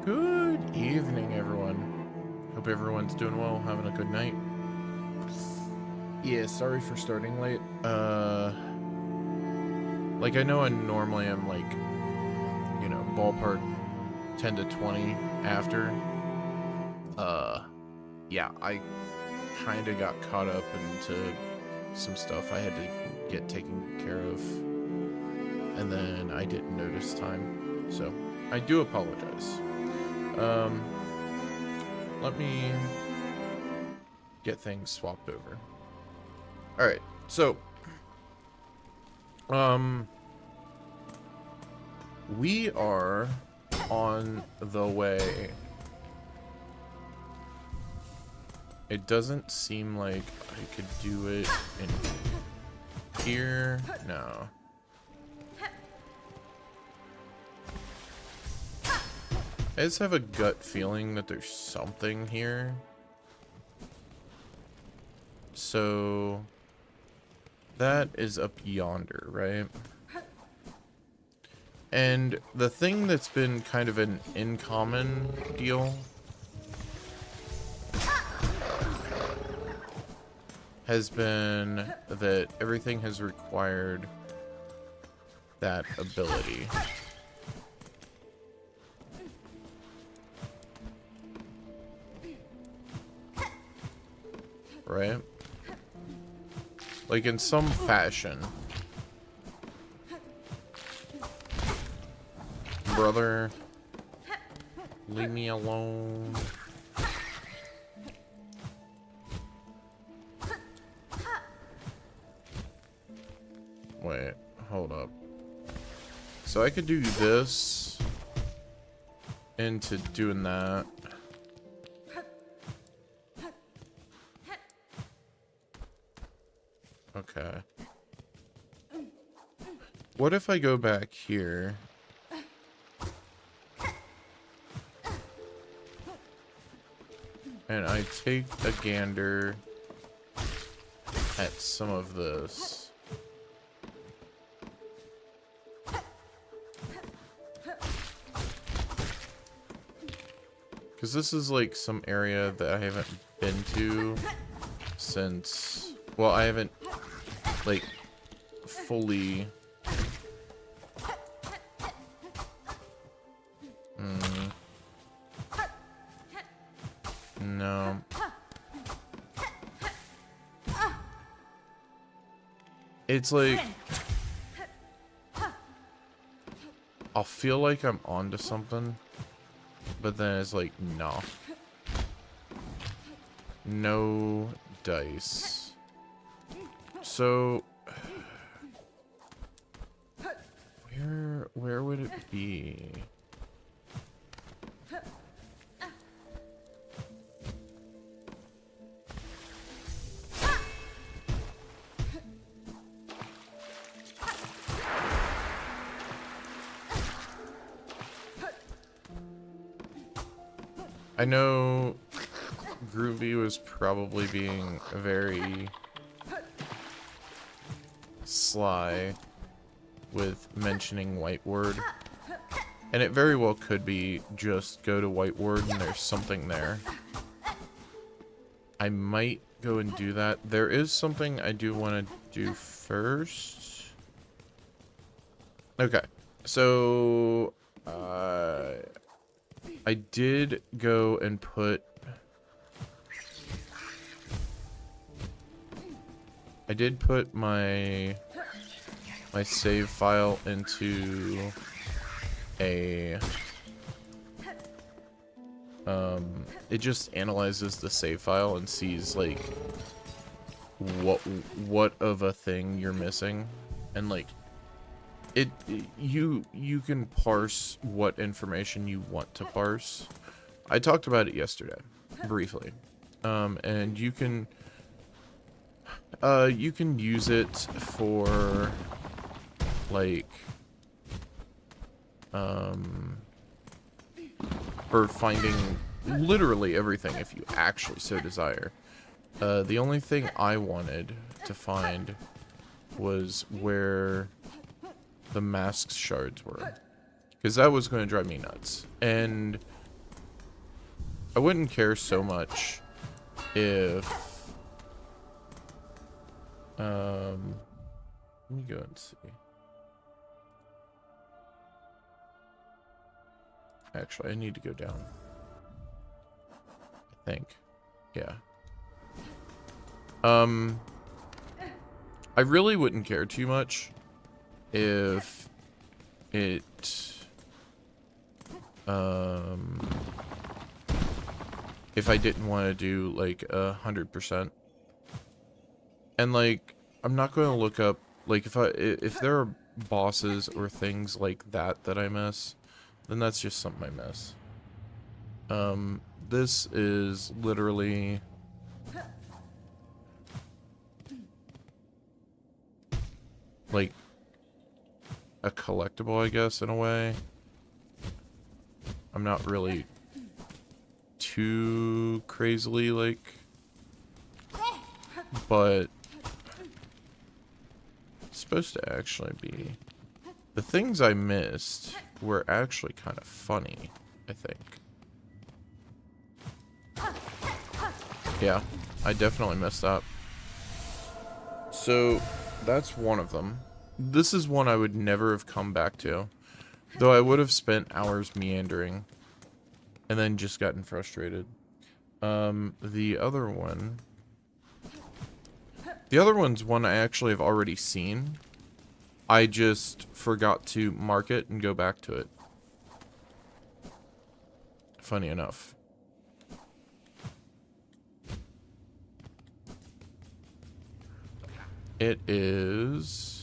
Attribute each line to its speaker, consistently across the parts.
Speaker 1: Good evening, everyone. Hope everyone's doing well, having a good night. Yeah, sorry for starting late. Like I know I normally am like, ballpark 10 to 20 after. Yeah, I kind of got caught up into some stuff I had to get taken care of, and then I didn't notice time, so I do apologize. Let me get things swapped over. Alright, so we are on the way. It doesn't seem like I could do it in here. No. I just have a gut feeling that there's something here. So that is up yonder, right? And the thing that's been kind of an in common deal has been that everything has required that ability. Right? Like in some fashion. Brother, leave me alone. Wait, hold up. So I could do this into doing that. Okay. What if I go back here? And I take a gander at some of this. Because this is like some area that I haven't been to since, well, I haven't like fully no. It's like I'll feel like I'm onto something, but then it's like, no. No dice. So where would it be? I know Groovy was probably being very sly with mentioning White Word, and it very well could be just go to White Word and there's something there. I might go and do that. There is something I do want to do first. Okay, so I did go and put my save file into a it just analyzes the save file and sees like what of a thing you're missing, and like you can parse what information you want to parse. I talked about it yesterday briefly, and you can use it for like for finding literally everything if you actually so desire. The only thing I wanted to find was where the mask shards were, because that was going to drive me nuts. And I wouldn't care so much if let me go and see. Actually, I need to go down. I think. Yeah. I really wouldn't care too much if it if I didn't want to do like 100%. And like I'm not going to look up like if there are bosses or things like that that I miss, then that's just something I miss. This is literally like a collectible, I guess, in a way. I'm not really too crazily like, but it's supposed to actually be. The things I missed were actually kind of funny, I think. Yeah, I definitely messed up. So that's one of them. This is one I would never have come back to, though I would have spent hours meandering and then just gotten frustrated. The other one's one I actually have already seen. I just forgot to mark it and go back to it. Funny enough. It is...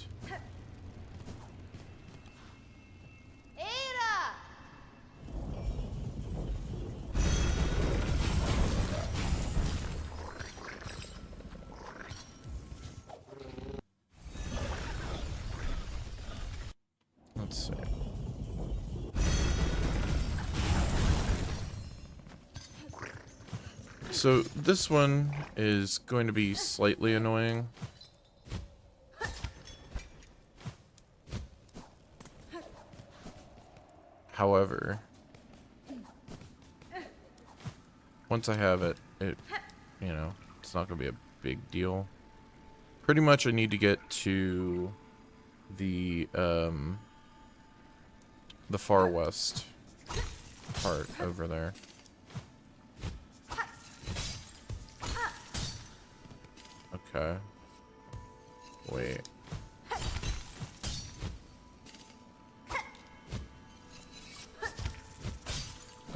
Speaker 1: Let's see. So this one is going to be slightly annoying. However, once I have it, you know, it's not going to be a big deal. Pretty much I need to get to the far west part over there. Okay. Wait.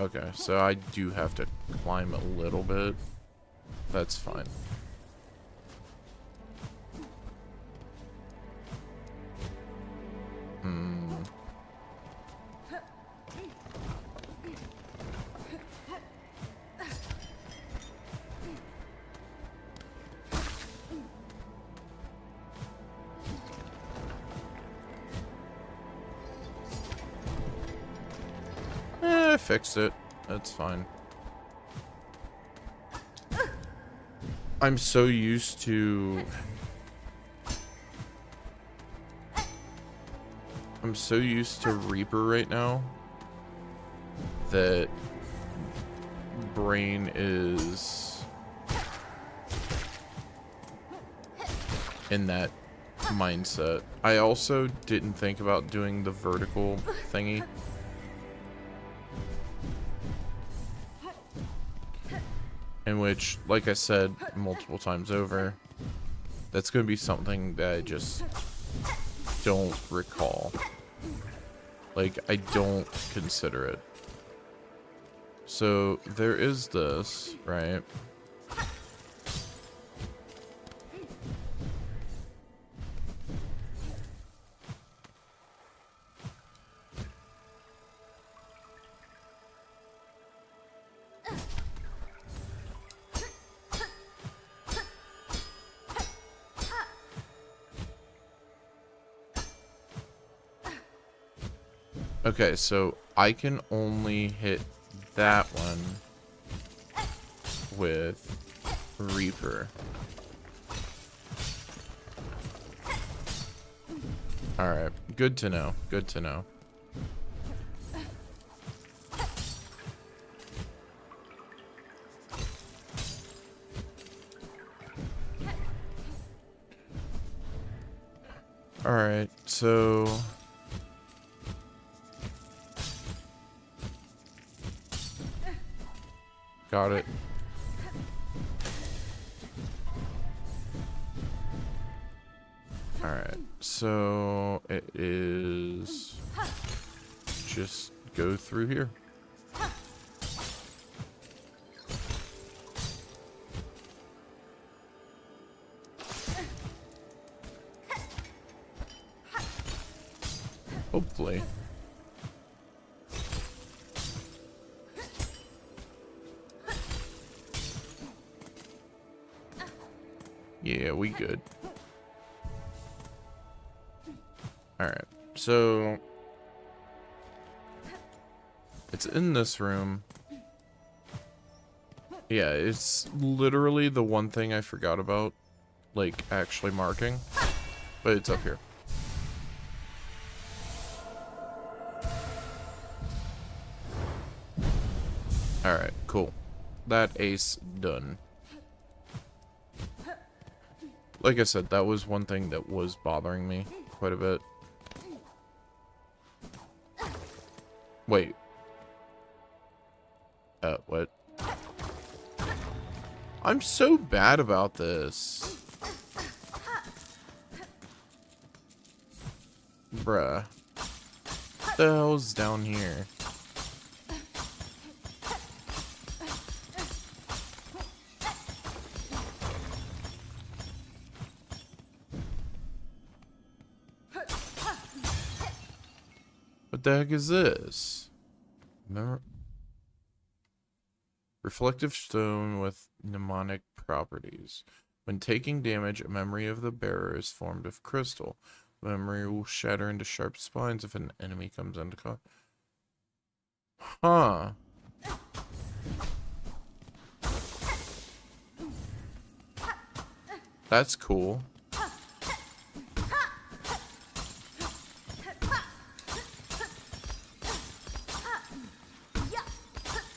Speaker 1: Okay, so I do have to climb a little bit. That's fine. I fixed it. That's fine. I'm so used to... Reaper right now that brain is in that mindset. I also didn't think about doing the vertical thingy. In which, like I said multiple times over, that's going to be something that I just don't recall. Like, I don't consider it. So, there is this, right? Okay, so I can only hit that one with Reaper. Alright, good to know, good to know. Alright, so... Got it. Alright, so it is... Just go through here. Hopefully. Yeah, we good. Alright, so... It's in this room. Yeah, it's literally the one thing I forgot about, like, actually marking. But it's up here. Alright, cool. That ace done. Like I said, that was one thing that was bothering me quite a bit. Wait. What? I'm so bad about this. Bruh. What the hell's down here? What the heck is this? Reflective stone with mnemonic properties. When taking damage, a memory of the bearer is formed of crystal. The memory will shatter into sharp spines if an enemy comes into contact. Huh. That's cool.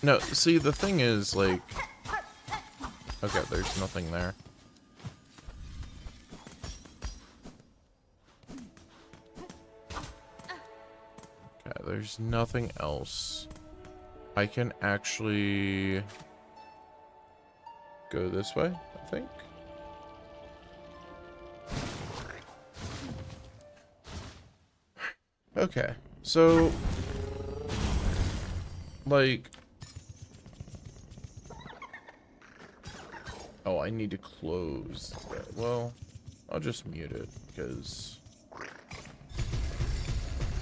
Speaker 1: No, see, the thing is, like... Okay, there's nothing there. Okay, there's nothing else. I can actually... go this way, I think. Okay, so... like... Oh, I need to close that. Well, I'll just mute it, because...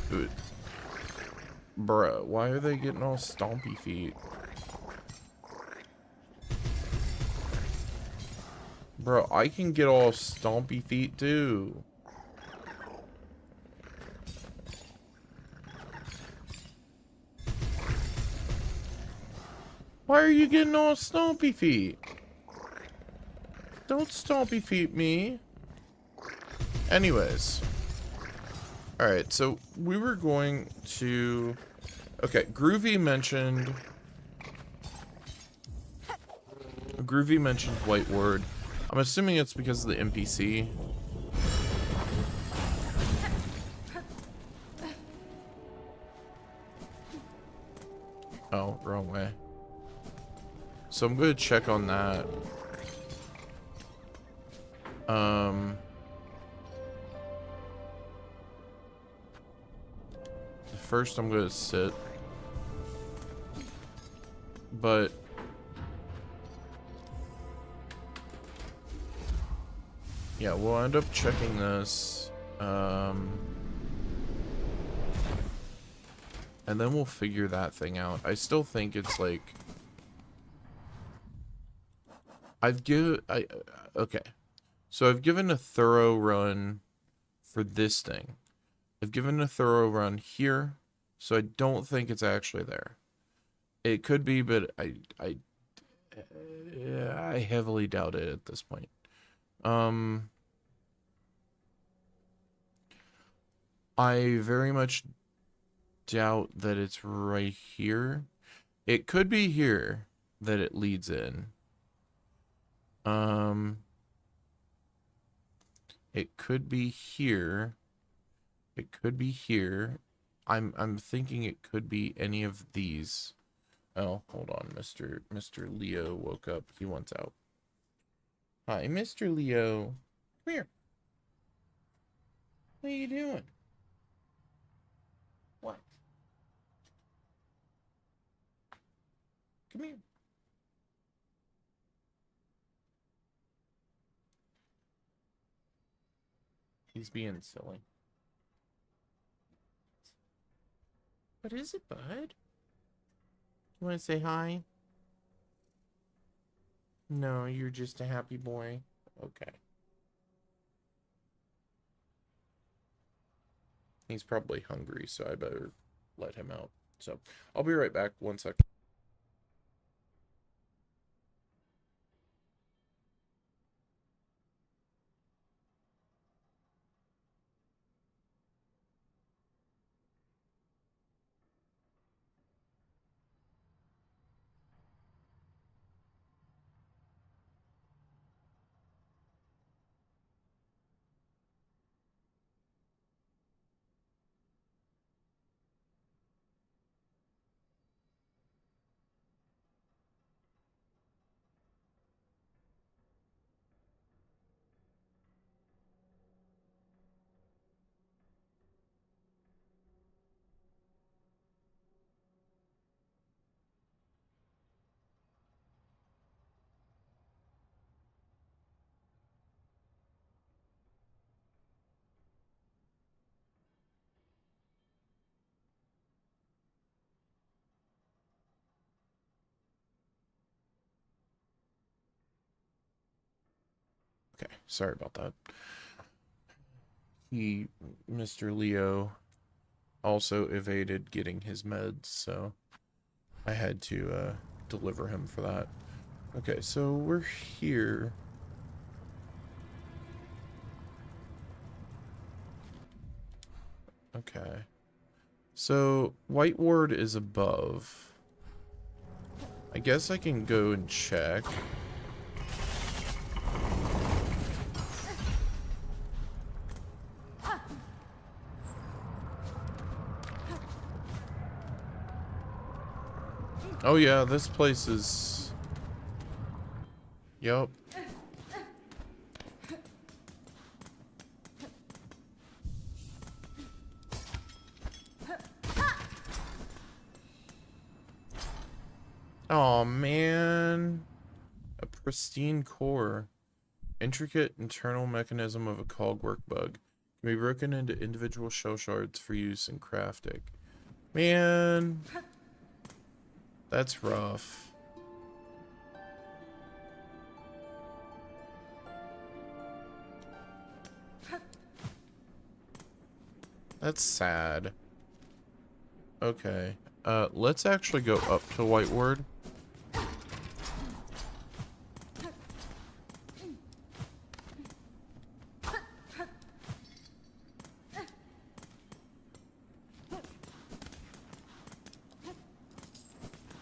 Speaker 1: Dude. Bruh, why are they getting all stompy feet? Bro, I can get all stompy feet, too. Why are you getting all stompy feet? Don't stompy feet me. Anyways. Alright, so we were going to... Okay, Groovy mentioned White Word. I'm assuming it's because of the NPC. Oh, wrong way. So I'm going to check on that. First I'm going to sit. But... yeah, we'll end up checking this. And then we'll figure that thing out. I still think it's like... okay. So I've given a thorough run for this thing. I've given a thorough run here, so I don't think it's actually there. It could be, but I heavily doubt it at this point. I very much doubt that it's right here. It could be here that it leads in. It could be here It could be here. I'm thinking it could be any of these. Oh, hold on, Mr. Leo woke up. He wants out. Hi, Mr. Leo. Come here. What are you doing? What? Come here. He's being silly. What is it, bud? You want to say hi? No, you're just a happy boy. Okay. He's probably hungry, so I better let him out. So, I'll be right back. 1 sec. Okay, sorry about that. Mr. Leo, also evaded getting his meds, so I had to deliver him for that. Okay, so we're here. Okay. So, White Ward is above. I guess I can go and check. Oh yeah, this place is... Yup. Oh man. A pristine core. Intricate internal mechanism of a cogwork bug. Can be broken into individual shell shards for use in crafting. Man. That's rough. That's sad. Okay. Let's actually go up to White Ward.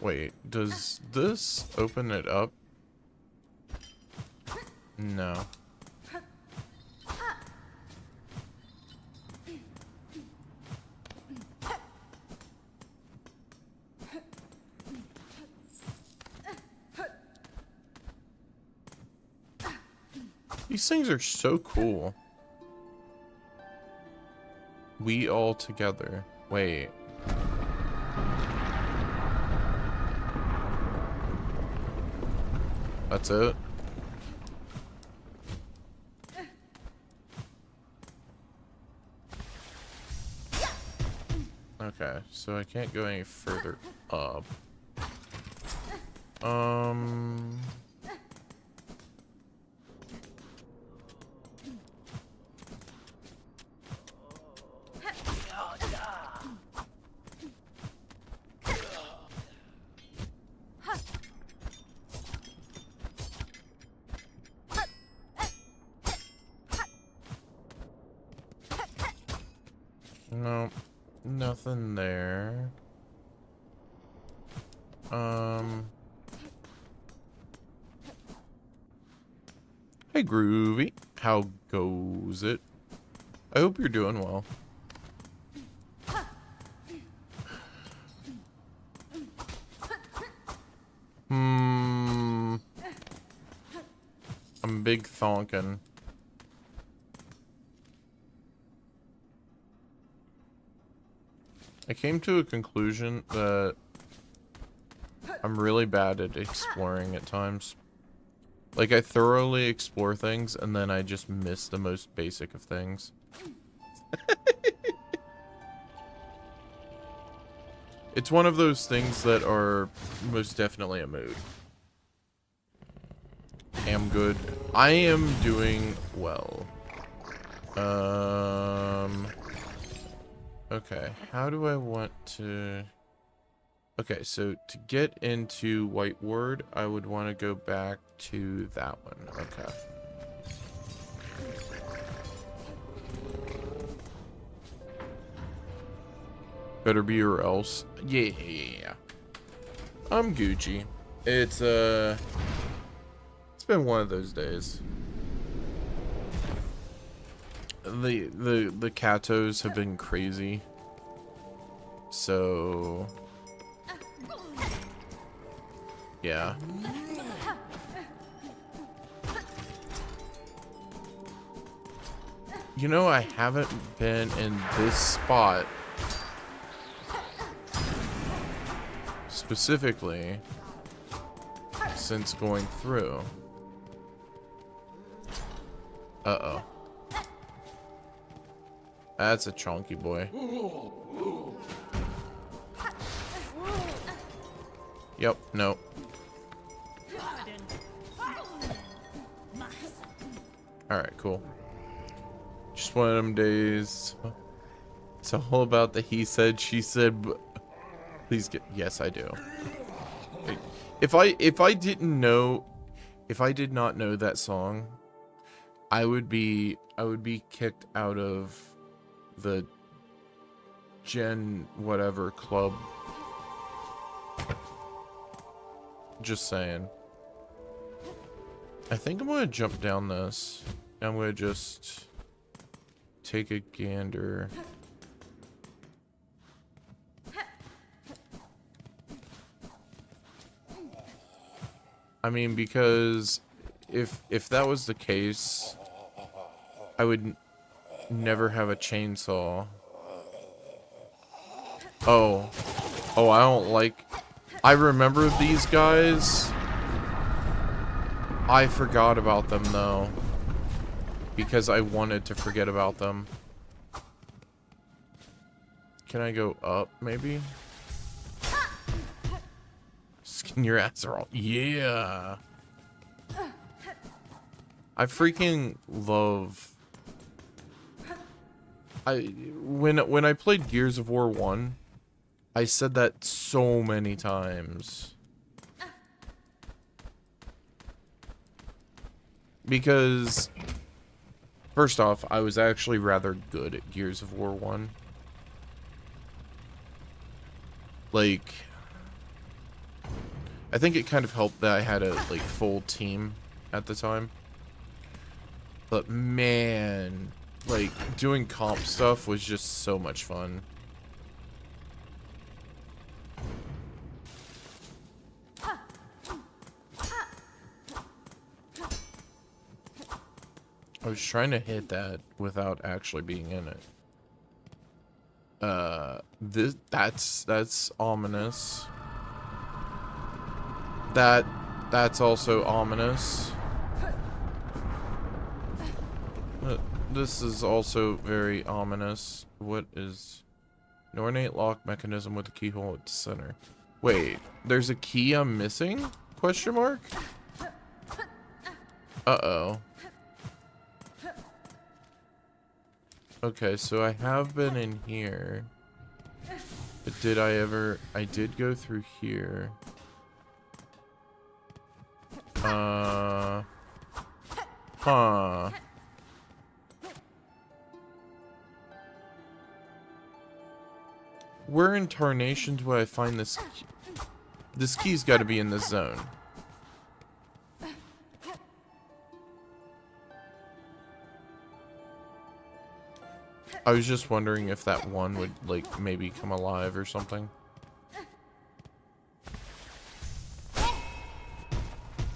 Speaker 1: Wait, does this open it up? No. These things are so cool. We all together. Wait. That's it? Okay, so I can't go any further up. No, nothing there. Hey Groovy, how goes it? I hope you're doing well. big thonkin'. I came to a conclusion that I'm really bad at exploring at times. Like, I thoroughly explore things, and then I just miss the most basic of things. It's one of those things that are most definitely a mood. Am good. I am doing well. Okay, how do I want to... Okay, so to get into White Ward, I would want to go back to that one. Okay. Better be or else. Yeah. I'm Gucci. It's been one of those days. The catos have been crazy. So yeah. You know, I haven't been in this spot specifically since going through. Uh-oh. That's a chonky boy. Yep, no. Alright, cool. Just one of them days. It's all about the he said, she said. Please get. Yes, I do. If I did not know that song, I would be kicked out of the Gen whatever club. Just saying. I think I'm gonna jump down this. I'm gonna just take a gander. I mean, because if that was the case, I would never have a chainsaw. Oh, I don't like... I remember these guys. I forgot about them, though. Because I wanted to forget about them. Can I go up, maybe? Skin your ass are all... Yeah! I freaking love... When I played Gears of War 1, I said that so many times. Because, first off, I was actually rather good at Gears of War 1. Like, I think it kind of helped that I had a, like, full team at the time. But, man, like, doing comp stuff was just so much fun. I was trying to hit that without actually being in it. That's ominous. That's also ominous. This is also very ominous. What is an ornate lock mechanism with a keyhole at the center? Wait, there's a key I'm missing? Question mark? Uh-oh. Okay, so I have been in here. But did I ever... I did go through here. Huh. Where in tarnation do I find this key? This key's got to be in this zone. I was just wondering if that one would, like, maybe come alive or something.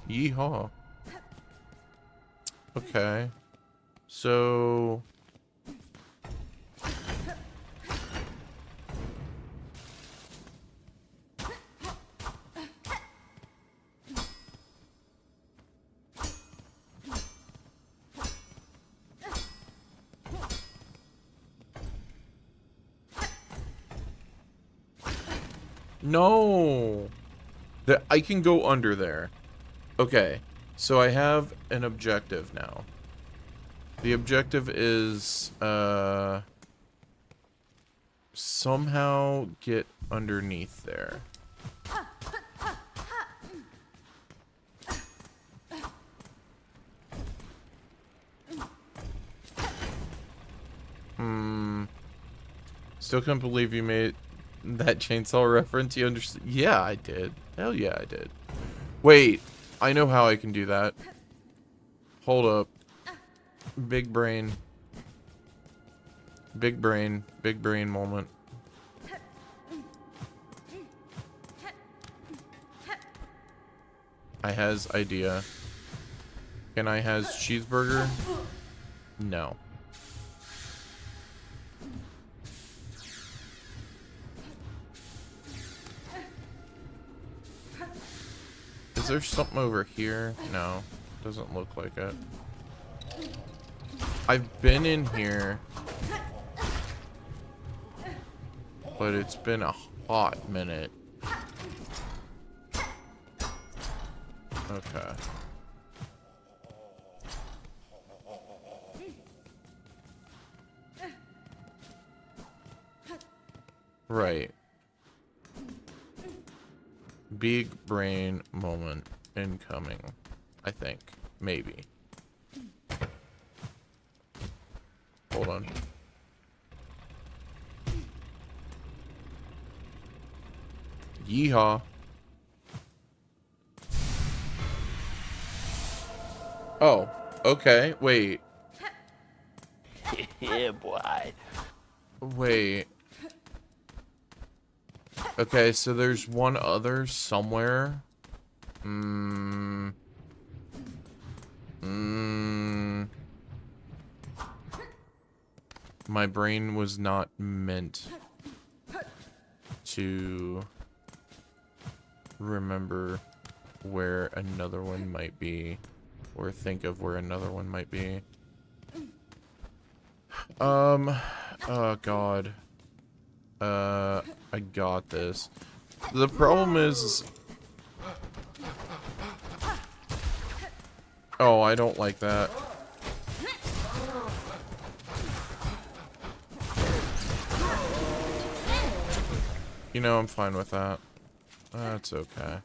Speaker 1: Yeehaw. Okay. So... No! I can go under there. Okay. So I have an objective now. The objective is, somehow get underneath there. Still can't believe you made that chainsaw reference. You understand? Yeah, I did. Hell yeah, I did. Wait, I know how I can do that. Hold up. Big brain. Big brain. Big brain moment. I has idea. Can I has cheeseburger? No. Is there something over here? No. Doesn't look like it. I've been in here, but it's been a hot minute. Okay. Right. Big brain moment incoming. I think. Maybe. Hold on. Yeehaw. Oh, okay. Wait.
Speaker 2: Yeah, boy.
Speaker 1: Wait. Okay, so there's one other somewhere. My brain was not meant to remember where another one might be, or think of where another one might be. Oh god. I got this. The problem is... Oh, I don't like that. You know, I'm fine with that. That's okay.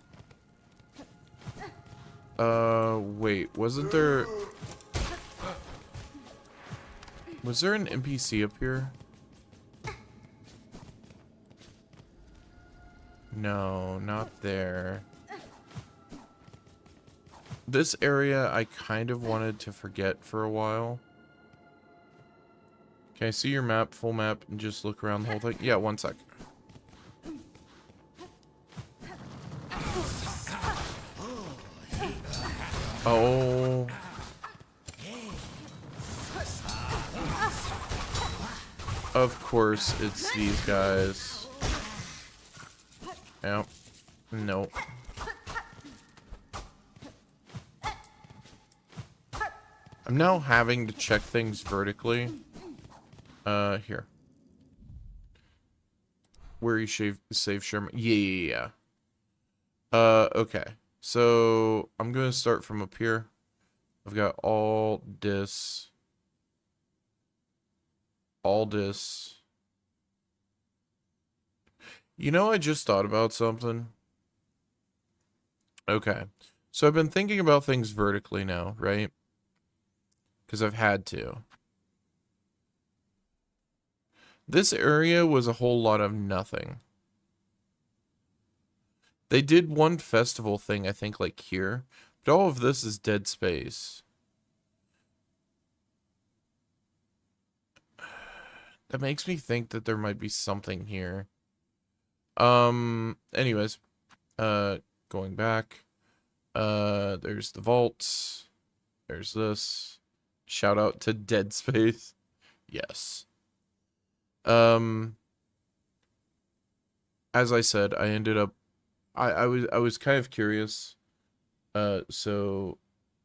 Speaker 1: Wait, wasn't there... Was there an NPC up here? No, not there. This area I kind of wanted to forget for a while. Can I see your map, full map, and just look around the whole thing? Yeah, one sec. Oh. Of course, it's these guys. Yep. Nope. I'm now having to check things vertically. Here. Where you save Sherman. Yeah. Okay. So, I'm gonna start from up here. I've got all this. All this. You know, I just thought about something. Okay. So I've been thinking about things vertically now, right? Because I've had to. This area was a whole lot of nothing. They did one festival thing, I think, like here. But all of this is dead space. That makes me think that there might be something here. Anyways. Going back. There's the vaults. There's this. Shout out to Dead Space. Yes. As I said, I ended up I was kind of curious. So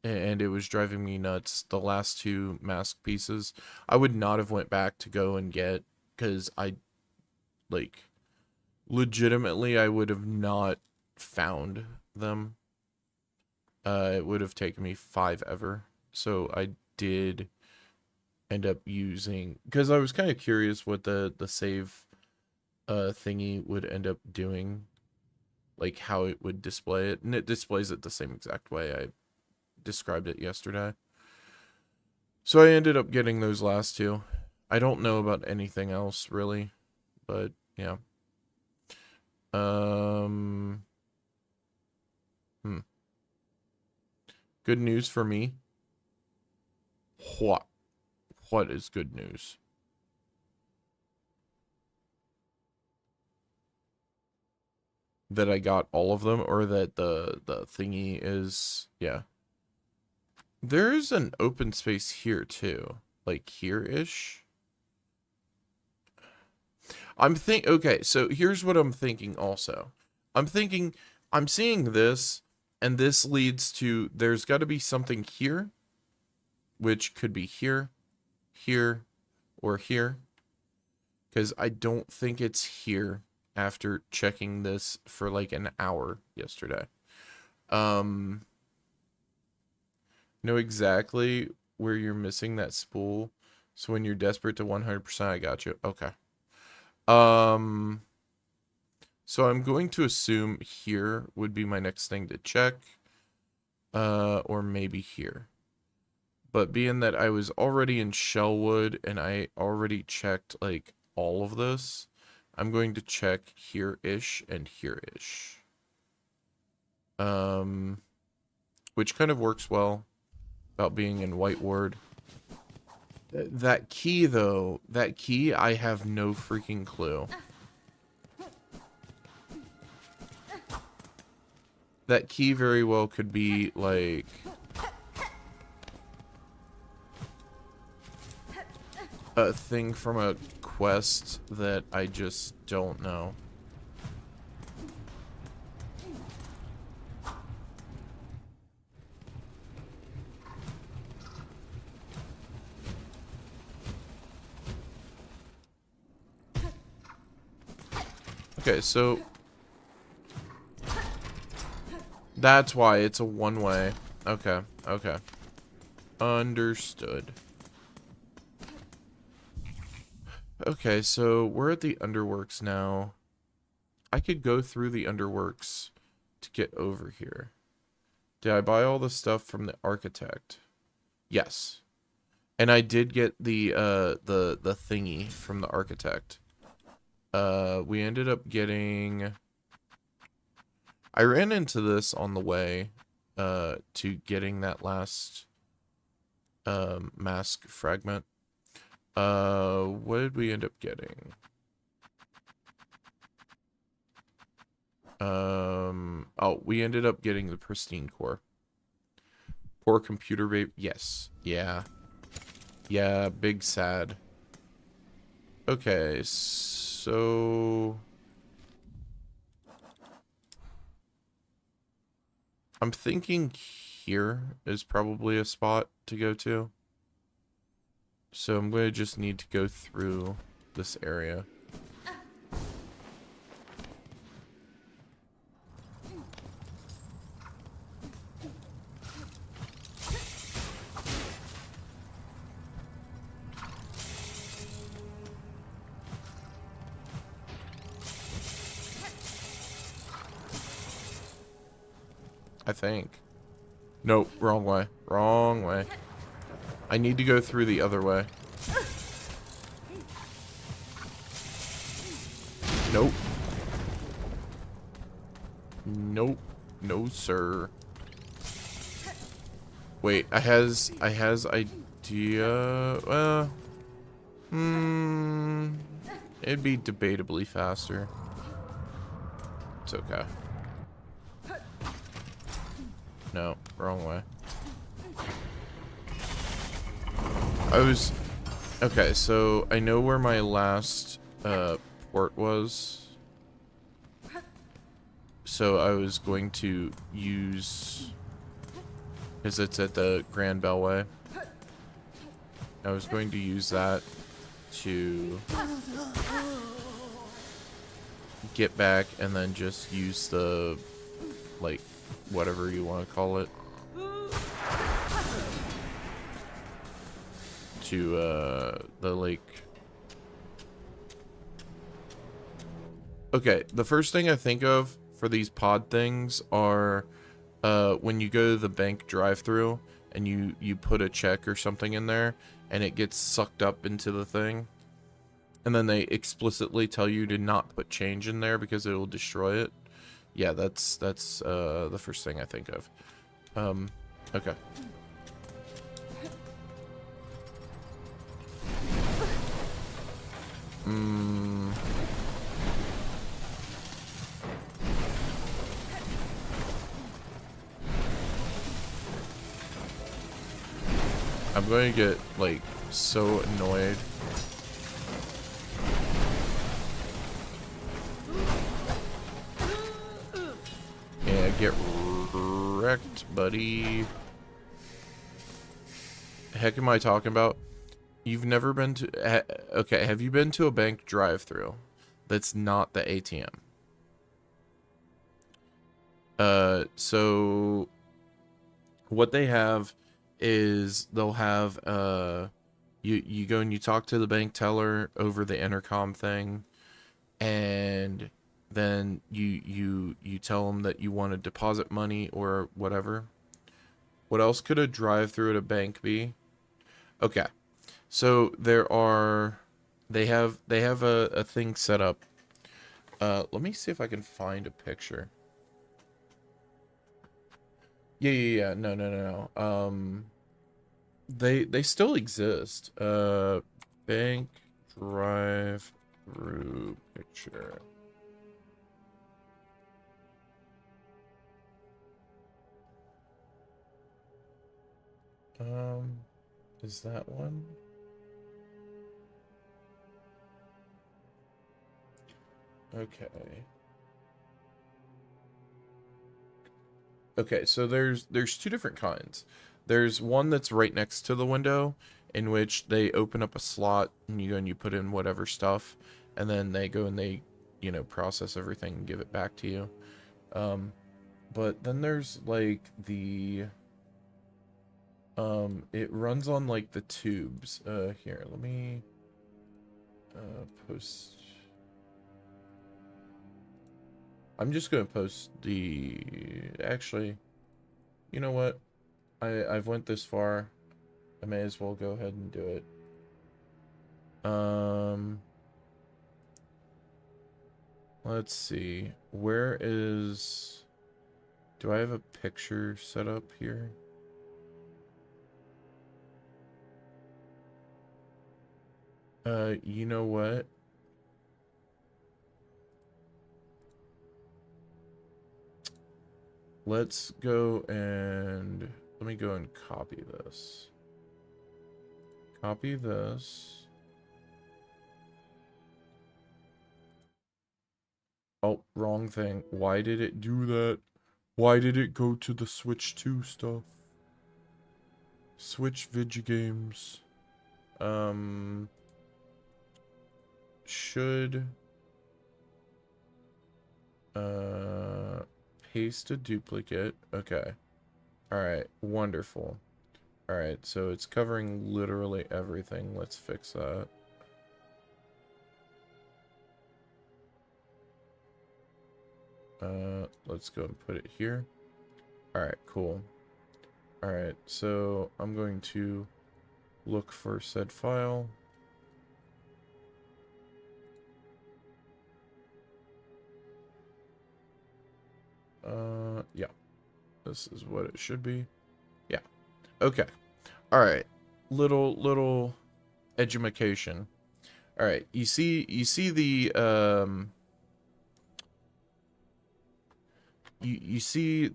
Speaker 1: and it was driving me nuts. The last two mask pieces, I would not have went back to go and get, because I, like, legitimately, I would have not found them. It would have taken me 5 ever. So I did end up using, because I was kind of curious what the save thingy would end up doing, like how it would display it, and it displays it the same exact way I described it yesterday. So I ended up getting those last two. I don't know about anything else really, but yeah. Good news for me. What is good news? That I got all of them, or that the thingy is, yeah. There's an open space here too, like here-ish. Okay, so here's what I'm thinking also. I'm seeing this, and this leads to, there's got to be something here, which could be here, here, or here, because I don't think it's here after checking this for like an hour yesterday. Know exactly where you're missing that spool, so when you're desperate to 100%, I got you. Okay. So I'm going to assume here would be my next thing to check, or maybe here. But being that I was already in Shellwood and I already checked like all of this, I'm going to check here-ish and here-ish. Which kind of works well about being in White Ward. That key, though, I have no freaking clue. That key very well could be, like, a thing from a quest that I just don't know. Okay, so that's why it's a one-way. Okay, okay. Understood. Okay, so we're at the Underworks now. I could go through the Underworks to get over here. Did I buy all the stuff from the architect? Yes. And I did get the thingy from the architect. We ended up getting... I ran into this on the way to getting that last mask fragment. What did we end up getting? Oh, we ended up getting the pristine core. Poor computer babe. Yes. Yeah. Yeah, big sad. Okay, so... I'm thinking here is probably a spot to go to. So I'm going to just need to go through this area. I think. Nope, wrong way. Wrong way. I need to go through the other way. Nope. Nope. No, sir. Wait, I has idea. It'd be debatably faster. It's okay. No, wrong way. I was... Okay, so I know where my last port was. So I was going to use... Because it's at the Grand Bellway. I was going to use that to get back and then just use the, like, whatever you want to call it. To, the, like... Okay, the first thing I think of for these pod things are, when you go to the bank drive-thru and you put a check or something in there and it gets sucked up into the thing. And then they explicitly tell you to not put change in there because it will destroy it. Yeah, that's the first thing I think of. Okay. I'm going to get, like, so annoyed. Yeah, get wrecked, buddy. Heck am I talking about? You've never been to... Okay, have you been to a bank drive-thru that's not the ATM? So... What they have is they'll have, you go and you talk to the bank teller over the intercom thing, and then you tell them that you want to deposit money or whatever. What else could a drive-thru at a bank be? Okay, so they have a thing set up. Let me see if I can find a picture. Yeah. No. They still exist. Bank drive-thru picture. Is that one? Okay. Okay, so there's two different kinds. There's one that's right next to the window, in which they open up a slot and you go and you put in whatever stuff, and then they go and they, you know, process everything and give it back to you. But then there's like the it runs on like the tubes. Here, let me post. I'm just gonna post the, actually, you know what? I've went this far. I may as well go ahead and do it. Let's see. Where is... Do I have a picture set up here? You know what? Let's go and... Let me go and copy this. Copy this. Oh, wrong thing. Why did it do that? Why did it go to the Switch 2 stuff? Switch Vigigames. Should... paste a duplicate. Okay. Alright, wonderful. Alright, so it's covering literally everything. Let's fix that. Let's go and put it here. Alright, cool. Alright, so I'm going to look for said file. Yeah. This is what it should be. Yeah. Okay. Alright. Little edumacation. Alright, you see the, you see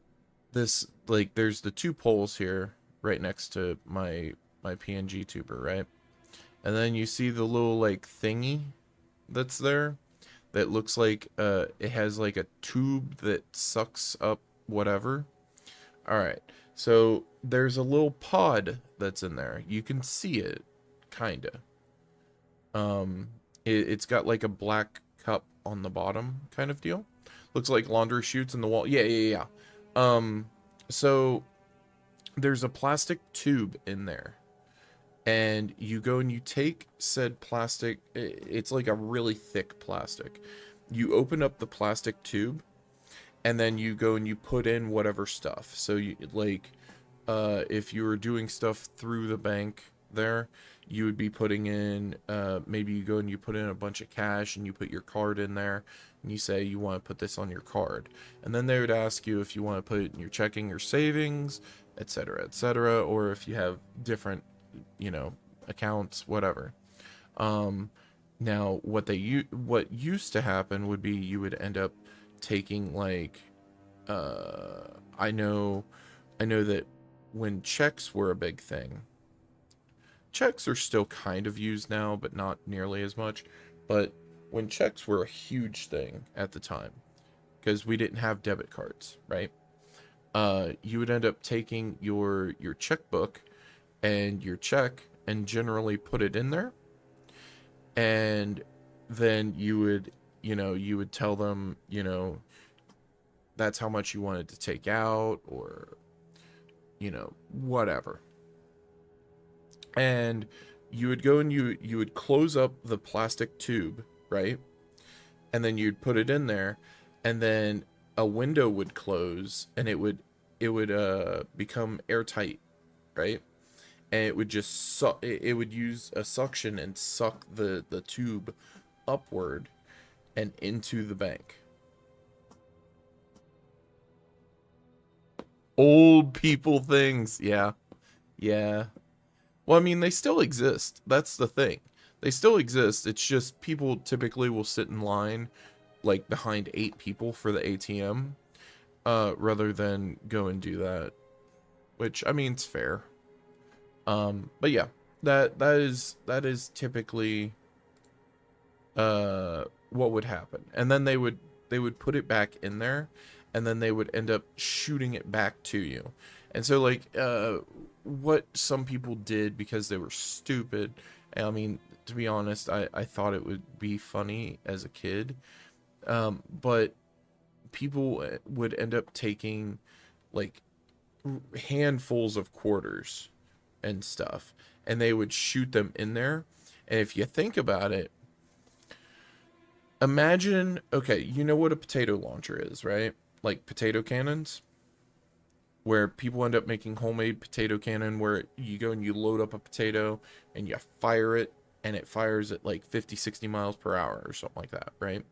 Speaker 1: this, like, there's the two poles here right next to my my PNG tuber, right? And then you see the little like thingy that's there that looks like it has like a tube that sucks up whatever. All right. So there's a little pod that's in there. You can see it, kinda. It's got like a black cup on the bottom, kind of deal. Looks like laundry chutes in the wall. Yeah. So there's a plastic tube in there, and you go and you take said plastic. It's like a really thick plastic. You open up the plastic tube, and then you go and you put in whatever stuff. So you like, if you were doing stuff through the bank there, you would be putting in, maybe you go and you put in a bunch of cash and you put your card in there and you say you want to put this on your card. And then they would ask you if you want to put it in your checking or savings, etc., etc., or if you have different, accounts, whatever. Now what used to happen would be you would end up taking like, I know that when checks were a big thing, checks are still kind of used now, but not nearly as much. But when checks were a huge thing at the time, because we didn't have debit cards, right? You would end up taking your checkbook and your check and generally put it in there. And then you would tell them, that's how much you wanted to take out, or, whatever. And you would go and you would close up the plastic tube, right? And then you'd put it in there, and then a window would close, and it would become airtight, right? And it would just it would use a suction and suck the tube upward and into the bank. Old people things, yeah. Well, I mean, they still exist. That's the thing. They still exist. It's just people typically will sit in line, like, behind 8 people for the ATM, rather than go and do that. Which, I mean, it's fair. But yeah, that is typically, what would happen. And then they would put it back in there, and then they would end up shooting it back to you. And so, like, what some people did because they were stupid, I mean, to be honest, I thought it would be funny as a kid, but people would end up taking, like, handfuls of quarters and stuff, and they would shoot them in there. And if you think about it, imagine, okay, you know what a potato launcher is, right? Like potato cannons, where people end up making homemade potato cannon, where you go and you load up a potato and you fire it, and it fires at like 50-60 miles per hour or something like that, right?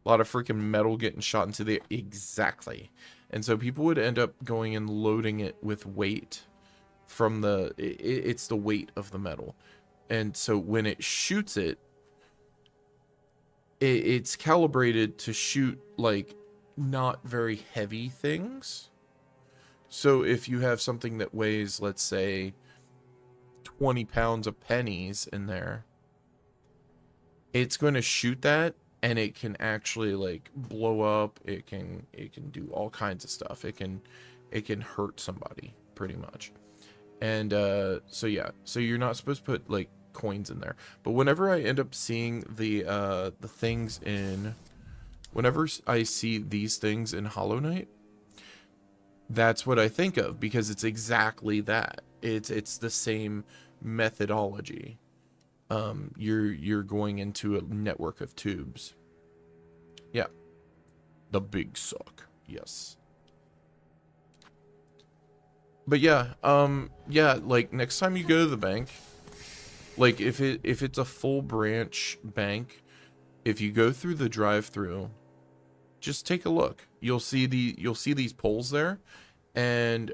Speaker 1: A lot of freaking metal getting shot into the... Exactly. And so people would end up going and loading it with weight from the... It's the weight of the metal. And so when it shoots it, it's calibrated to shoot, like, not very heavy things. So if you have something that weighs, let's say, 20 pounds of pennies in there, it's going to shoot that, and it can actually, like, blow up. It can do all kinds of stuff. It can hurt somebody pretty much. And so yeah, so you're not supposed to put, like, coins in there. But whenever I end up seeing the things in, whenever I see these things in Hollow Knight, that's what I think of, because it's exactly that. It's the same methodology. You're going into a network of tubes. Yeah. The big suck. Yes. But yeah, yeah, like, next time you go to the bank, like, if it's a full branch bank, if you go through the drive-through, just take a look. You'll see these poles there, and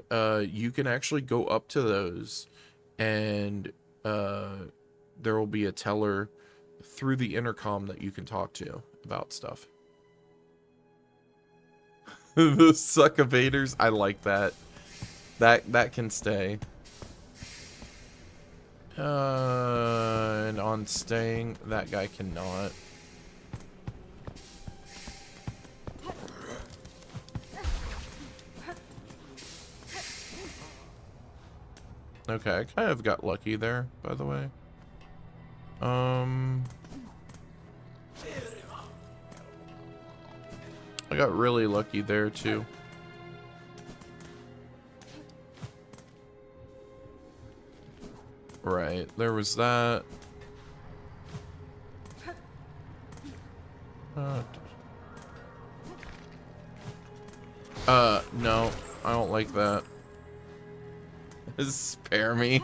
Speaker 1: you can actually go up to those, and there will be a teller through the intercom that you can talk to about stuff. The succovators, I like that. That can stay. And on staying, that guy cannot. Okay, I kind of got lucky there, by the way. I got really lucky there too. Right, there was that. No, I don't like that. Spare me.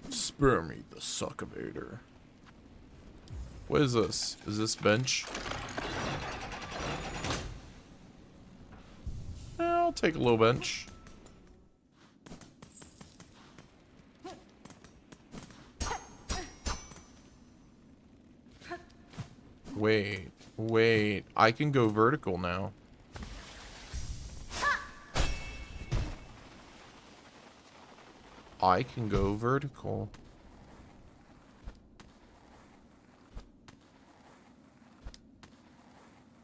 Speaker 1: Spare me, the succavator. What is this? Is this bench? I'll take a little bench. Wait. I can go vertical now. I can go vertical.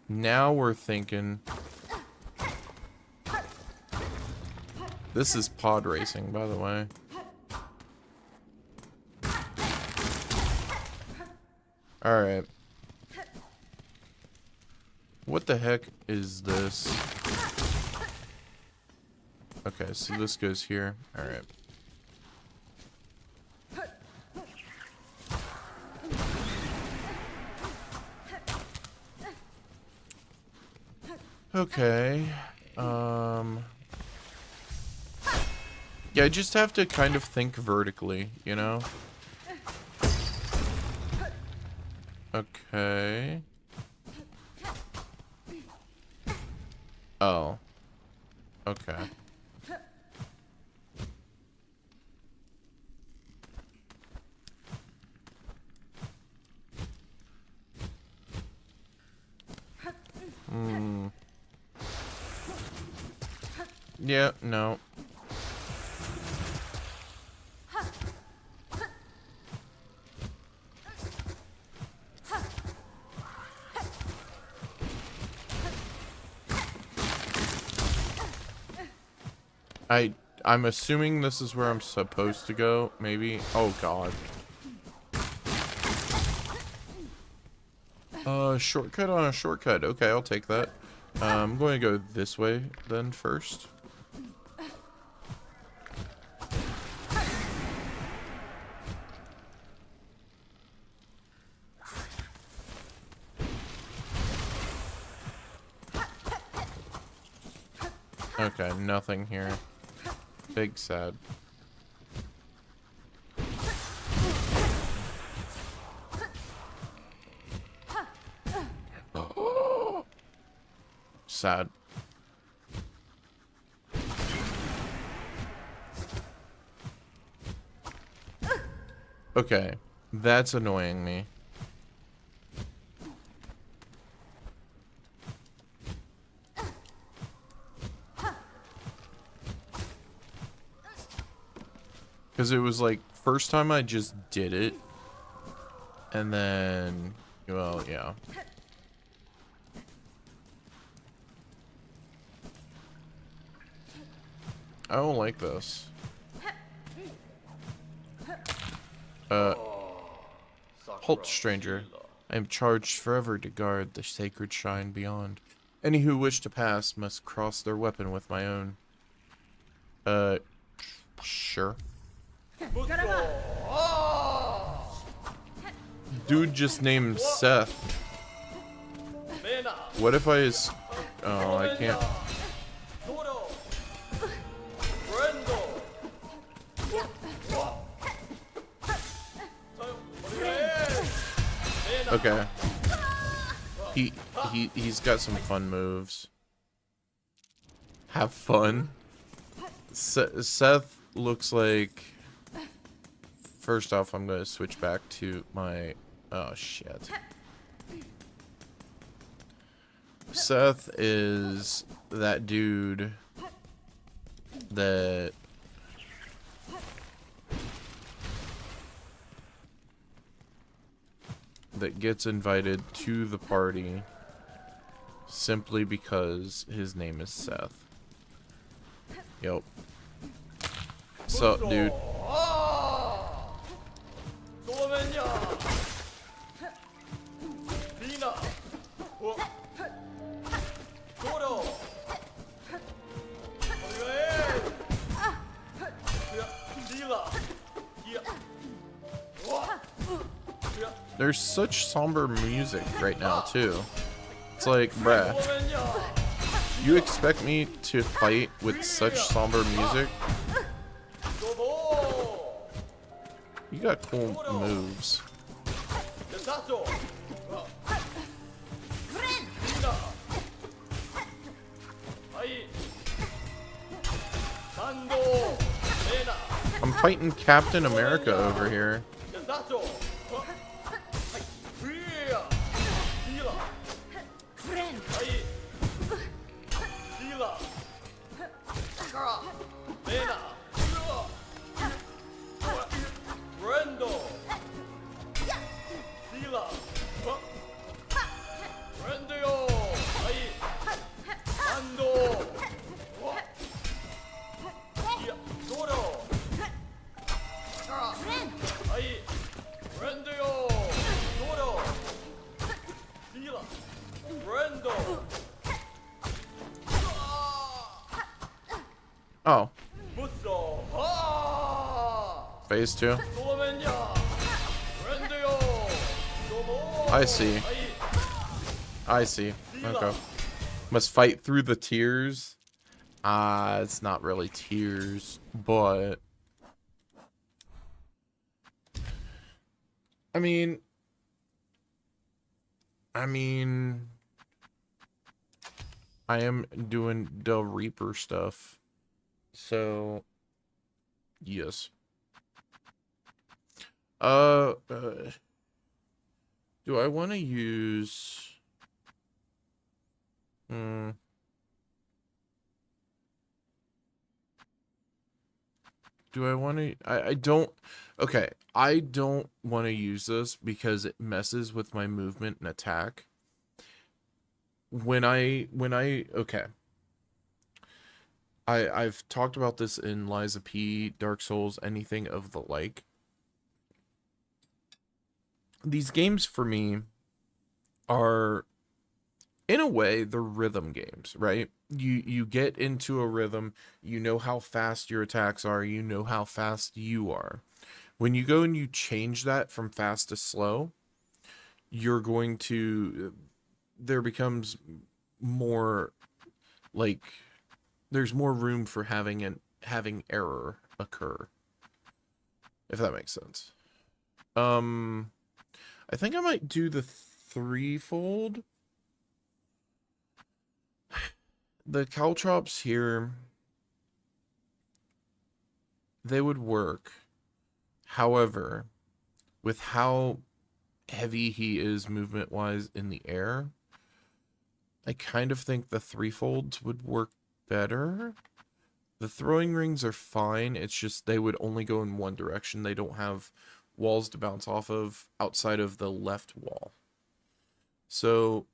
Speaker 1: Now we're thinking. This is pod racing, by the way. Alright. What the heck is this? Okay, so this goes here. Alright. Okay. Yeah, I just have to kind of think vertically, you know? Okay. Oh. Okay. Yeah, no. I'm assuming this is where I'm supposed to go, maybe. Oh god. Shortcut on a shortcut. Okay, I'll take that. I'm going to go this way then first. Okay, nothing here. Big sad. Sad. Okay, that's annoying me. Because it was like, first time I just did it. And then, well, yeah. I don't like this. Halt, stranger. I am charged forever to guard the sacred shrine beyond. Any who wish to pass must cross their weapon with my own. Sure. Dude just named Seth. What if I just... Oh, I can't... Okay. He's got some fun moves. Have fun. Seth looks like... First off, I'm going to switch back to my... Oh, shit. Seth is that dude that... that gets invited to the party simply because his name is Seth. Yep. Sup, dude? There's such somber music right now, too. It's like, bruh, you expect me to fight with such somber music? You got cool moves. I'm fighting Captain America over here. Oh. Phase 2. I see. I see. Okay. Must fight through the tears. It's not really tears, but I mean I am doing the Reaper stuff. So yes. Do I want to use do I want to I don't okay, I don't want to use this because it messes with my movement and attack. When I okay. I've talked about this in Liza P, Dark Souls, anything of the like. These games for me are, in a way, they're rhythm games, right? You get into a rhythm, you know how fast your attacks are, you know how fast you are. When you go and you change that from fast to slow, you're going to, there becomes more, like, there's more room for having error occur, if that makes sense. I think I might do the threefold. The caltrops here, they would work. However, with how heavy he is movement-wise in the air, I kind of think the threefolds would work better. The throwing rings are fine. It's just they would only go in one direction. They don't have walls to bounce off of outside of the left wall. So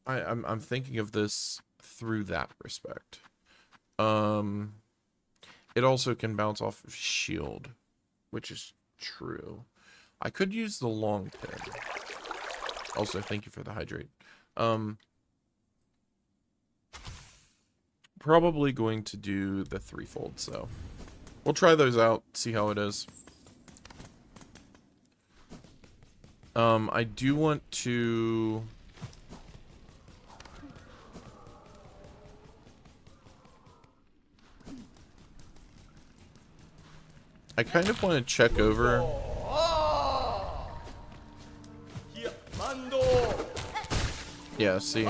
Speaker 1: I'm thinking of this through that respect. It also can bounce off of shield, which is true. I could use the long pin. Also, thank you for the hydrate. Probably going to do the threefold, so we'll try those out, see how it is. I do want to I kind of want to check over yeah, see.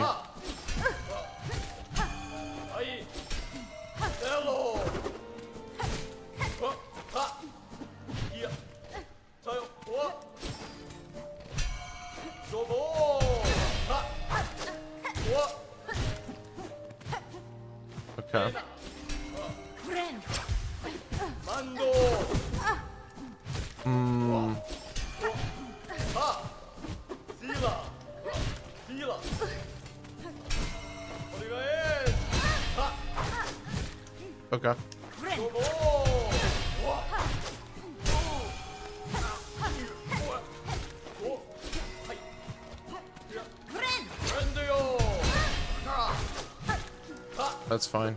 Speaker 1: Okay. Okay. That's fine.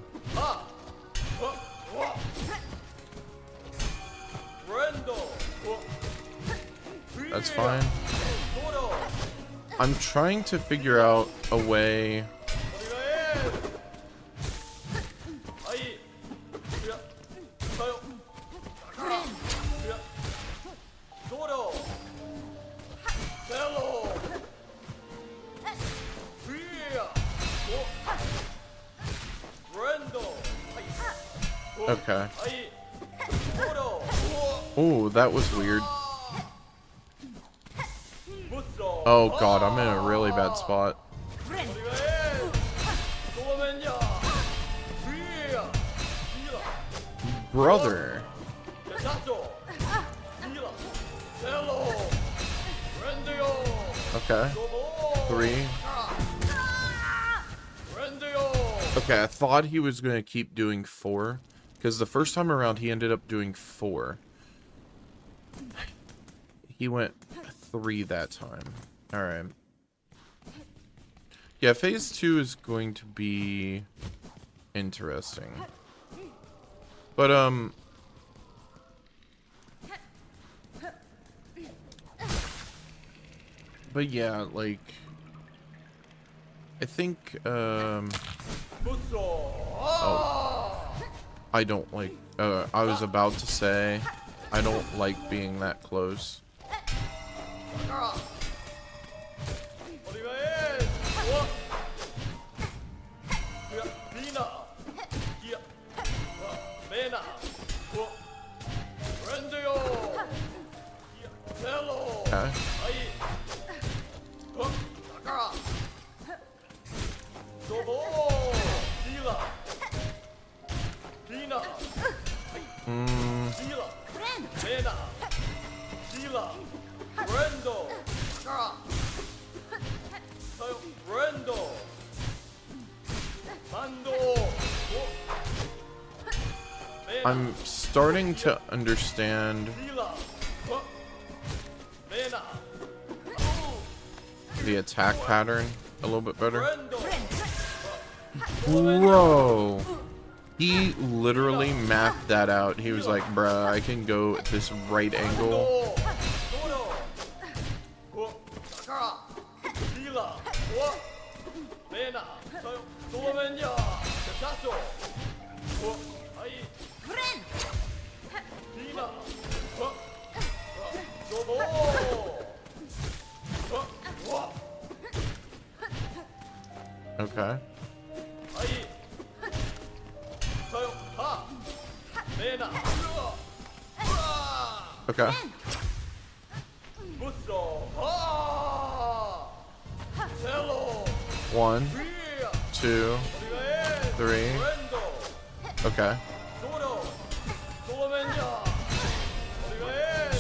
Speaker 1: That's fine. I'm trying to figure out a way. Okay. Oh, that was weird. Oh god, I'm in a really bad spot. Brother. Okay. 3. Okay, I thought he was going to keep doing 4. Because the first time around, he ended up doing 4. He went 3 that time. Alright. Yeah, phase 2 is going to be interesting. But, but yeah, like, I think, oh, I don't like, I was about to say, I don't like being that close. Okay. I'm starting to understand the attack pattern a little bit better. Whoa. He literally mapped that out. He was like, bruh, I can go at this right angle. Okay. Okay. 1, 2, 3. Okay.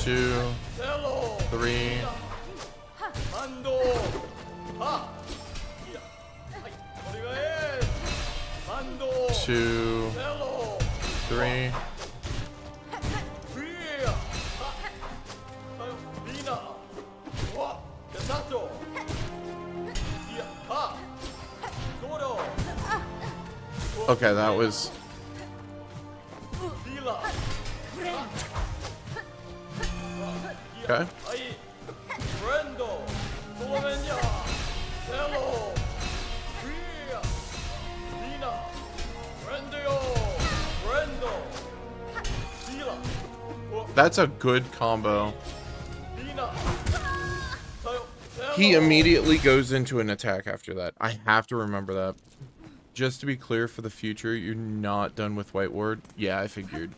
Speaker 1: 2, 3. 2, 3. Okay, that was... Okay. That's a good combo. He immediately goes into an attack after that. I have to remember that. Just to be clear for the future, you're not done with White Ward. Yeah, I figured.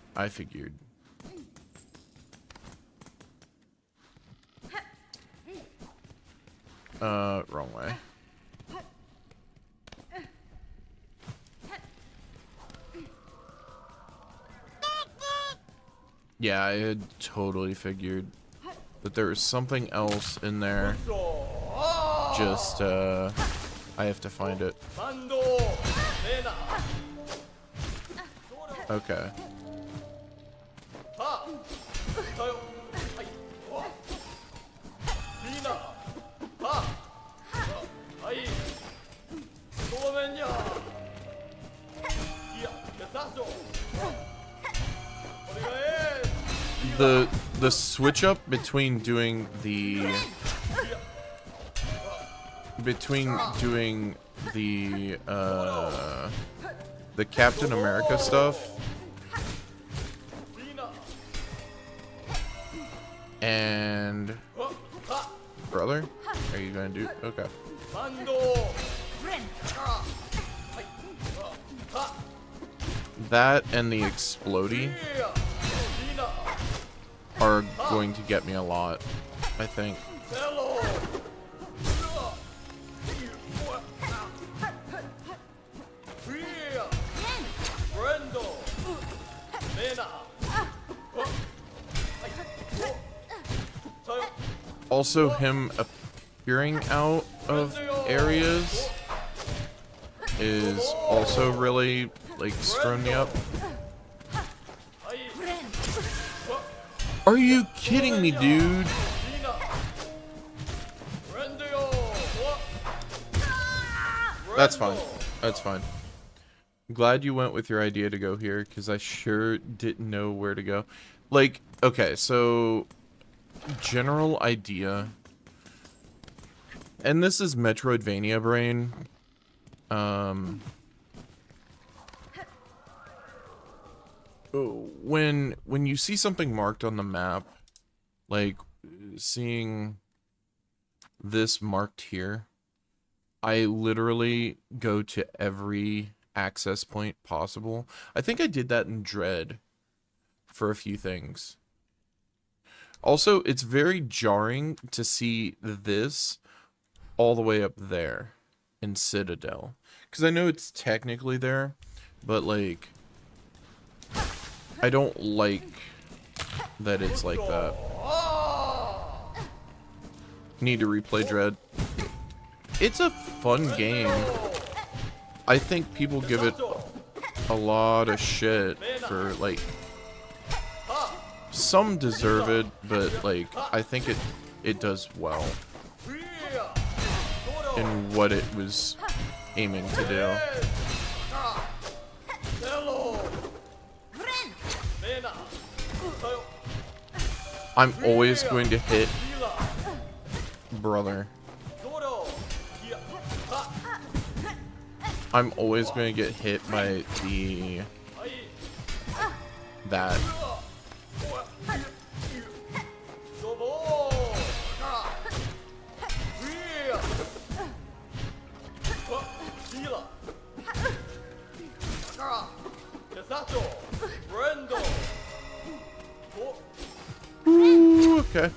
Speaker 1: Wrong way. Yeah, I had totally figured that there was something else in there. Just, I have to find it. Okay. The switch up between doing the the Captain America stuff and brother, are you gonna do okay? That and the explodey are going to get me a lot, I think. Also, him appearing out of areas is also really, like, screwing me up. Are you kidding me, dude? That's fine. That's fine. I'm glad you went with your idea to go here, because I sure didn't know where to go. Like, okay, so general idea, and this is Metroidvania brain. When you see something marked on the map, like seeing this marked here, I literally go to every access point possible. I think I did that in Dread for a few things. Also, it's very jarring to see this all the way up there in Citadel. Because I know it's technically there, but like, I don't like that it's like that. Need to replay Dread. It's a fun game. I think people give it a lot of shit for, like, some deserve it, but like, I think it does well in what it was aiming to do. I'm always going to hit brother. I'm always going to get hit by that. Ooh, okay.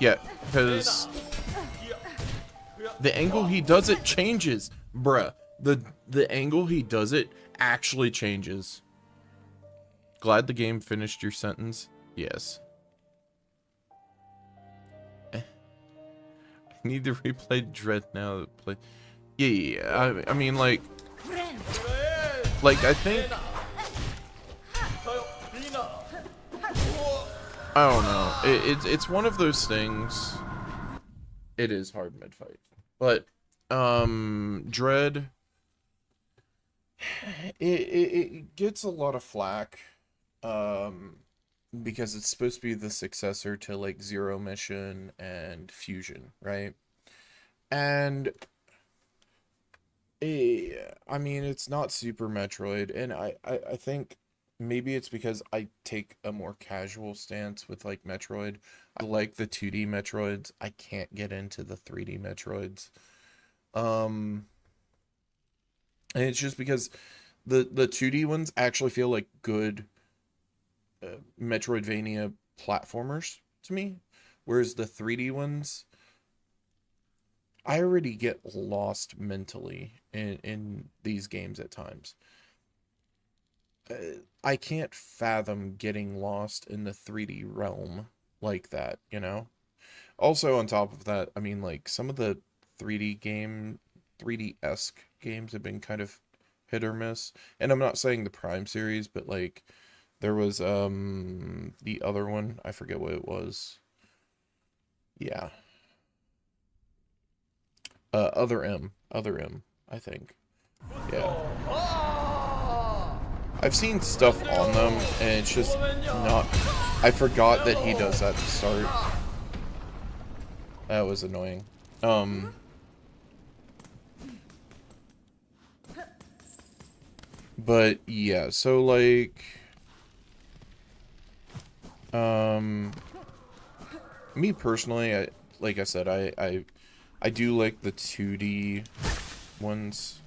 Speaker 1: Yeah, because the angle he does it changes, bruh. The angle he does it actually changes. Glad the game finished your sentence. Yes. I need to replay Dread now. Play. Yeah. I mean, like I think. I don't know. It's one of those things. It is hard mid-fight, but Dread. It gets a lot of flack, because it's supposed to be the successor to like Zero Mission and Fusion, right? And I mean, it's not Super Metroid, and I think maybe it's because I take a more casual stance with like Metroid. I like the 2D Metroids. I can't get into the 3D Metroids. And it's just because the 2D ones actually feel like good Metroidvania platformers to me, whereas the 3D ones, I already get lost mentally in these games at times. I can't fathom getting lost in the 3D realm like that, you know? Also, on top of that, I mean, like, some of the 3D-esque games have been kind of hit or miss. And I'm not saying the Prime series, but, like, there was, the other one. I forget what it was. Yeah. Other M, I think. Yeah. I've seen stuff on them, and it's just not... I forgot that he does that to start. That was annoying. But, yeah, so, like... Me personally, like I said, I do like the 2D ones.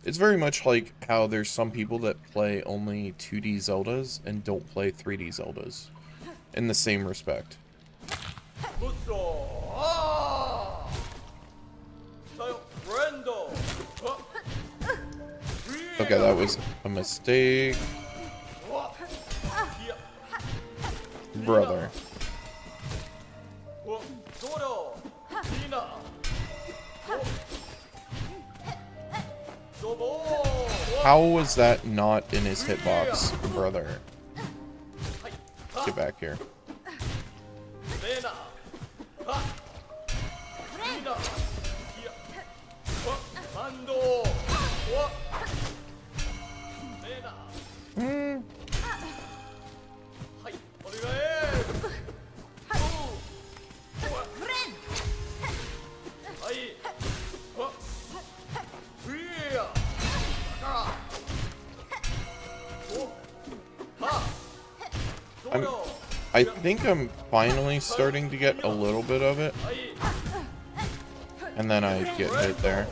Speaker 1: It's very much like how there's some people that play only 2D Zeldas and don't play 3D Zeldas. In the same respect. Okay, that was a mistake. Brother. How was that not in his hitbox, brother? Get back here. I think I'm finally starting to get a little bit of it. And then I get hit there.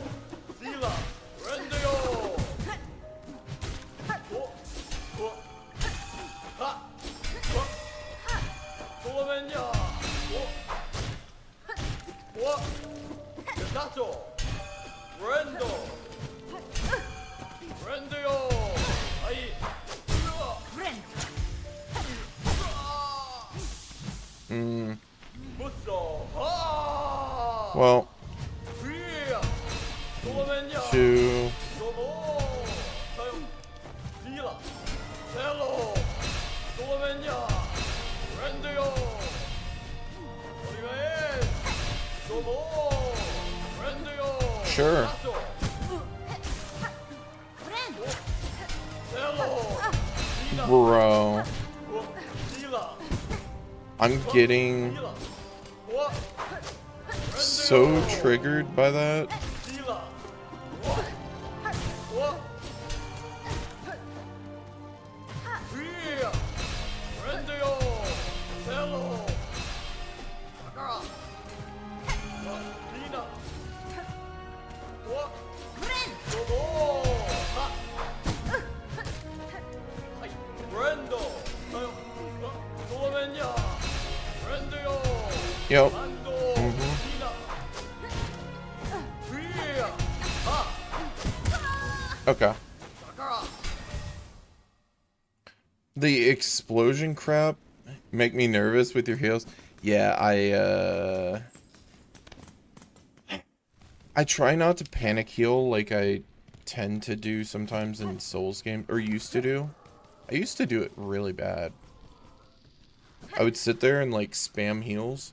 Speaker 1: Well, 2. Sure. Bro. I'm getting so triggered by that. Yep. Okay. The explosion crap make me nervous with your heals. Yeah, I try not to panic heal like I tend to do sometimes in Souls games, or used to do. I used to do it really bad. I would sit there and like spam heals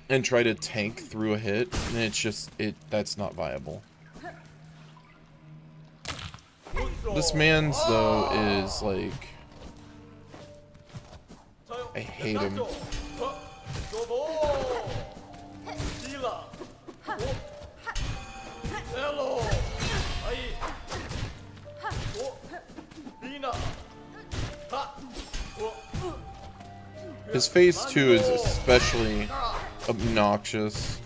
Speaker 1: and try to tank through a hit, and it's just, that's not viable. This man's, though, is like, I hate him. His phase 2 is especially obnoxious.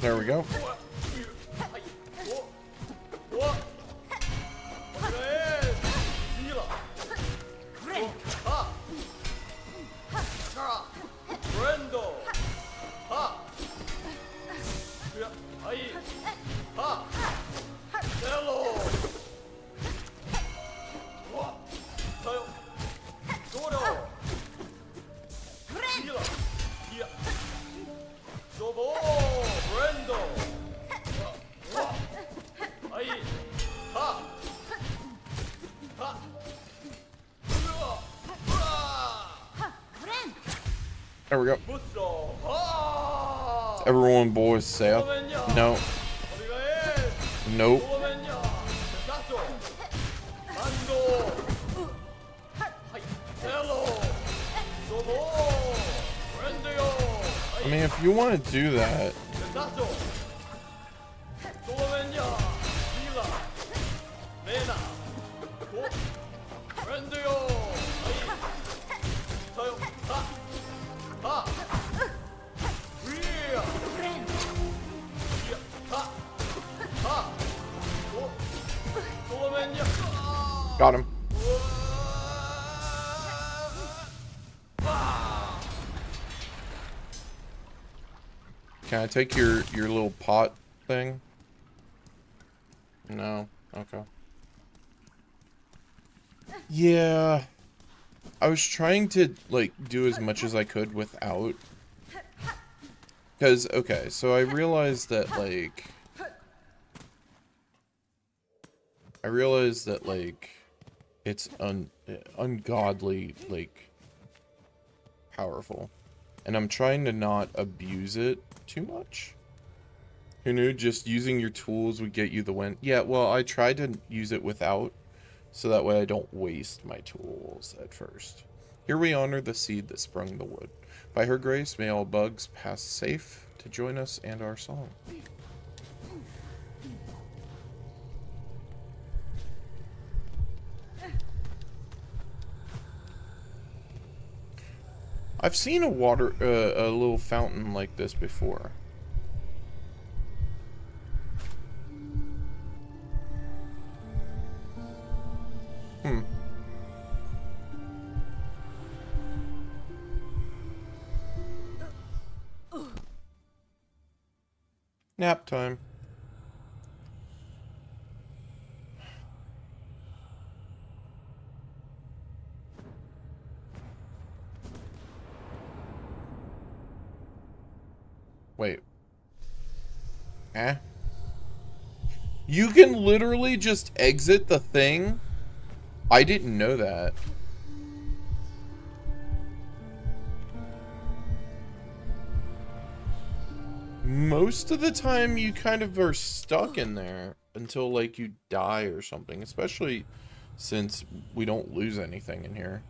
Speaker 1: There we go. There we go. Everyone, boys, Seth. No. Nope. I mean, if you want to do that. Got him. Can I take your little pot thing? No. Okay. Yeah. I was trying to, like, do as much as I could without. Because, okay, so I realized that, like... it's ungodly, like, powerful. And I'm trying to not abuse it too much. Who knew just using your tools would get you the win? Yeah, well, I tried to use it without, so that way I don't waste my tools at first. Here we honor the seed that sprung the wood. By her grace, may all bugs pass safe to join us and our song. I've seen a little fountain like this before. Nap time. Wait. Eh? You can literally just exit the thing? I didn't know that. Most of the time you kind of are stuck in there until like you die or something, especially since we don't lose anything in here.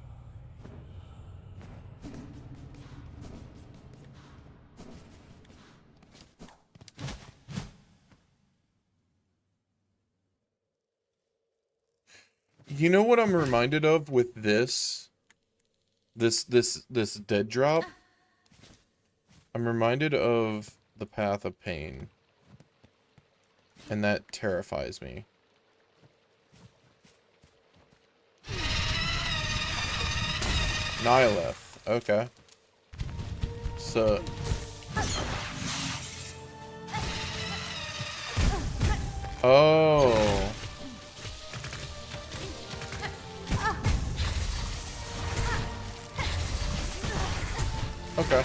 Speaker 1: You know what I'm reminded of with this dead drop? I'm reminded of the Path of Pain. And that terrifies me. Nihileth. Okay. So... Oh... Okay.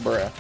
Speaker 1: Bruh.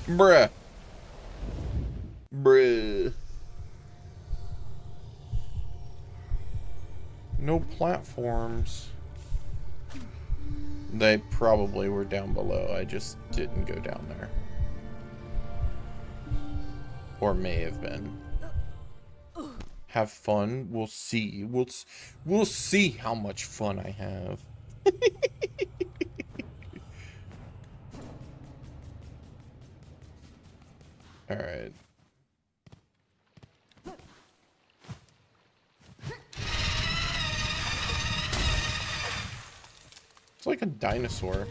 Speaker 1: Bruh. Bruh. No platforms. They probably were down below. I just didn't go down there. Or may have been. Have fun? We'll see. We'll see how much fun I have. Alright. like a dinosaur.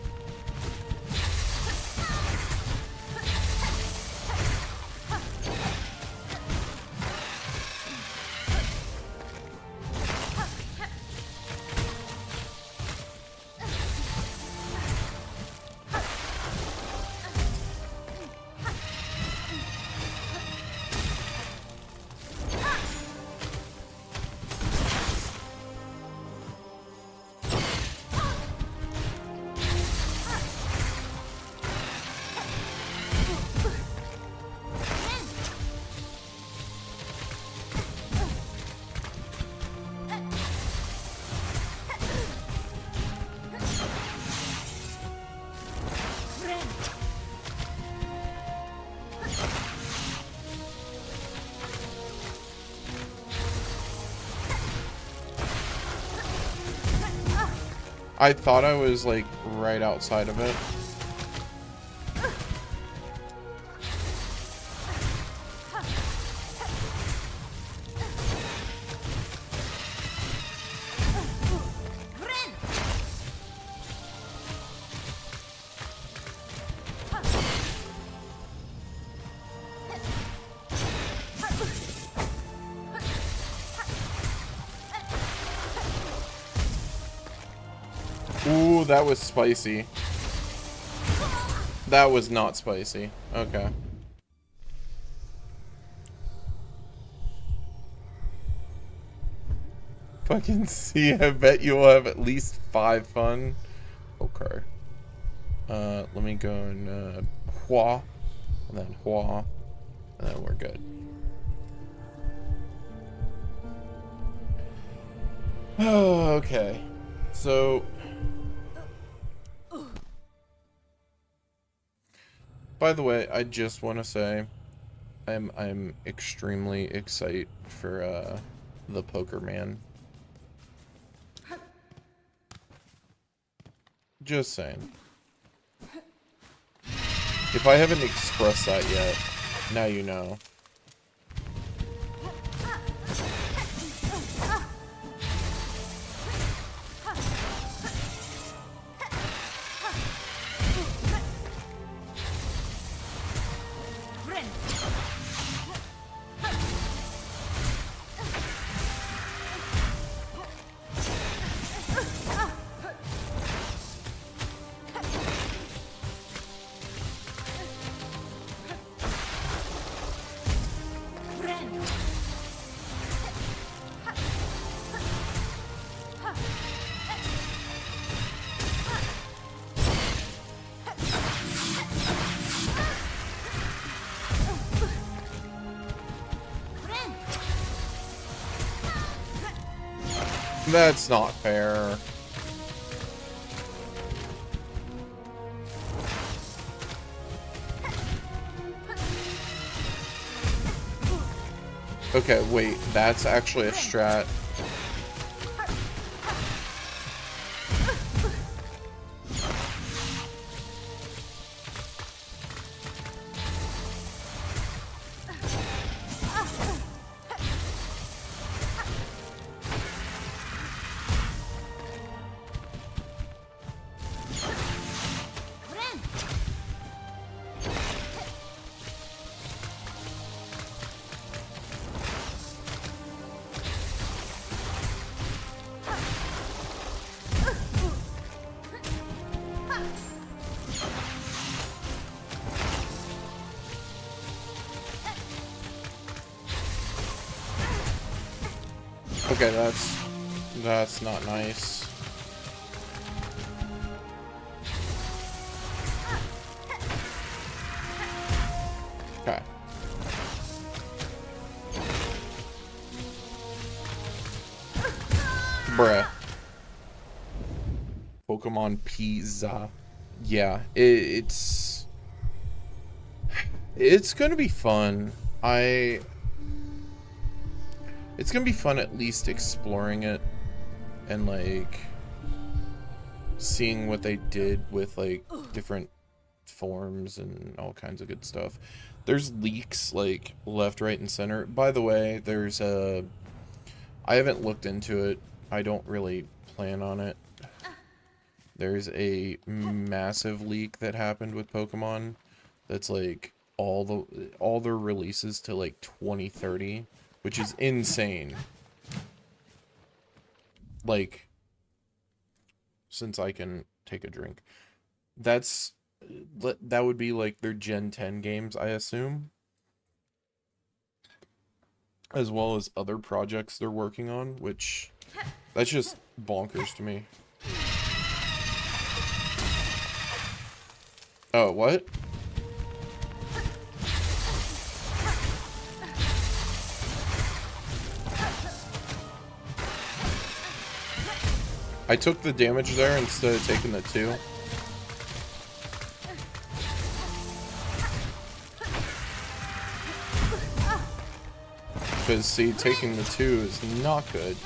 Speaker 1: I thought I was like right outside of it. Ooh, that was spicy. That was not spicy. Okay. Fucking see, I bet you will have at least 5 fun. Okay. Let me go and, Hua. And then Hua. And then we're good. Oh, okay. So... By the way, I just want to say, I'm extremely excited for the Poker Man. Just saying. If I haven't expressed that yet, now you know. That's not fair. Okay, wait, that's actually a strat. Okay, that's not nice. Okay. Bruh. Pokemon Pizza. Yeah, it's gonna be fun. It's gonna be fun at least exploring it and like seeing what they did with like different forms and all kinds of good stuff. There's leaks like left, right, and center. By the way, there's I haven't looked into it. I don't really plan on it. there's a massive leak that happened with Pokemon that's like all their releases to like 2030, which is insane. Like, since I can take a drink, that would be like their Gen 10 games, I assume, as well as other projects they're working on, which that's just bonkers to me. Oh, what? I took the damage there instead of taking the 2. Because, see, taking the 2 is not good.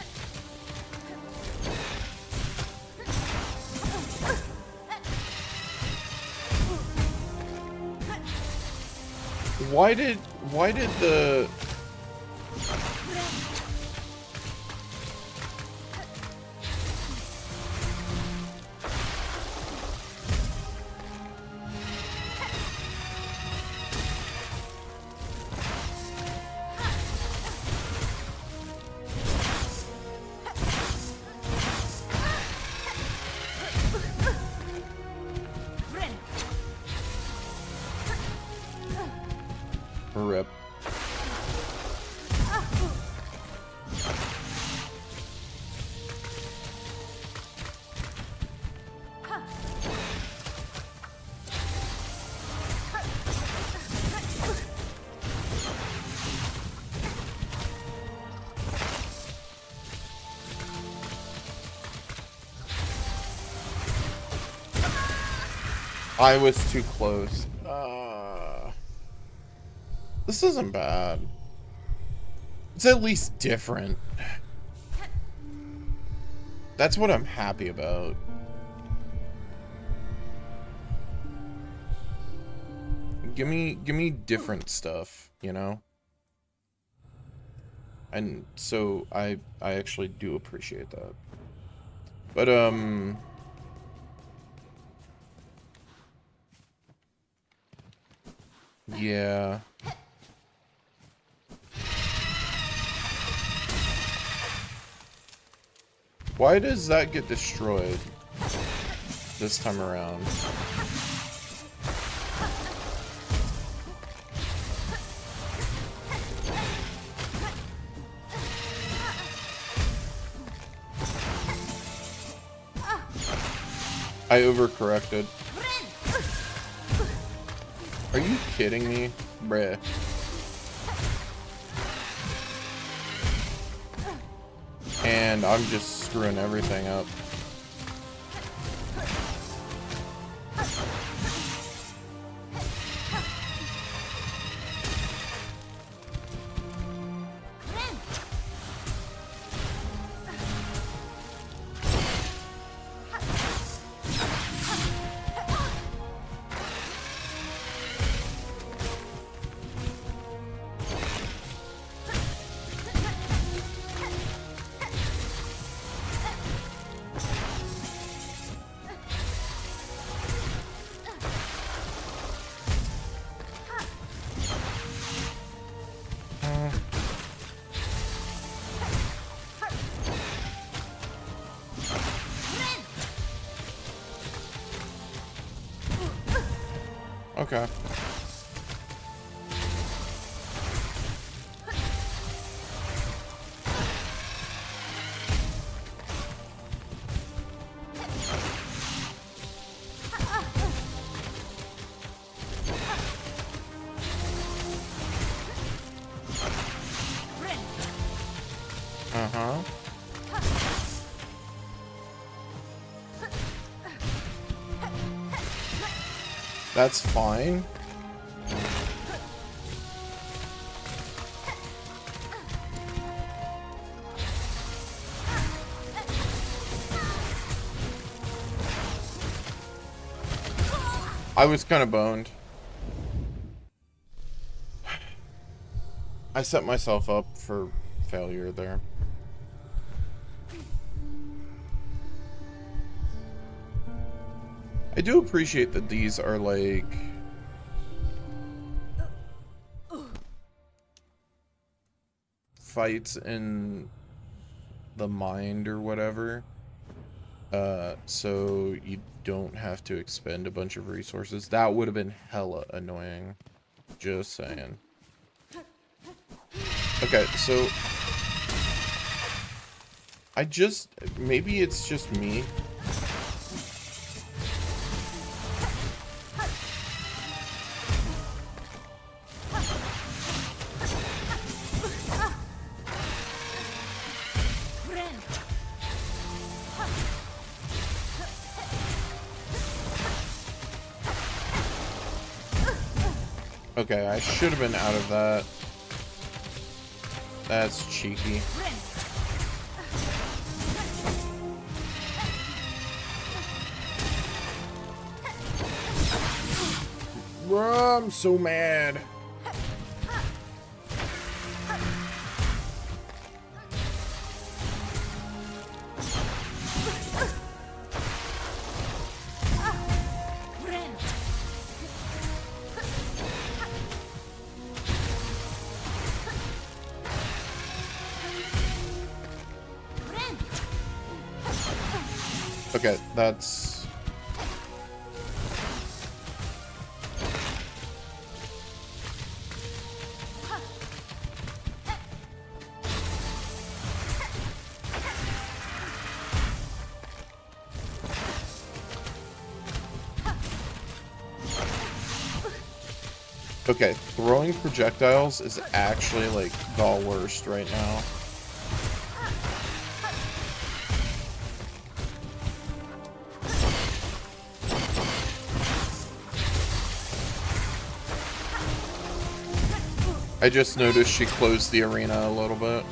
Speaker 1: Why did the... Rip. I was too close. This isn't bad. It's at least different. That's what I'm happy about. Give me different stuff, you know? And so I actually do appreciate that. But yeah. Why does that get destroyed this time around? I overcorrected. Are you kidding me? Bruh. And I'm just screwing everything up. Okay. Uh-huh. That's fine. I was kind of boned. I set myself up for failure there. I do appreciate that these are like fights in the mind or whatever. So you don't have to expend a bunch of resources. That would have been hella annoying. Just saying. Okay, so maybe it's just me. Okay, I should have been out of that. That's cheeky. I'm so mad. Okay, that's... Okay, throwing projectiles is actually, like, the worst right now. I just noticed she closed the arena a little bit.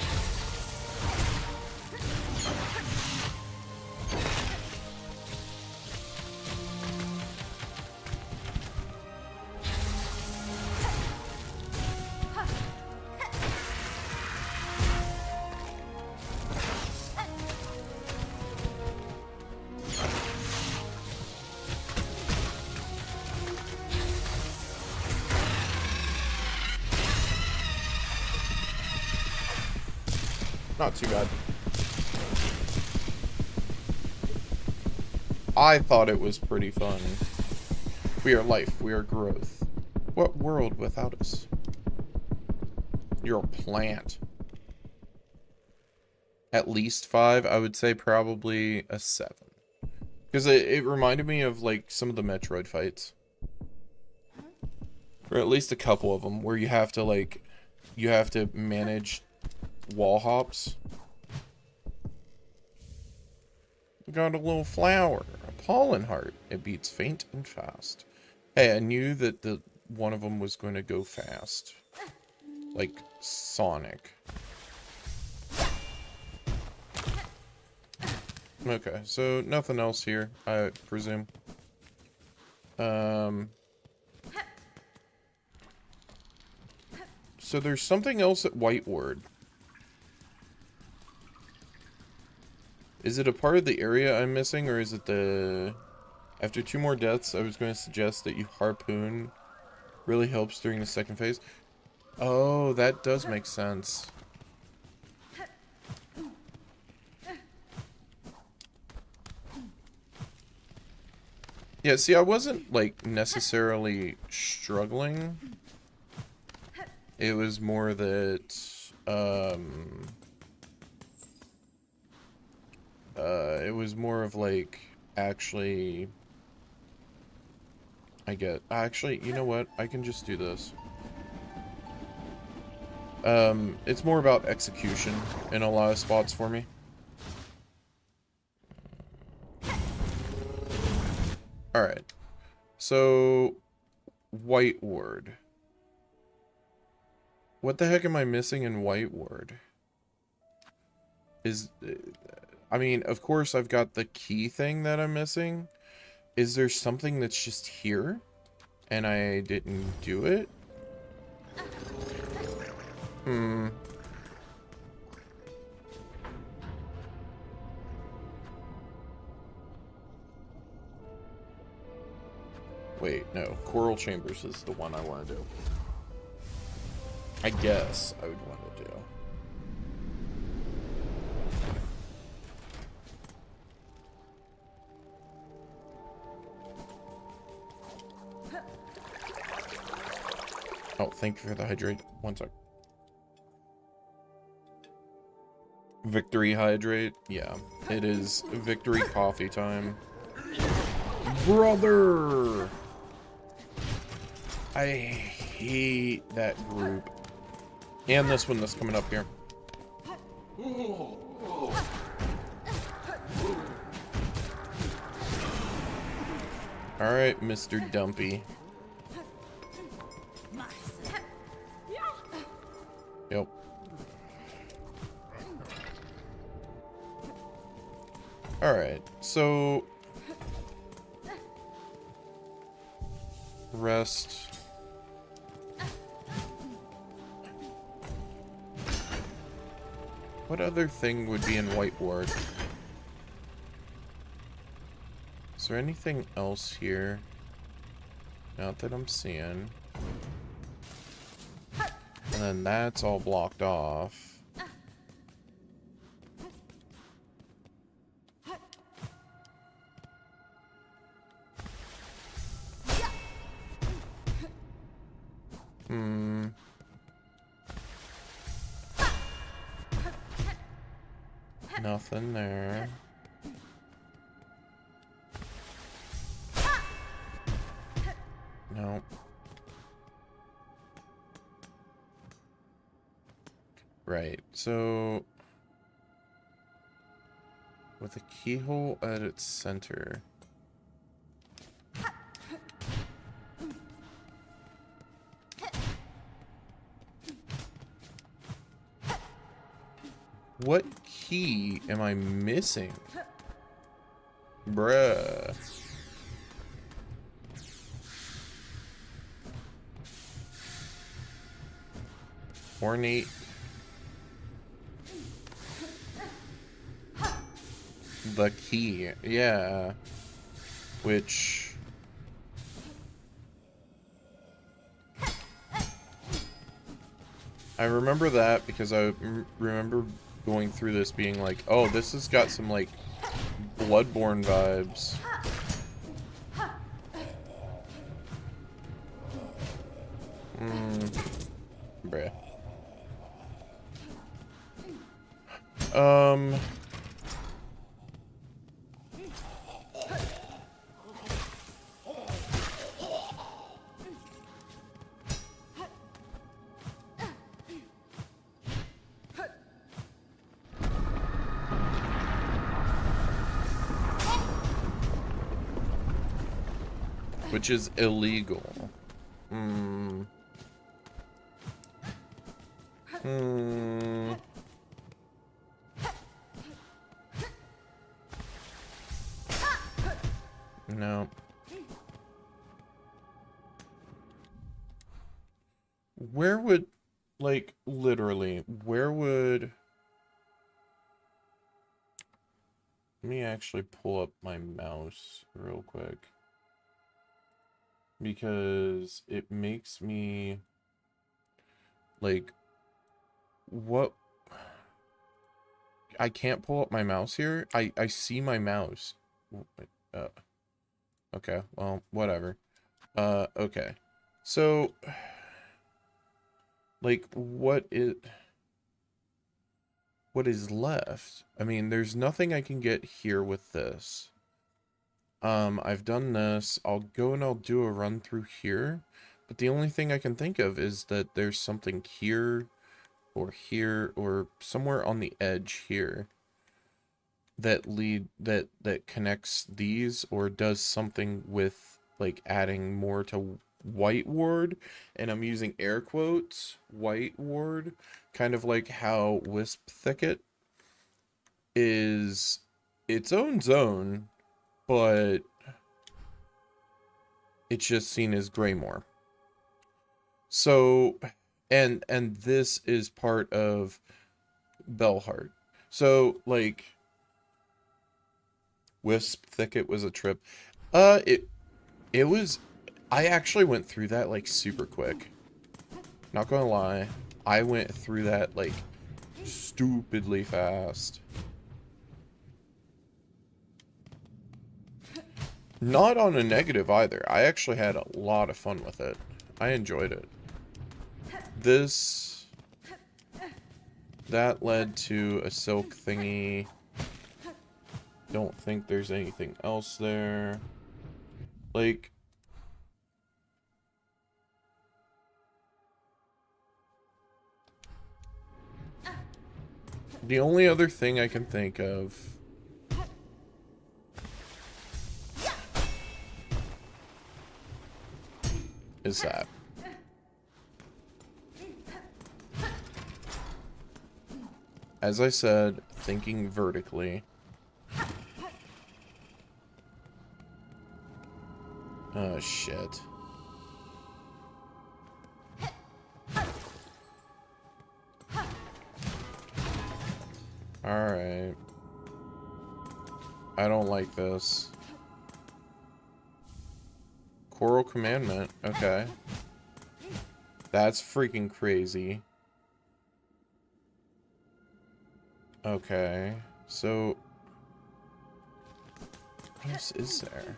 Speaker 1: Not too bad. I thought it was pretty fun. We are life, we are growth. What world without us? You're a plant. At least 5, I would say probably a 7. Because it reminded me of, like, some of the Metroid fights. Or at least a couple of them, where you have to, like, you have to manage wall hops. We got a little flower, a pollen heart. It beats faint and fast. Hey, I knew that one of them was going to go fast. Like Sonic. Okay, so nothing else here, I presume. So there's something else at White Ward. Is it a part of the area I'm missing, or is it the... After 2 more deaths, I was going to suggest that you harpoon. Really helps during the second phase. Oh, that does make sense. Yeah, see, I wasn't, like, necessarily struggling. It was more that, it was more of, like, actually... Actually, you know what? I can just do this. It's more about execution in a lot of spots for me. Alright. So, White Ward. What the heck am I missing in White Ward? I mean, of course I've got the key thing that I'm missing. Is there something that's just here? And I didn't do it? Wait, no. Coral Chambers is the one I want to do. I guess I would want to do. Oh, thank you for the hydrate. One sec. Victory hydrate? Yeah. It is victory coffee time. Brother! I hate that group. And this one that's coming up here. Alright, Mr. Dumpy. Yep. Alright, so... Rest. What other thing would be in White Ward? Is there anything else here? Not that I'm seeing. And then that's all blocked off. Nothing there. Nope. Right, so... with a keyhole at its center... What key am I missing? Bruh. Ornate. The key. Yeah. Which... I remember that because I remember going through this being like, oh, this has got some, like, Bloodborne vibes. Bruh. Which is illegal. No. Where would, like, literally, where would... Let me actually pull up my mouse real quick. Because it makes me... like... what... I can't pull up my mouse here. I see my mouse. Okay, well, whatever. Okay. So... like, what is left? I mean, there's nothing I can get here with this. I've done this. I'll go and I'll do a run through here. But the only thing I can think of is that there's something here, or somewhere on the edge here that that connects these, or does something with, like, adding more to White Ward, and I'm using air quotes, White Ward, kind of like how Wisp Thicket is its own zone, but it's just seen as Greymore. So, and this is part of Bellheart. So, like, Wisp Thicket was a trip. It was I actually went through that, like, super quick. Not gonna lie. I went through that, like, stupidly fast. Not on a negative either. I actually had a lot of fun with it. I enjoyed it. That led to a silk thingy. Don't think there's anything else there. Like, the only other thing I can think of is that. As I said, thinking vertically. Oh, shit. Alright. I don't like this. Coral Commandment. Okay. That's freaking crazy. Okay. So, what else is there?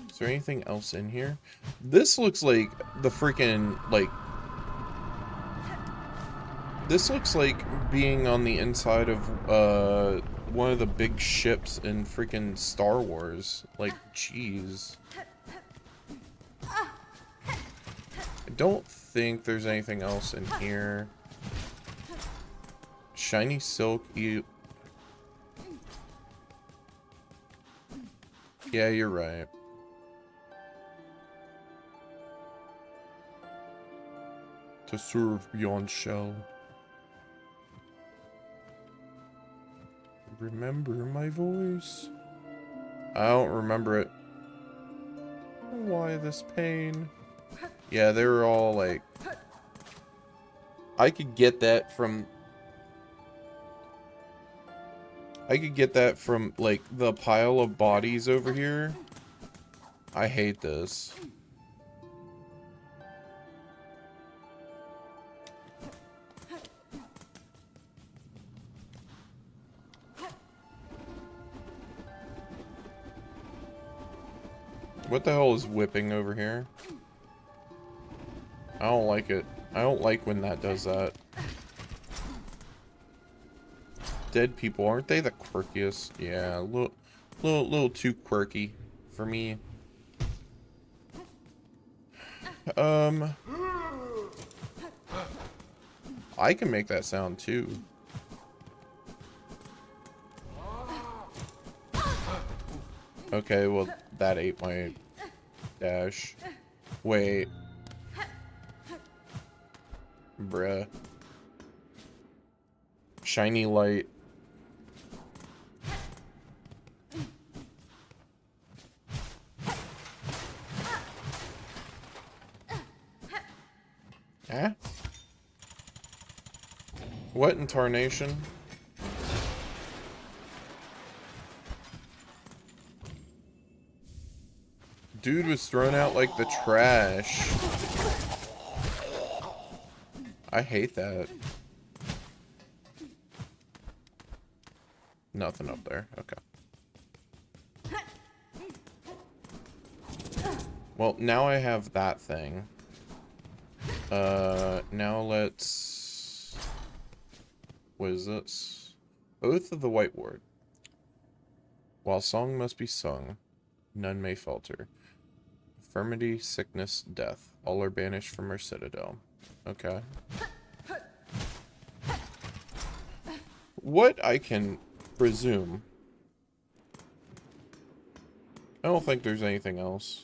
Speaker 1: Is there anything else in here? This looks like the freaking, like... This looks like being on the inside of, one of the big ships in freaking Star Wars. Like, jeez. I don't think there's anything else in here. Shiny silk, you... Yeah, you're right. To serve beyond shell. Remember my voice? I don't remember it. Why this pain? Yeah, they were all like... I could get that from... like, the pile of bodies over here. I hate this. What the hell is whipping over here? I don't like it. I don't like when that does that. Dead people, aren't they the quirkiest? Yeah, a little too quirky for me. I can make that sound too. Okay, well, that ate my dash. Wait. Bruh. Shiny light. Eh? What in tarnation? Dude was thrown out like the trash. I hate that. Nothing up there. Okay. Well, now I have that thing. Now let's... What is this? Oath of the White Ward. While song must be sung, none may falter. Infirmity, sickness, death. All are banished from our citadel. Okay. What I can presume. I don't think there's anything else.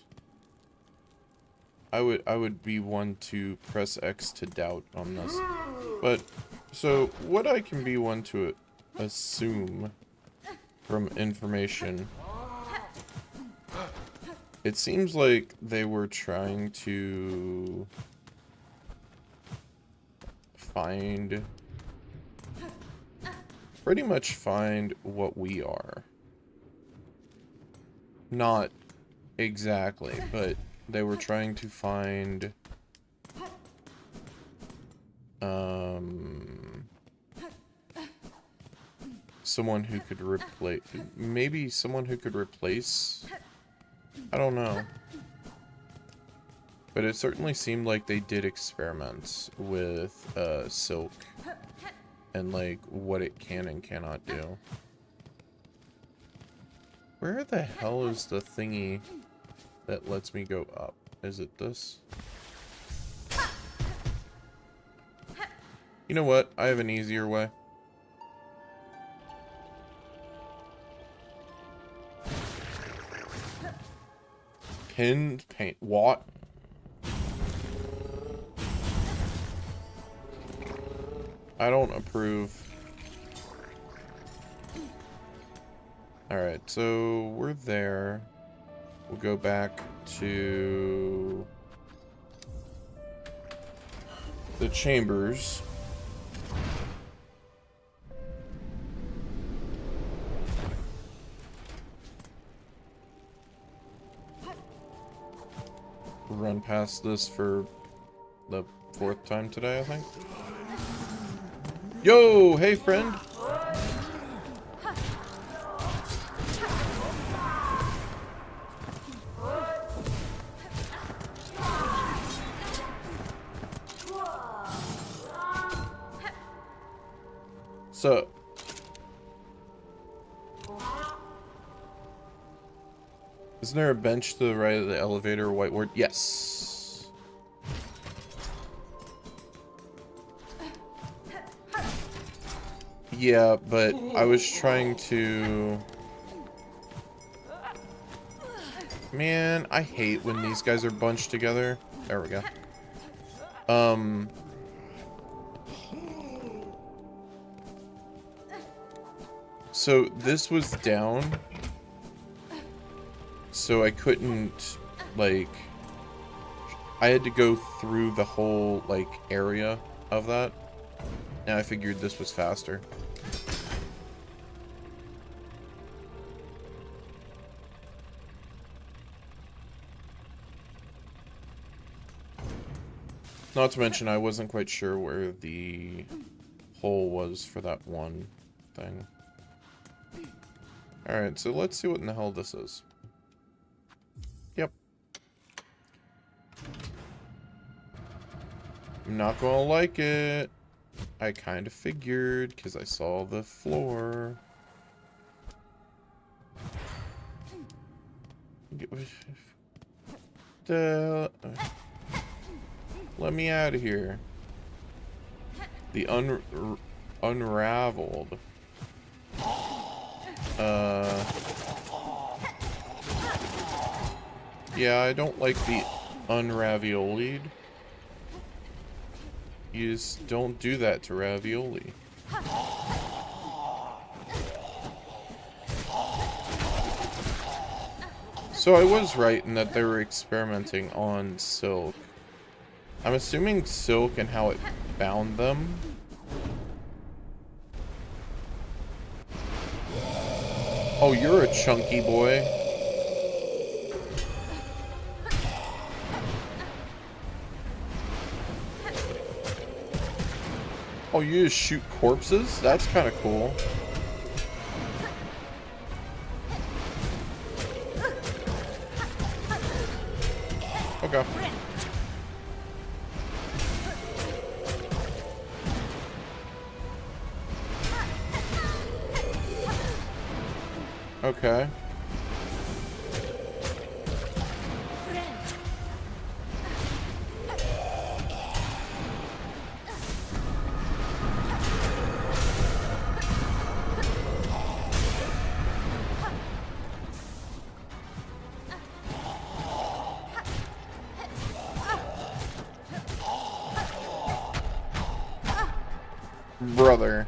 Speaker 1: I would be one to press X to doubt on this. But, so, what I can be one to assume from information, it seems like they were trying to find, pretty much find what we are. Not Exactly, but they were trying to find someone who could replace, maybe someone who could replace, I don't know. But it certainly seemed like they did experiments with Silk and like what it can and cannot do. Where the hell is the thingy that lets me go up? Is it this? You know what? I have an easier way. Pinned paint. What? I don't approve. Alright, so we're there. We'll go back to the chambers. Run past this for the 4th time today, I think. Yo, hey friend. So, isn't there a bench to the right of the elevator whiteboard? Yes. Yeah, but I was trying to... Man, I hate when these guys are bunched together. There we go. So this was down. So I couldn't, like... I had to go through the whole, like, area of that. And I figured this was faster. Not to mention, I wasn't quite sure where the hole was for that one thing. Alright, so let's see what in the hell this is. Yep. I'm not gonna like it. I kind of figured, because I saw the floor. Let me out of here. The unraveled. Yeah, I don't like the unraviolied. You just don't do that to ravioli. So I was right in that they were experimenting on Silk. I'm assuming Silk and how it bound them. Oh, you're a chunky boy. Oh, you just shoot corpses? That's kind of cool. Okay. Okay. Brother,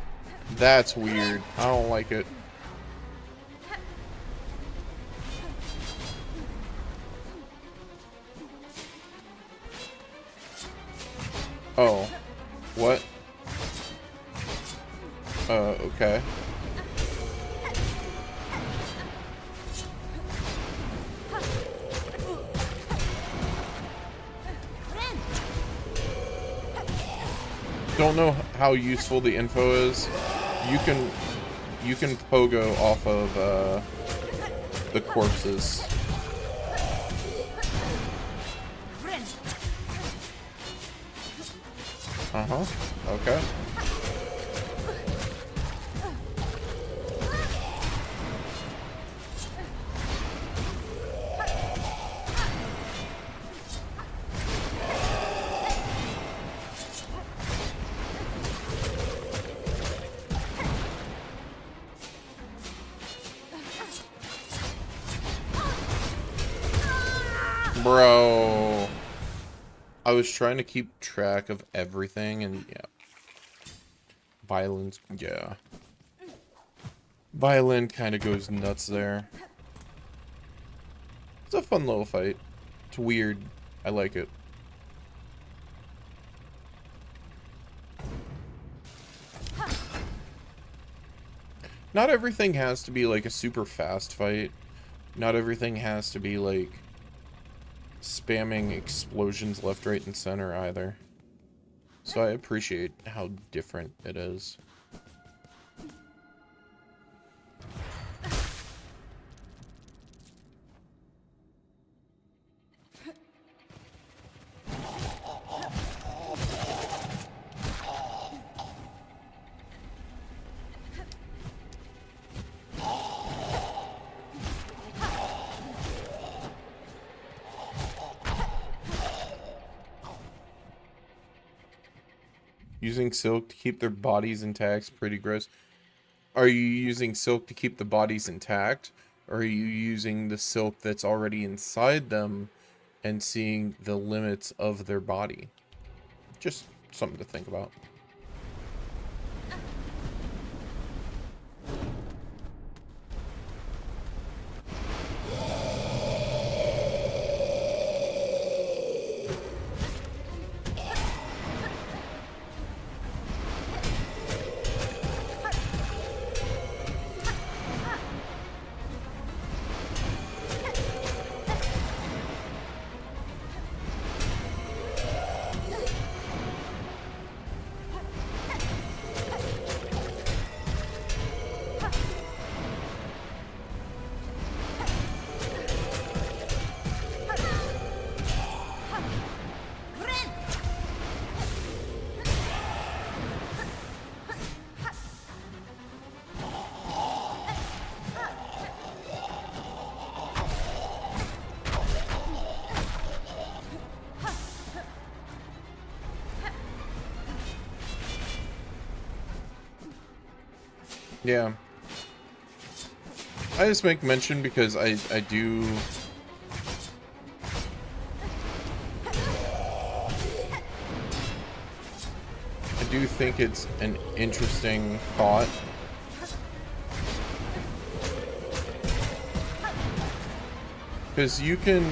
Speaker 1: that's weird. I don't like it. Oh. What? Okay. don't know how useful the info is, you can pogo off of the corpses. Uh-huh. Okay. Bro, I was trying to keep track of everything, and yeah, violence, yeah, violin kind of goes nuts there. It's a fun little fight. It's weird. I like it. Not everything has to be like a super fast fight. Not everything has to be like spamming explosions left, right, and center either. So I appreciate how different it is. Using silk to keep their bodies intact is pretty gross. Are you using silk to keep the bodies intact? Or are you using the silk that's already inside them and seeing the limits of their body? Just something to think about. Yeah. I just make mention because I do think it's an interesting thought. Because you can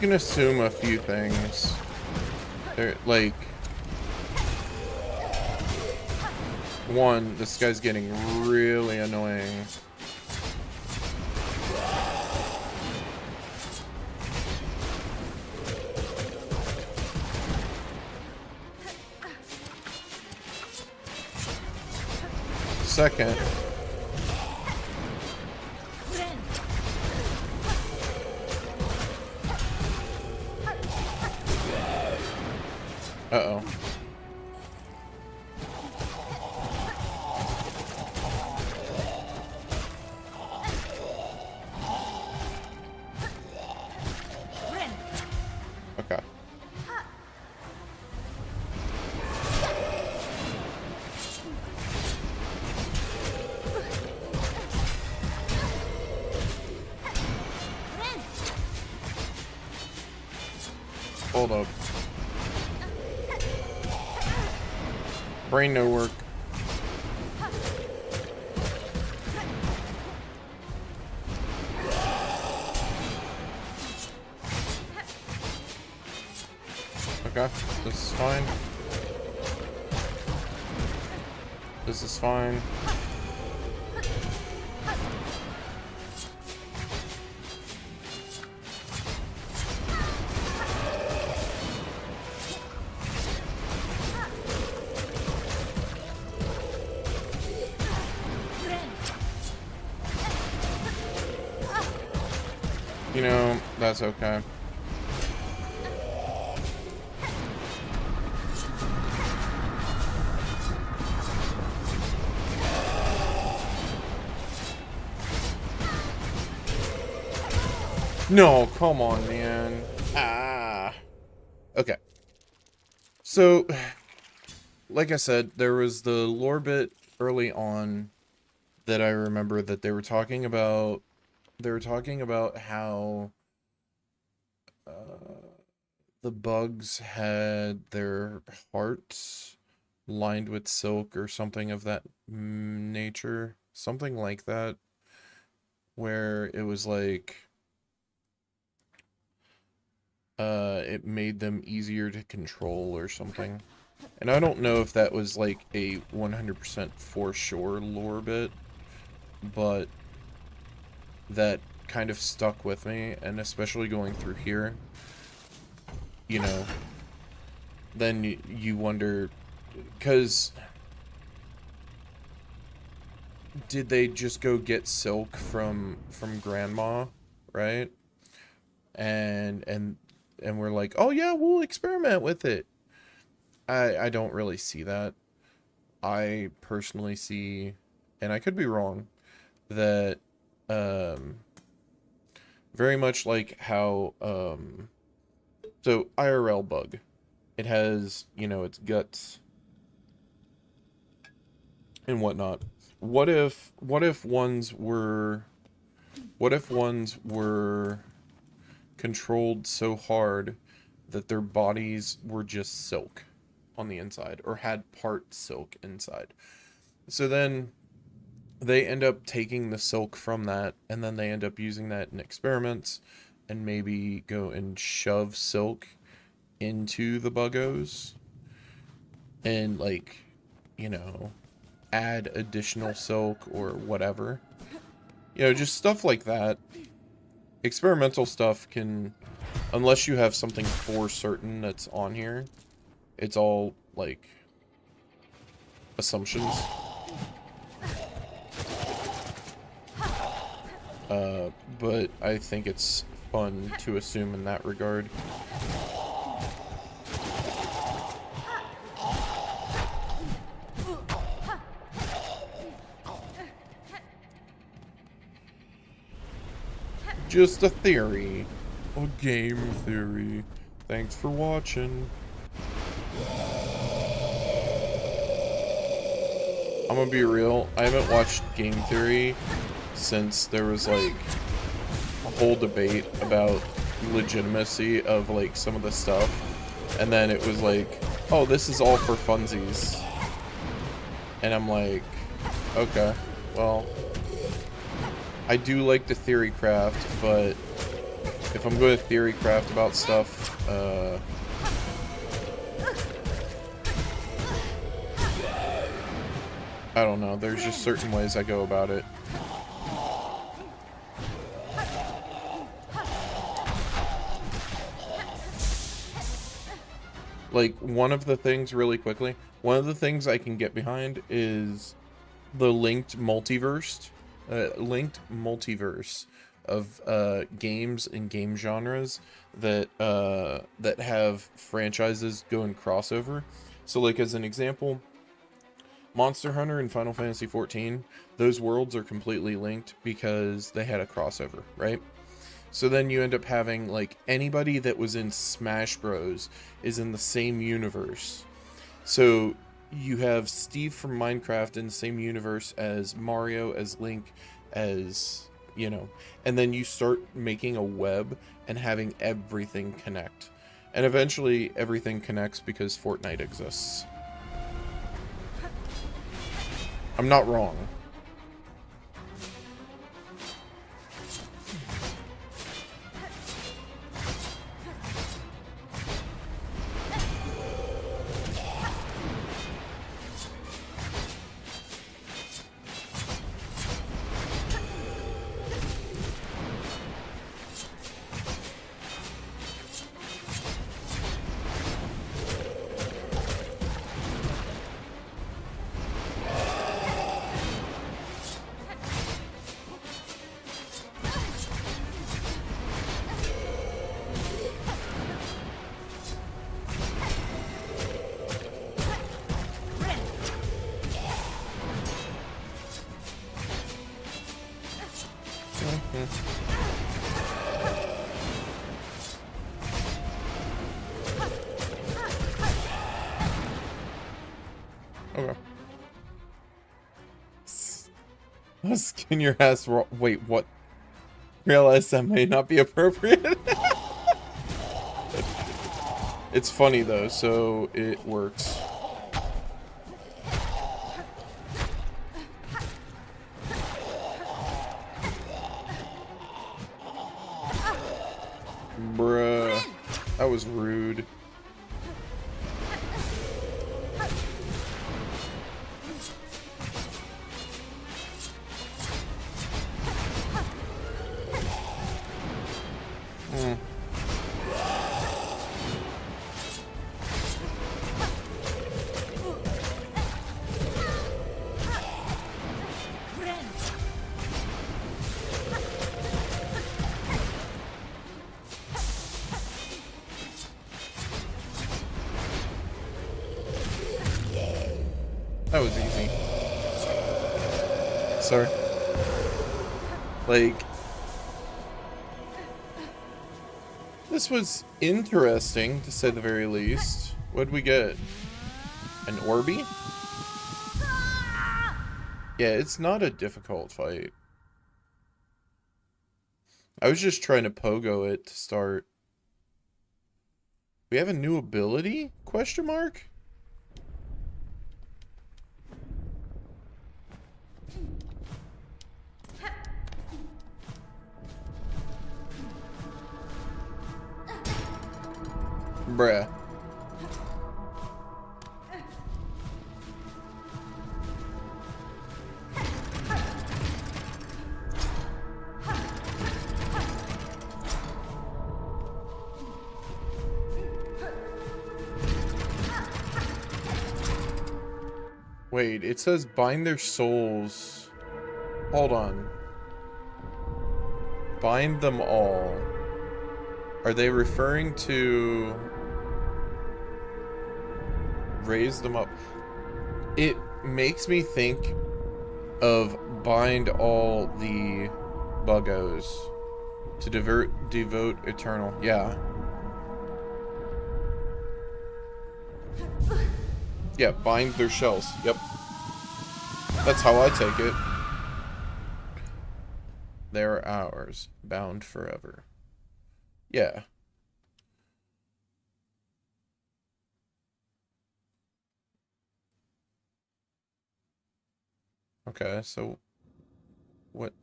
Speaker 1: assume a few things. They're like, one, this guy's getting really annoying. Second, uh-oh. Okay. Hold up. Brain no work. Okay, this is fine. This is fine. You know, that's okay. No, come on, man. Ah. Okay. So, like I said, there was the lore bit early on that I remember that they were talking about. They were talking about how the bugs had their hearts lined with silk or something of that nature. Something like that. Where it was like it made them easier to control or something. And I don't know if that was like a 100% for sure lore bit, but that kind of stuck with me, and especially going through here, you know, then you wonder, because did they just go get silk from grandma, right? And we're like, oh yeah, we'll experiment with it. I don't really see that. I personally see, and I could be wrong, that very much like how so IRL bug, it has, you know, its guts and whatnot. What if ones were controlled so hard that their bodies were just silk on the inside, or had part silk inside? So then they end up taking the silk from that, and then they end up using that in experiments, and maybe go and shove silk into the buggos, and, like, you know, add additional silk or whatever. You know, just stuff like that. Experimental stuff can, unless you have something for certain that's on here, it's all, like, assumptions. But I think it's fun to assume in that regard. Just a theory. A game theory. Thanks for watching. I'm gonna be real, I haven't watched game theory since there was, like, a whole debate about legitimacy of, like, some of the stuff. And then it was like, oh, this is all for funsies. And I'm like, okay, well, I do like to theory craft, but if I'm going to theory craft about stuff, I don't know, there's just certain ways I go about it. Like, one of the things, really quickly, one of the things I can get behind is the linked multiverse of games and game genres that that have franchises going crossover. So, like, as an example, Monster Hunter and Final Fantasy XIV, those worlds are completely linked because they had a crossover, right? So then you end up having, like, anybody that was in Smash Bros. Is in the same universe. So you have Steve from Minecraft in the same universe as Mario, as Link, as, you know, and then you start making a web and having everything connect. And eventually everything connects because Fortnite exists. I'm not wrong. Skin your ass raw. Wait, what? Realize that may not be appropriate. It's funny though, so it works. Bruh, that was rude. That was easy. Sorry. Like, this was interesting, to say the very least. What'd we get? An Orby? Yeah, it's not a difficult fight. I was just trying to pogo it to start. We have a new ability? Question mark? Bruh. Wait, it says bind their souls. Hold on. Bind them all. Are they referring to raise them up? It makes me think of bind all the buggos to devote eternal. Yeah. Yeah, bind their shells. Yep. That's how I take it. They're ours, bound forever. Yeah. Okay, so what?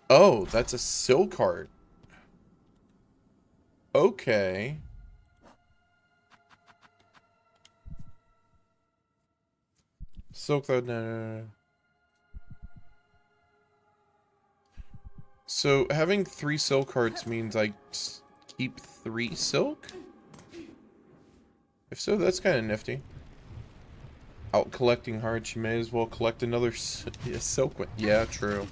Speaker 1: Oh, that's a silk heart. Okay. Silk that. No. So having 3 silk hearts means I keep 3 silk? If so, that's kind of nifty. Out collecting hearts, you may as well collect another silk one. Yeah, true.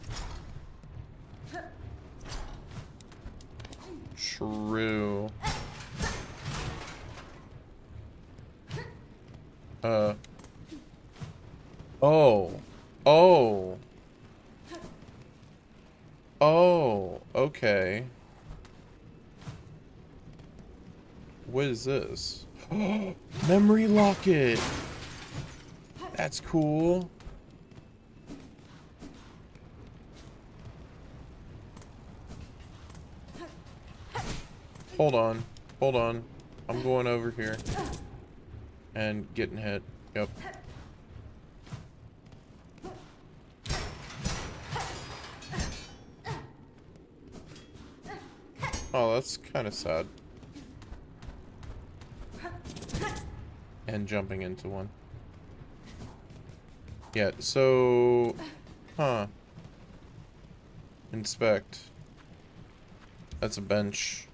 Speaker 1: True. Oh. Oh. Oh, okay. What is this? Memory locket. That's cool. Hold on. Hold on. I'm going over here. And getting hit. Yep. Oh, that's kind of sad. And jumping into one. Yeah, so... Huh. Inspect. That's a bench.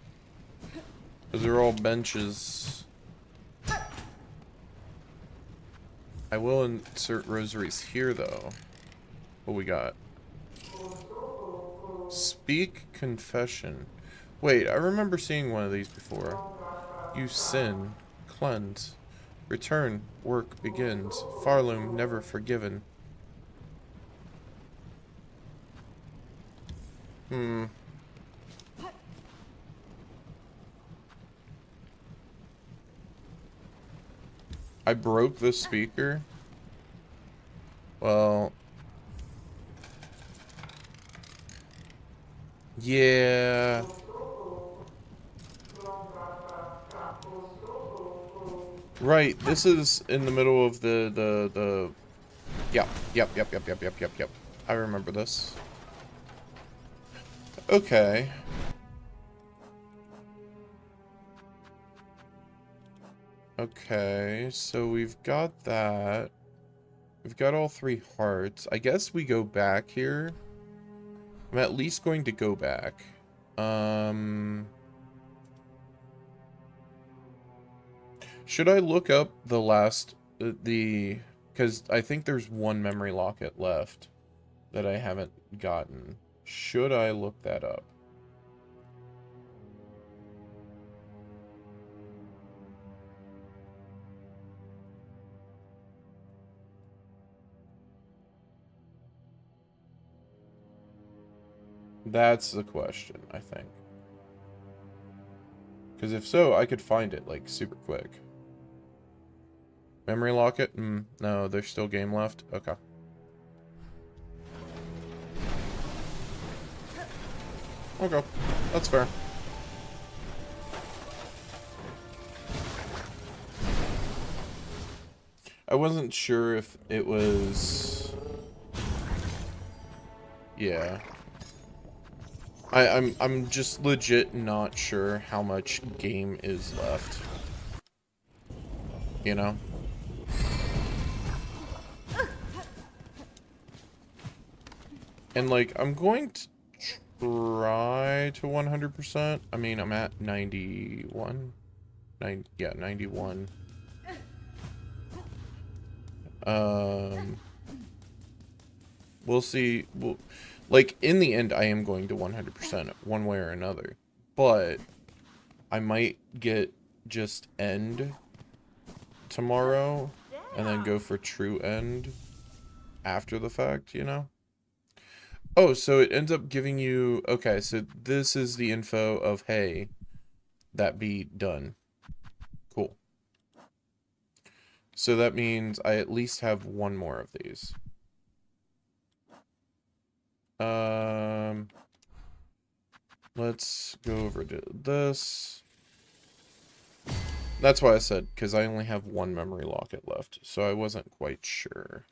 Speaker 1: Those are all benches. I will insert rosaries here, though. What we got? Speak confession. Wait, I remember seeing one of these before. You sin. Cleanse. Return. Work begins. Farloom never forgiven. I broke the speaker. Well... Yeah... Right, this is in the middle of the... Yep. I remember this. Okay. Okay, so we've got that. We've got all 3 hearts. I guess we go back here. I'm at least going to go back. Should I look up the last... because I think there's 1 memory locket left that I haven't gotten. Should I look that up? That's the question, I think. Because if so, I could find it, like, super quick. Memory locket? No, there's still game left? Okay. Okay, that's fair. I wasn't sure if it was... Yeah. I'm just legit not sure how much game is left. You know? And like, I'm going to try to 100%. I mean, I'm at 91. 91. We'll see. Like, in the end, I am going to 100% one way or another. But I might get just end tomorrow and then go for true end after the fact, you know? Oh, so it ends up giving you... Okay, so this is the info of, hey, that be done. Cool. So that means I at least have 1 more of these. Let's go over to this. That's why I said, because I only have 1 memory locket left, so I wasn't quite sure.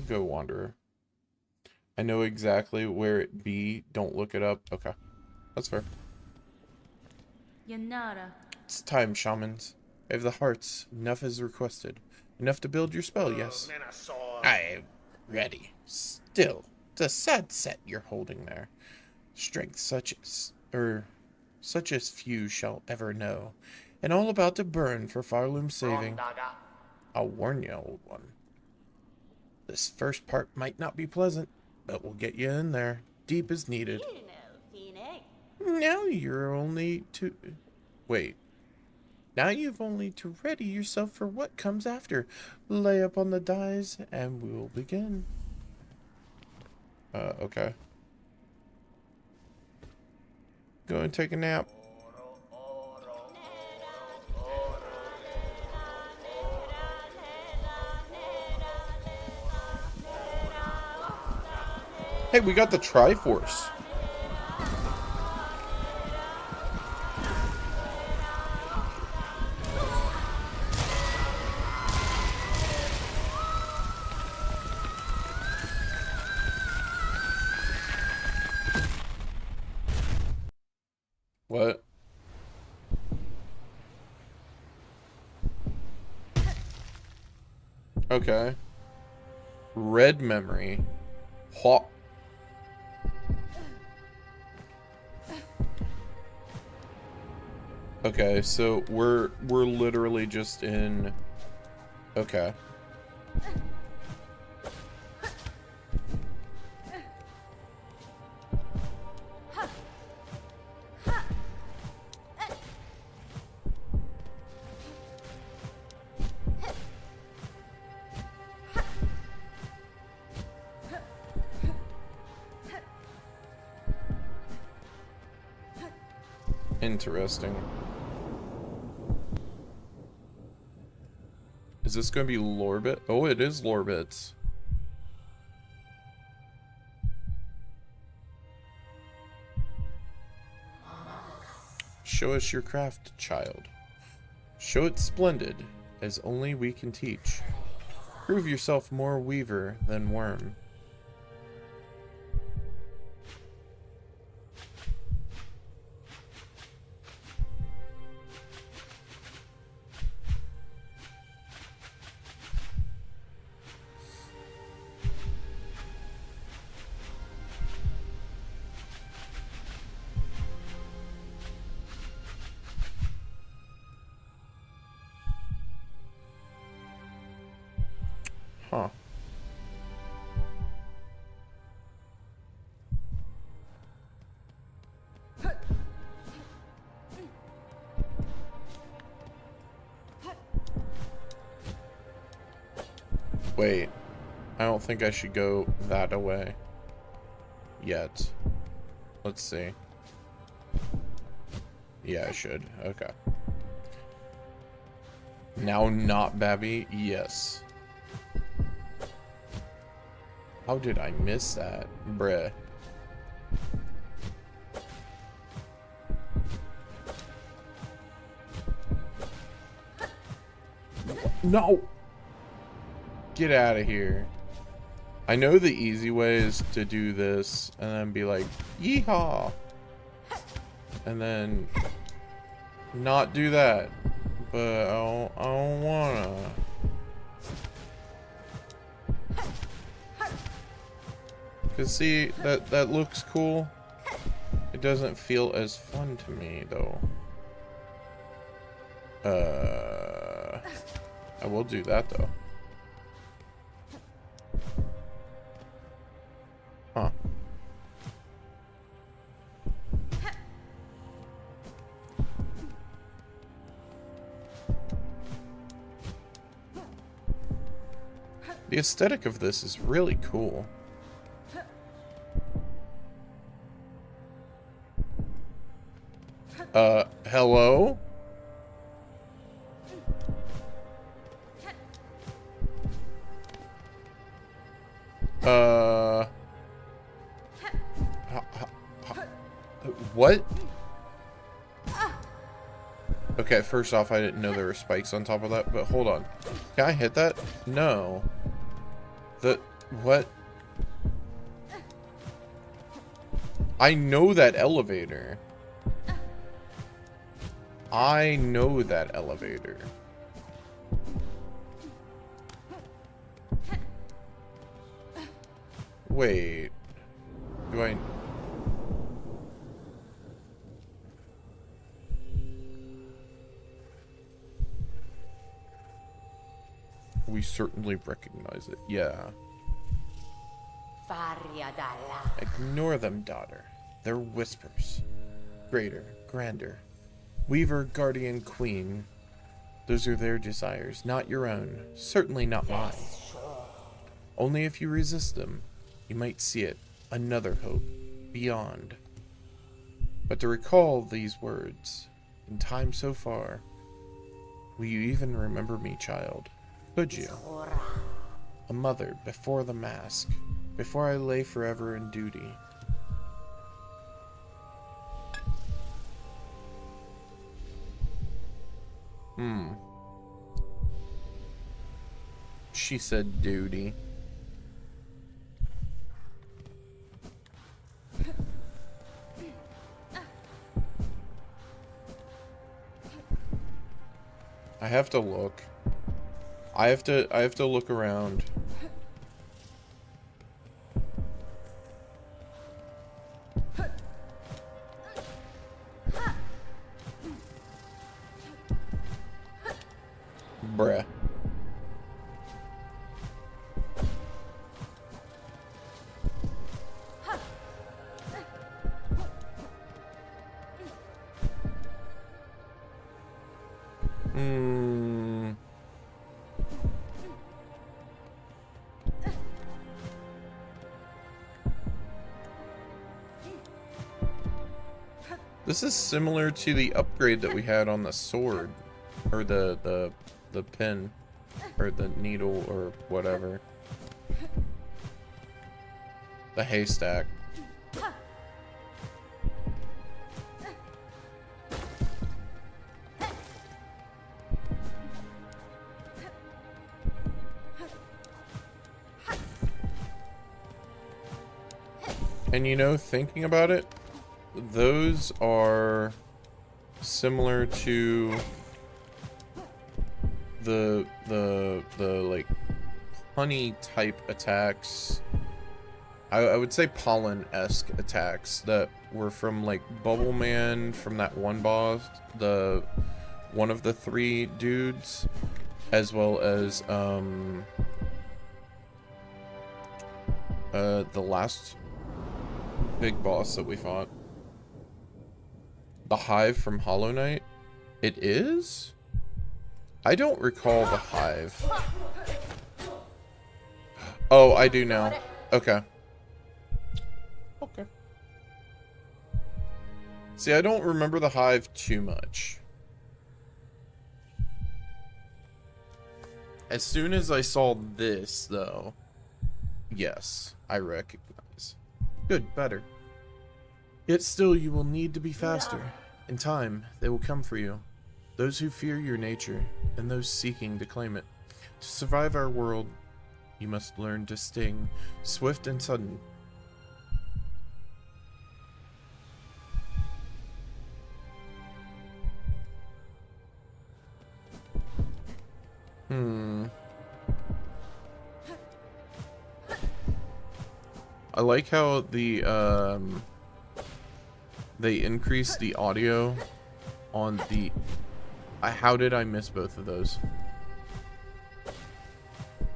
Speaker 1: Go Wanderer. I know exactly where it be. Don't look it up. Okay. That's fair. It's time, shamans. I have the hearts. Enough is requested. Enough to build your spell, yes. I am ready. Still, it's a sad set you're holding there. Strength such as few shall ever know. And all about to burn for Farloom's saving. I'll warn you, old one. This first part might not be pleasant, but we'll get you in there. Deep as needed. Now you're only to... Wait. Now you've only to ready yourself for what comes after. Lay up on the dice, and we'll begin. Okay. Go and take a nap. Hey, we got the Triforce. What? Okay. Red memory. Hawk. Okay, so we're literally just in... Okay. Interesting. Is this going to be lore bit? Oh, it is lore bits. Show us your craft, child. Show it splendid, as only we can teach. Prove yourself more weaver than worm. Huh. Wait. I don't think I should go that away. Yet. Let's see. Yeah, I should. Okay. Now not Babby? Yes. How did I miss that? Bruh. No! Get out of here. I know the easy way is to do this and then be like, yeehaw! And then not do that. But I don't wanna. Cause see, that looks cool. It doesn't feel as fun to me though. I will do that though. Huh. The aesthetic of this is really cool. Hello? What? Okay, first off, I didn't know there were spikes on top of that, but hold on. Can I hit that? No. What? I know that elevator. I know that elevator. Wait. Do I... We certainly recognize it. Yeah. Ignore them, daughter. They're whispers. Greater, grander. Weaver, guardian, queen. Those are their desires, not your own. Certainly not mine. Only if you resist them, you might see it. Another hope. Beyond. But to recall these words, in time so far, will you even remember me, child? Could you? A mother before the mask, before I lay forever in duty. She said duty. I have to look. I have to look around. Bruh. This is similar to the upgrade that we had on the sword, or the pin. Or the needle or whatever. The haystack. And you know, thinking about it, those are similar to the like honey type attacks. I would say pollen-esque attacks that were from like Bubble Man from that one boss, one of the 3 dudes, as well as the last big boss that we fought. The Hive from Hollow Knight. It is? I don't recall the Hive. Oh, I do now. Okay. Okay. See, I don't remember the Hive too much. As soon as I saw this, though, yes, I recognize. Good, better. Yet still you will need to be faster. In time, they will come for you. Those who fear your nature, and those seeking to claim it. To survive our world, you must learn to sting, swift and sudden. I like how the they increased the audio on the how did I miss both of those?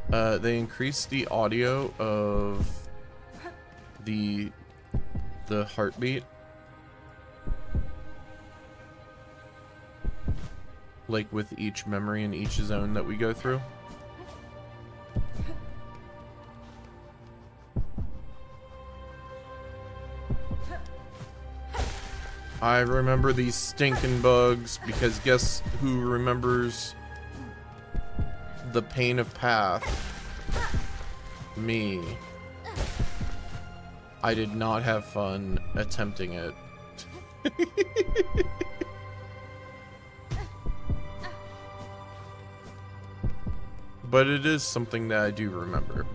Speaker 1: They increased the audio of the heartbeat, like with each memory in each zone that we go through. I remember these stinking bugs because guess who remembers the pain of path? Me. I did not have fun attempting it. But it is something that I do remember.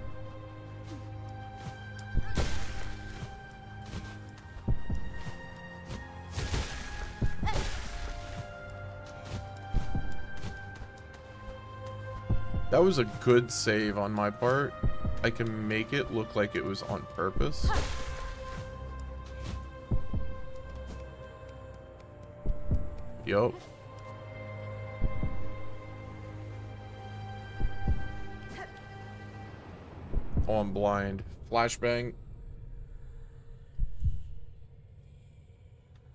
Speaker 1: That was a good save on my part. I can make it look like it was on purpose. Yup. Oh, I'm blind. Flashbang.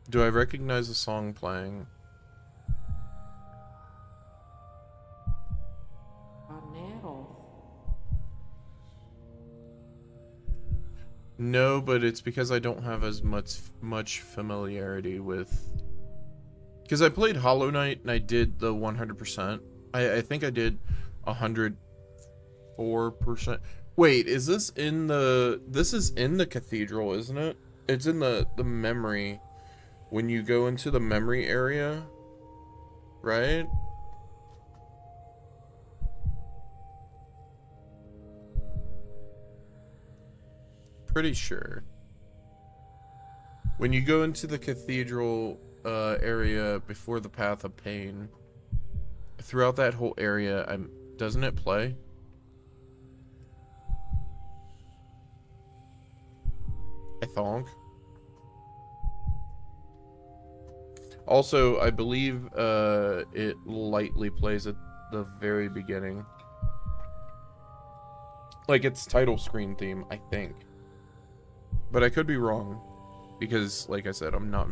Speaker 1: Do I recognize the song playing? No, but it's because I don't have as much familiarity with... Because I played Hollow Knight and I did the 100%. I think I did 104%. Wait, is this in the... This is in the cathedral, isn't it? It's in the memory. When you go into the memory area. Right? Pretty sure. When you go into the cathedral area before the Path of Pain, throughout that whole area, doesn't it play? I thonk. Also, I believe it lightly plays at the very beginning. Like its title screen theme, I think. But I could be wrong, because, like I said, I'm not,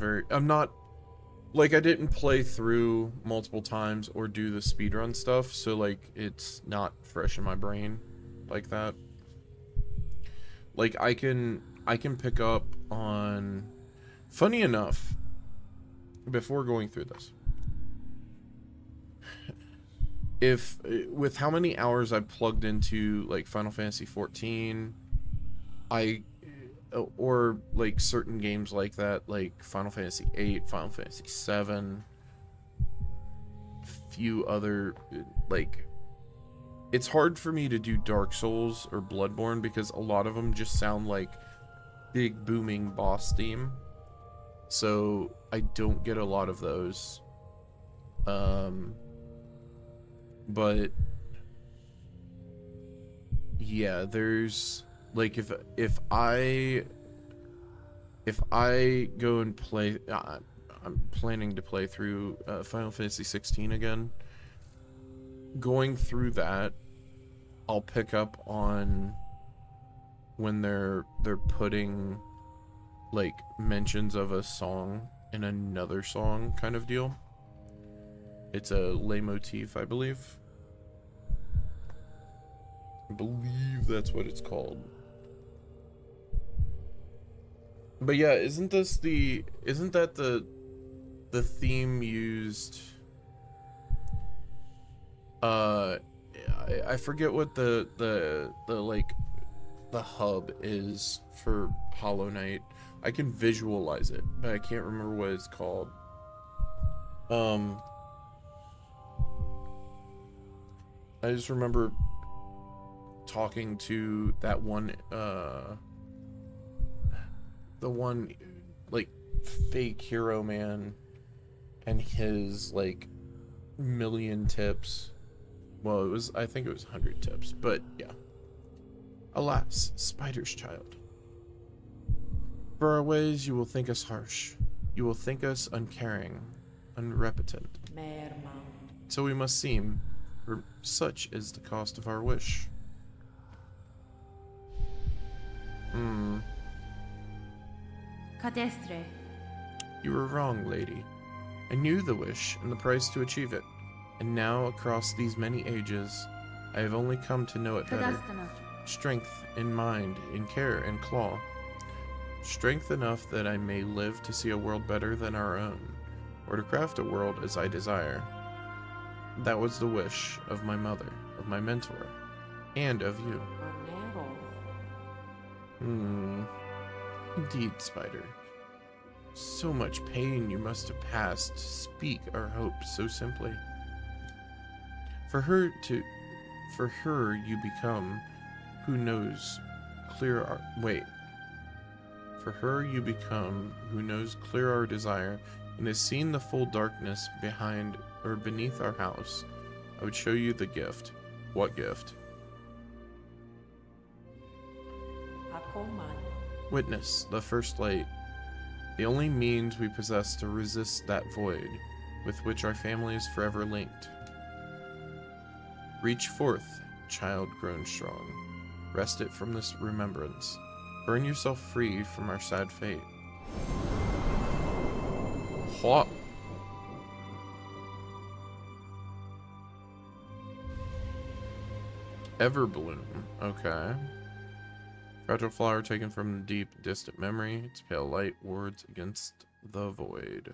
Speaker 1: like, I didn't play through multiple times or do the speedrun stuff, so, like, it's not fresh in my brain like that. Like, I can pick up on, funny enough, before going through this, if with how many hours I've plugged into like Final Fantasy 14, I or like certain games like that, like Final Fantasy 8, Final Fantasy 7, few other like, it's hard for me to do Dark Souls or Bloodborne because a lot of them just sound like big booming boss theme. So I don't get a lot of those. But yeah, there's like if I go and play, I'm planning to play through Final Fantasy 16 again. Going through that, I'll pick up on when they're putting like mentions of a song in another song kind of deal. It's a leitmotif, I believe. I believe that's what it's called. But yeah, isn't that the theme used? I forget what the like the hub is for Hollow Knight. I can visualize it, but I can't remember what it's called. I just remember talking to that one, the one, like, fake hero man and his, like, million tips. Well, I think it was 100 tips, but yeah. Alas, Spider's child. For our ways, you will think us harsh. You will think us uncaring, unrepentant. So we must seem, for such is the cost of our wish. You were wrong, lady. I knew the wish and the price to achieve it, and now, across these many ages, I have only come to know it better. Strength in mind, in care and claw. Strength enough that I may live to see a world better than our own, or to craft a world as I desire. That was the wish of my mother, of my mentor, and of you. Indeed, Spider. So much pain you must have passed to speak our hopes so simply. For her you become who knows clear our For her you become who knows clear our desire and has seen the full darkness behind or beneath our house. I would show you the gift. What gift? Witness, the first light. The only means we possess to resist that void with which our family is forever linked. Reach forth, child grown strong. Wrest it from this remembrance. Burn yourself free from our sad fate. What? Everbloom. Okay. Fragile flower taken from deep, distant memory. Its pale light wards against the void.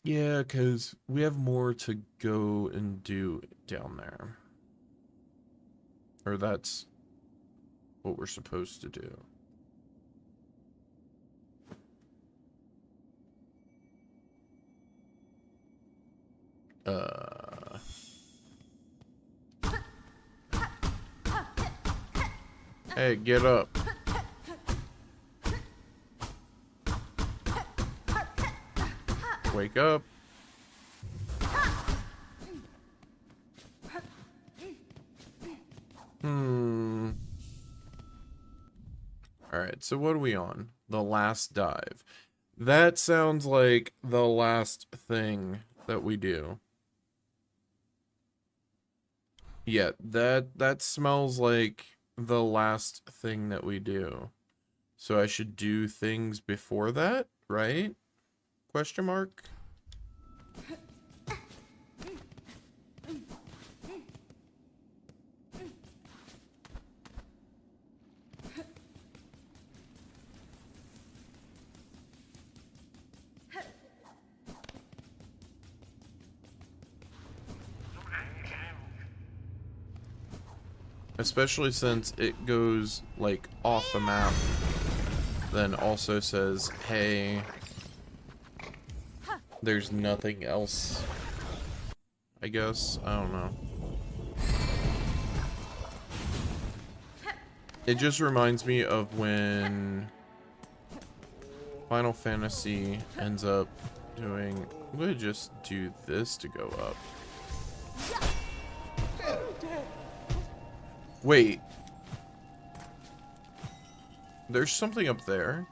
Speaker 1: Yeah, because we have more to go and do down there. Or that's what we're supposed to do. Hey, get up. Wake up. Alright, so what are we on? The last dive. That sounds like the last thing that we do. Yeah, that smells like the last thing that we do. So I should do things before that, right? Question mark? Especially since it goes, like, off the map. Then also says, hey, there's nothing else. I guess. I don't know. It just reminds me of when Final Fantasy ends up doing... I'm gonna just do this to go up. Wait. There's something up there.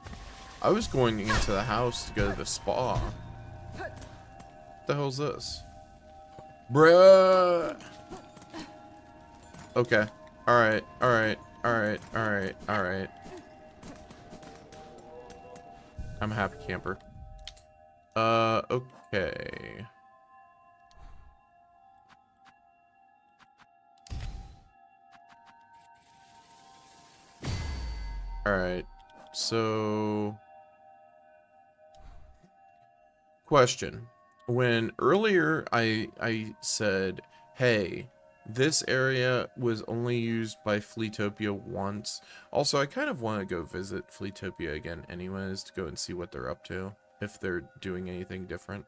Speaker 1: I was going into the house to go to the spa. What the hell's this? Bruh. Okay. Alright, alright, alright, alright, alright. I'm a happy camper. Okay. Alright. So... Question. When earlier I said, hey, this area was only used by Fleetopia once. Also, I kind of want to go visit Fleetopia again anyways to go and see what they're up to, if they're doing anything different.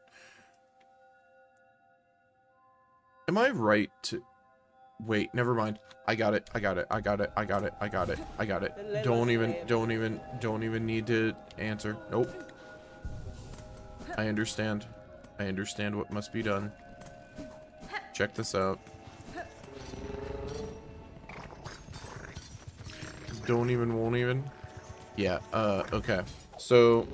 Speaker 1: Am I right to... Wait, never mind. I got it. I got it. I got it. I got it. I got it. I got it. Don't even need to answer. Nope. I understand. I understand what must be done. Check this out. Don't even, won't even. Yeah, okay. So...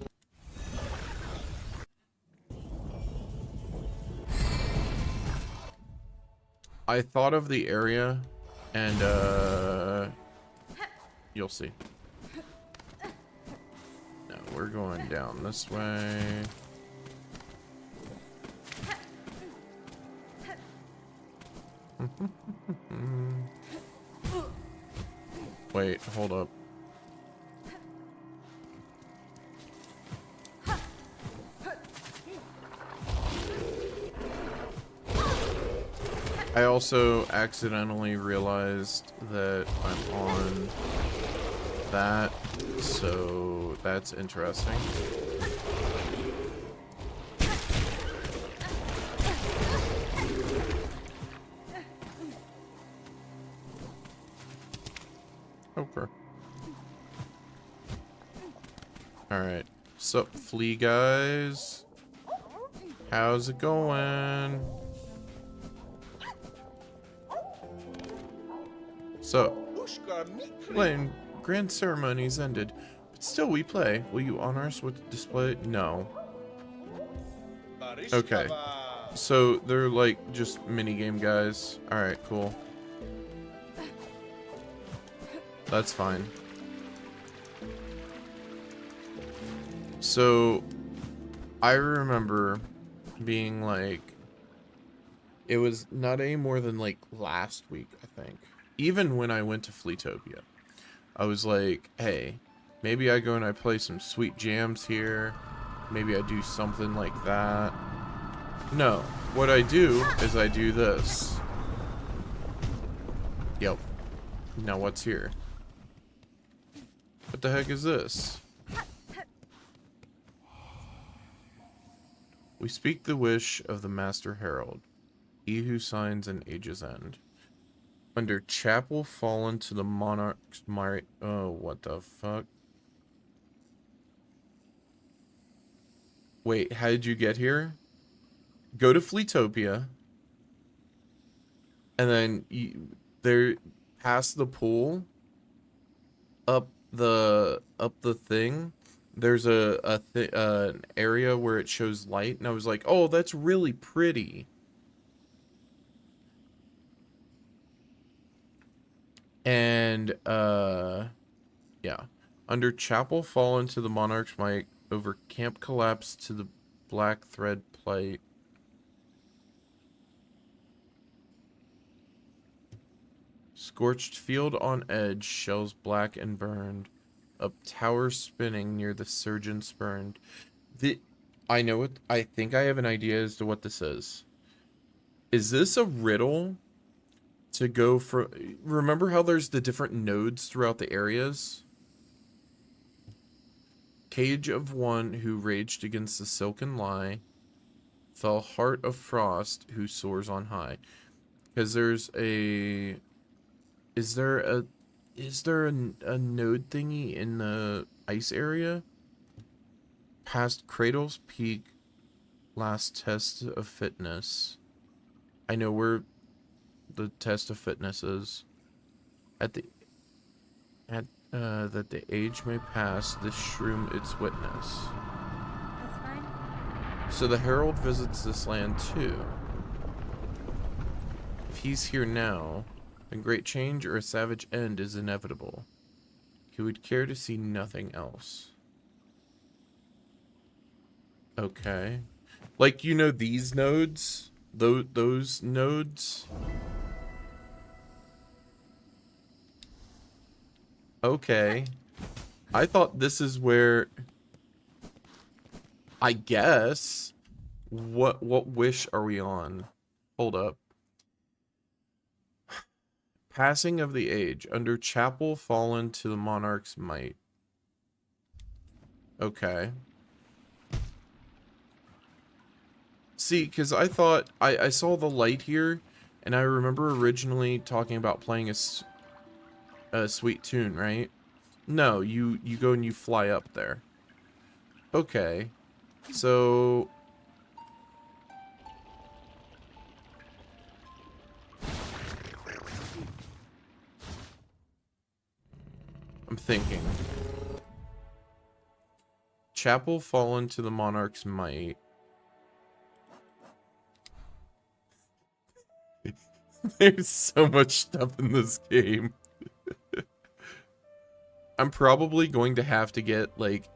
Speaker 1: I thought of the area, and, you'll see. No, we're going down this way. Wait, hold up. I also accidentally realized that I'm on that, so that's interesting. Okay. Alright. Sup, flea guys? How's it going? So, playing grand ceremonies ended, but still we play. Will you honor us with the display? No. Okay. So they're like just minigame guys. Alright, cool. That's fine. So, I remember being like, it was not any more than like last week, I think. Even when I went to Fleetopia, I was like, hey, maybe I go and I play some sweet jams here. Maybe I do something like that. No, what I do is I do this. Yep. Now what's here? What the heck is this? We speak the wish of the Master Herald, he who signs an age's end. Under chapel fallen to the monarch's might. Oh, what the fuck? Wait, how did you get here? Go to Fleetopia. And then there, past the pool, up the thing, there's an area where it shows light, and I was like, oh, that's really pretty. And, yeah. Under chapel fallen to the monarch's might, over camp collapse to the black thread plight. Scorched field on edge, shells black and burned. Up tower spinning near the surgeon spurned. I know it. I think I have an idea as to what this is. Is this a riddle to go for... Remember how there's the different nodes throughout the areas? Cage of one who raged against the silken lie, fell heart of frost who soars on high. Because there's a... Is there a node thingy in the ice area? Past Cradle's Peak, last test of fitness. I know where the test of fitness is. That the age may pass, this shroom its witness.
Speaker 2: That's fine.
Speaker 1: So the Herald visits this land too. If he's here now, then great change or a savage end is inevitable. He would care to see nothing else. Okay. Like, you know, these nodes? Those nodes? Okay. I thought this is where... I guess. What wish are we on? Hold up. Passing of the age. Under chapel fallen to the monarch's might. Okay. See, because I thought... I saw the light here, and I remember originally talking about playing a sweet tune, right? No, you go and you fly up there. Okay. So... I'm thinking. Chapel fallen to the monarch's might. There's so much stuff in this game. I'm probably going to have to get, like,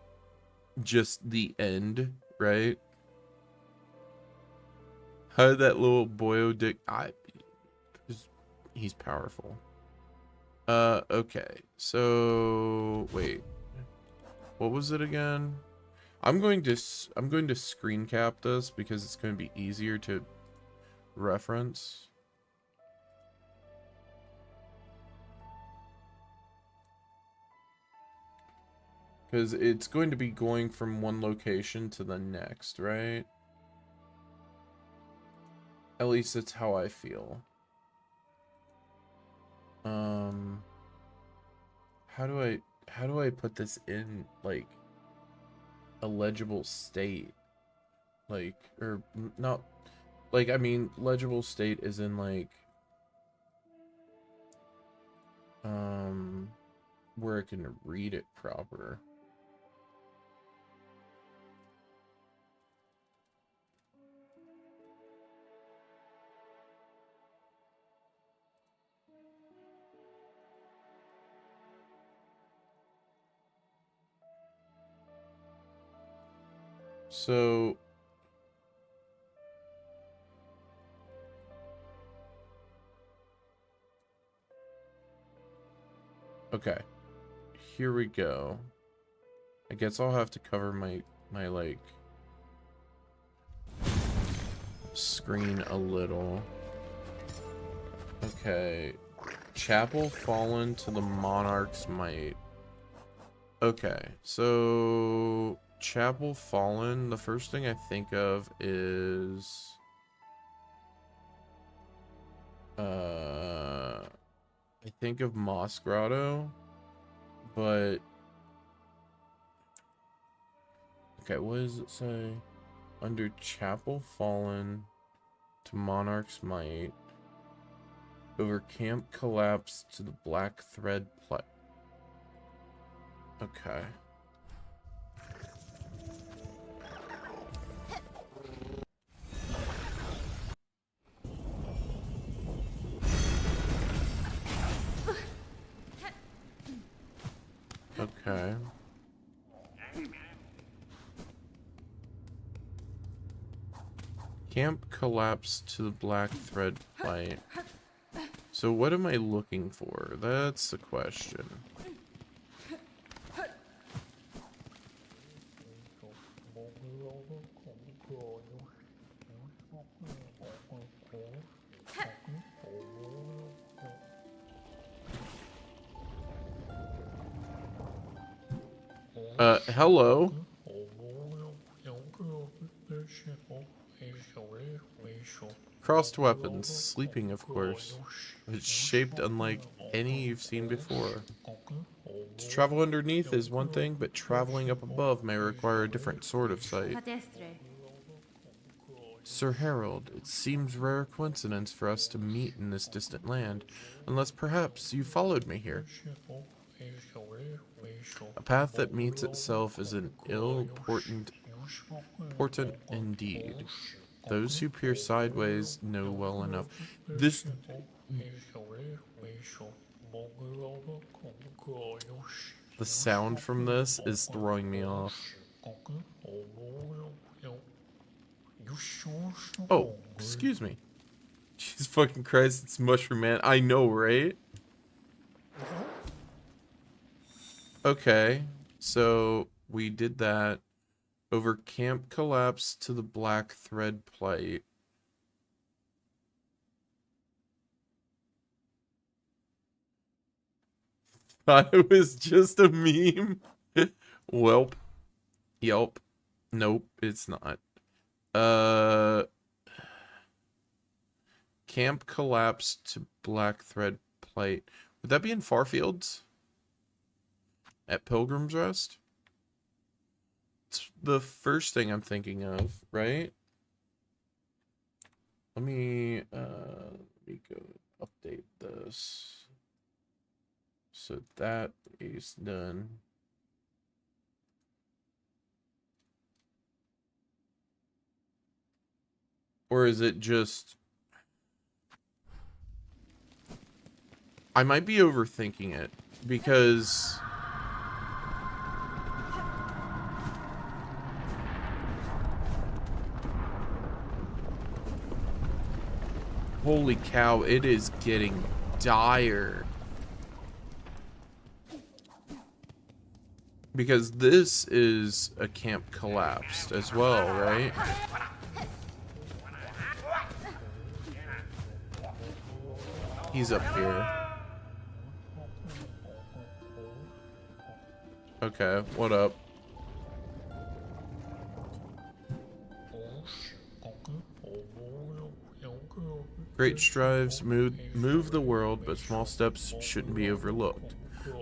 Speaker 1: just the end, right? How did that little boyo dick... He's powerful. Okay. So... Wait. What was it again? I'm going to screen cap this because it's going to be easier to reference. Because it's going to be going from one location to the next, right? At least that's how I feel. How do I put this in, like, a legible state? Like, or not, like, I mean, legible state is in, like, where I can read it proper. So, okay, here we go. I guess I'll have to cover my like screen a little. Okay, chapel fallen to the monarch's might. Okay, so chapel fallen, the first thing I think of is I think of Moss Grotto, but okay, what does it say? Under chapel fallen to monarch's might, over camp collapse to the black thread play. Okay. Okay. Camp collapsed to the black thread plight. So what am I looking for? That's the question. Hello. Crossed weapons, sleeping of course. It's shaped unlike any you've seen before. To travel underneath is one thing, but traveling up above may require a different sort of sight.
Speaker 2: Padestre.
Speaker 1: Sir Harold, it seems rare coincidence for us to meet in this distant land, unless perhaps you followed me here. A path that meets itself is an ill-portent indeed. Those who peer sideways know well enough. The sound from this is throwing me off. Oh, excuse me. Jesus fucking Christ, it's Mushroom Man. I know, right? Okay, so we did that. Over camp collapse to the black thread plate. Thought it was just a meme. Welp. Yelp. Nope, it's not. Camp collapse to black thread plate. Would that be in Farfields? At Pilgrim's Rest? It's the first thing I'm thinking of, right? Let me go update this. So that is done. Or is it just... I might be overthinking it, because... Holy cow, it is getting dire. Because this is a camp collapsed as well, right? He's up here. Okay, what up? Great strides move the world, but small steps shouldn't be overlooked.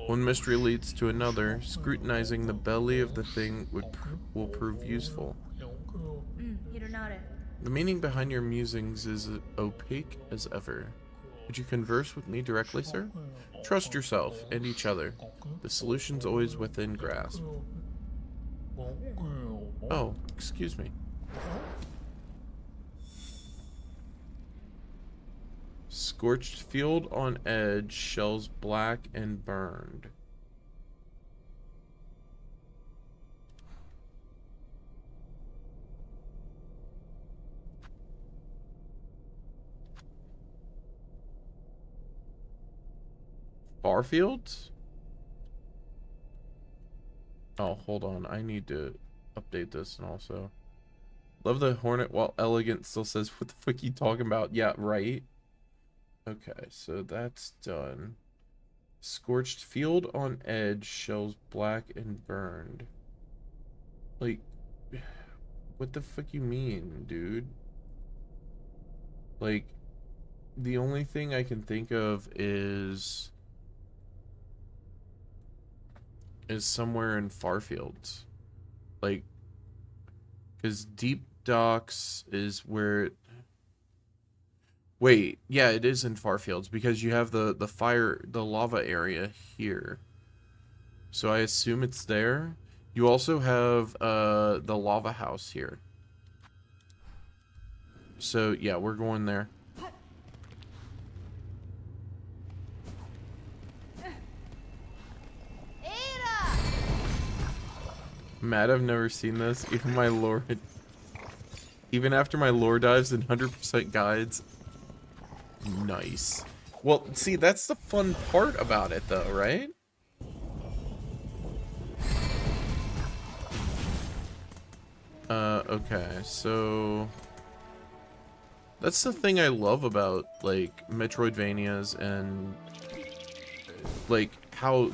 Speaker 1: One mystery leads to another. Scrutinizing the belly of the thing will prove useful. The meaning behind your musings is opaque as ever. Would you converse with me directly, sir? Trust yourself and each other. The solution's always within grasp. Oh, excuse me. Scorched field on edge, shells black and burned. Farfields? Oh, hold on. I need to update this and also. Love the Hornet while elegant still says, what the fuck are you talking about? Yeah, right. Okay, so that's done. Scorched field on edge, shells black and burned. Like, what the fuck you mean, dude? Like, the only thing I can think of is somewhere in Farfields. Like, because Deep Docks is where it... Wait, yeah, it is in Farfields because you have the lava area here. So I assume it's there. You also have the lava house here. So yeah, we're going there. Mad, I've never seen this. Even after my lore dives and 100% guides. Nice. Well, see, that's the fun part about it, though, right? Okay, so... That's the thing I love about, like, Metroidvanias and, like, how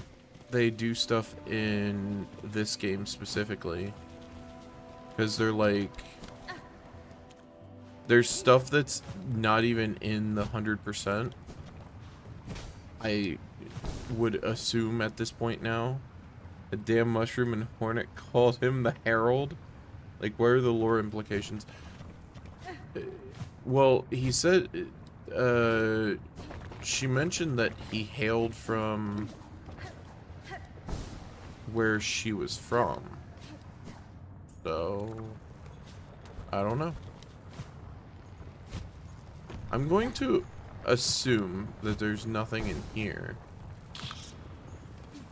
Speaker 1: they do stuff in this game specifically. Because they're like... There's stuff that's not even in the 100%. I would assume at this point now. A damn mushroom and hornet called him the Herald. Like, where are the lore implications? Well, he said... she mentioned that he hailed from... where she was from. So... I don't know. I'm going to assume that there's nothing in here.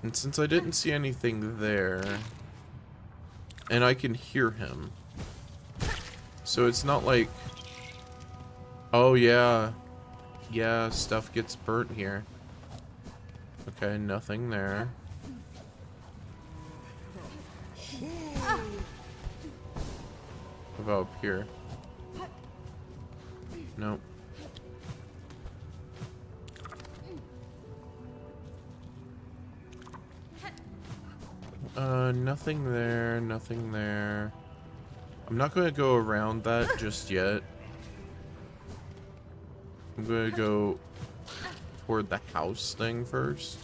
Speaker 1: And since I didn't see anything there, and I can hear him, so it's not like, oh yeah, stuff gets burnt here. Okay, nothing there. How about up here? Nope. Nothing there, nothing there. I'm not gonna go around that just yet. I'm gonna go toward the house thing first.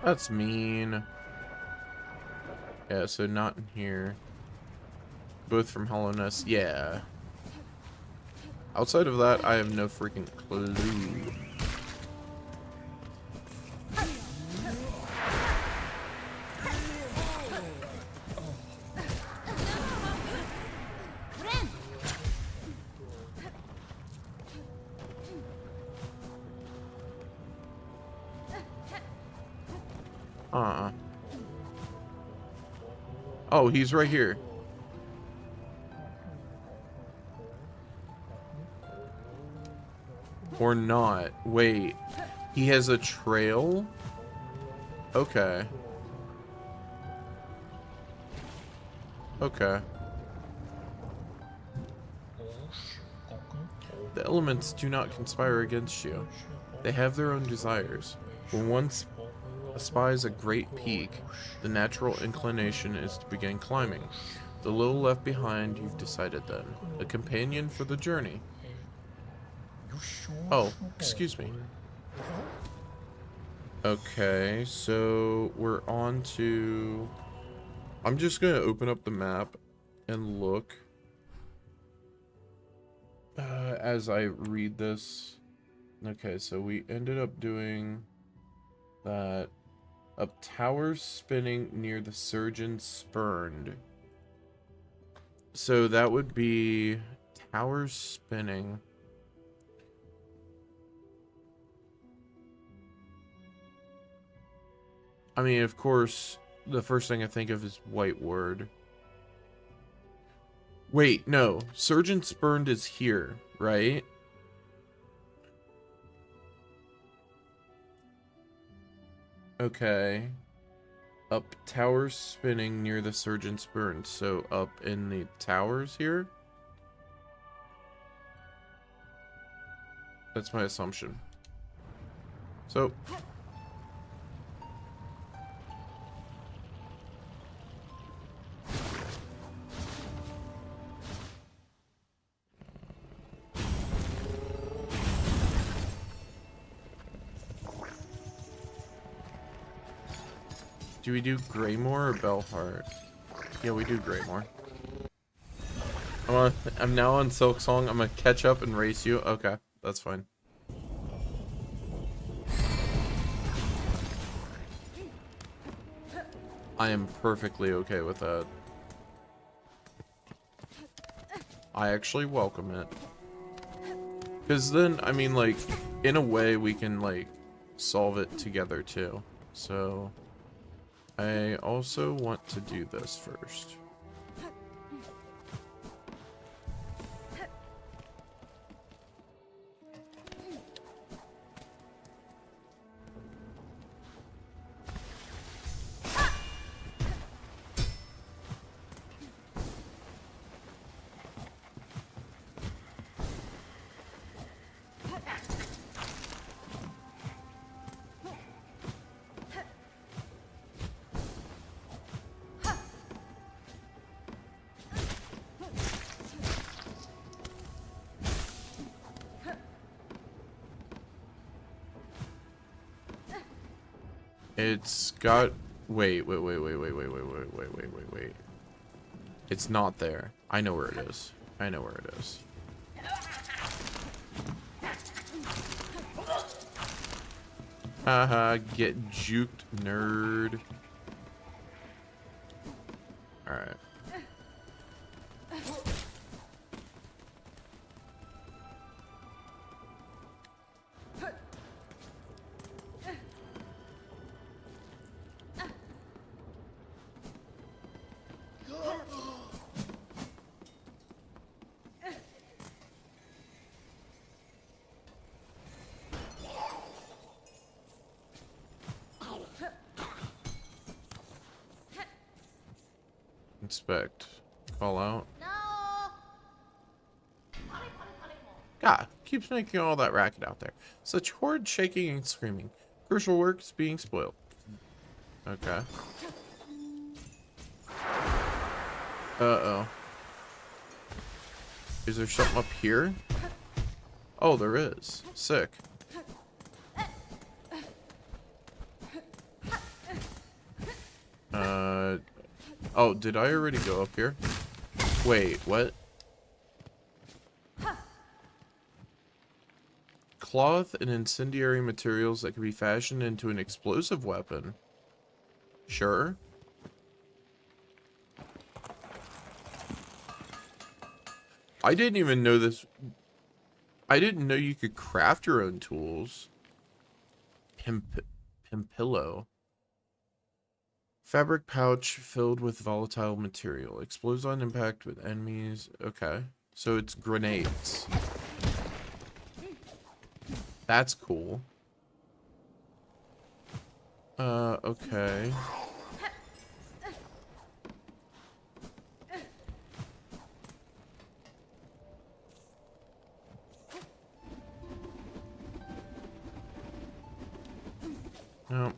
Speaker 1: That's mean. Yeah, so not in here. Both from Hollowness, yeah. Outside of that, I have no freaking clue. Oh, he's right here. Or not. Wait. He has a trail? Okay. Okay. The elements do not conspire against you. They have their own desires. When one espies a great peak, the natural inclination is to begin climbing. The little left behind, you've decided then. A companion for the journey. Oh, excuse me. Okay, so we're on to... I'm just gonna open up the map and look as I read this. Okay, so we ended up doing that. Up towers spinning near the surgeon spurned. So that would be towers spinning. I mean, of course, the first thing I think of is white word. Wait, no. Surgeon spurned is here, right? Okay. Up towers spinning near the surgeon spurned. So up in the towers here? That's my assumption. So... do we do Greymore or Bellheart? Yeah, we do Greymore. I'm now on Silksong. I'm gonna catch up and race you. Okay, that's fine. I am perfectly okay with that. I actually welcome it. Because then, I mean, like, in a way, we can, like, solve it together, too. So... I also want to do this first. It's got... Wait. It's not there. I know where it is. I know where it is. Haha, get juked, nerd. Alright. Inspect. Call out. God, keeps making all that racket out there. Such horrid shaking and screaming. Crucial work is being spoiled. Okay. Uh-oh. Is there something up here? Oh, there is. Sick. Oh, did I already go up here? Wait, what? Cloth and incendiary materials that can be fashioned into an explosive weapon. Sure. I didn't even know this. I didn't know you could craft your own tools. Pimpillo. Fabric pouch filled with volatile material. Explodes on impact with enemies. Okay. So it's grenades. That's cool. Okay. No.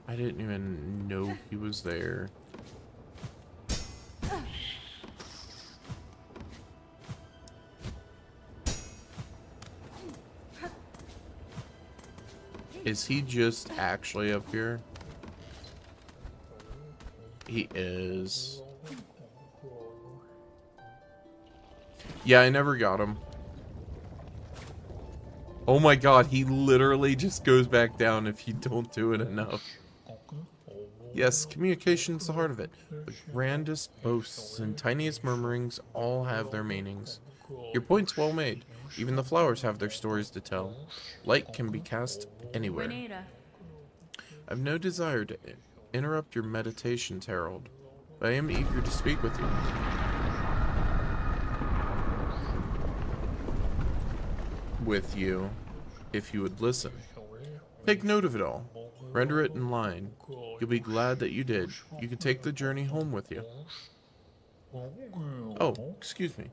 Speaker 1: I didn't even know he was there. Is he just actually up here? He is. Yeah, I never got him. Oh my god, he literally just goes back down if you don't do it enough. Yes, communication's the heart of it. The grandest boasts and tiniest murmurings all have their meanings. Your point's well made. Even the flowers have their stories to tell. Light can be cast anywhere. I've no desire to interrupt your meditations, Harold, but I am eager to speak with you. If you would listen. Take note of it all. Render it in line. You'll be glad that you did. You can take the journey home with you. Oh, excuse me.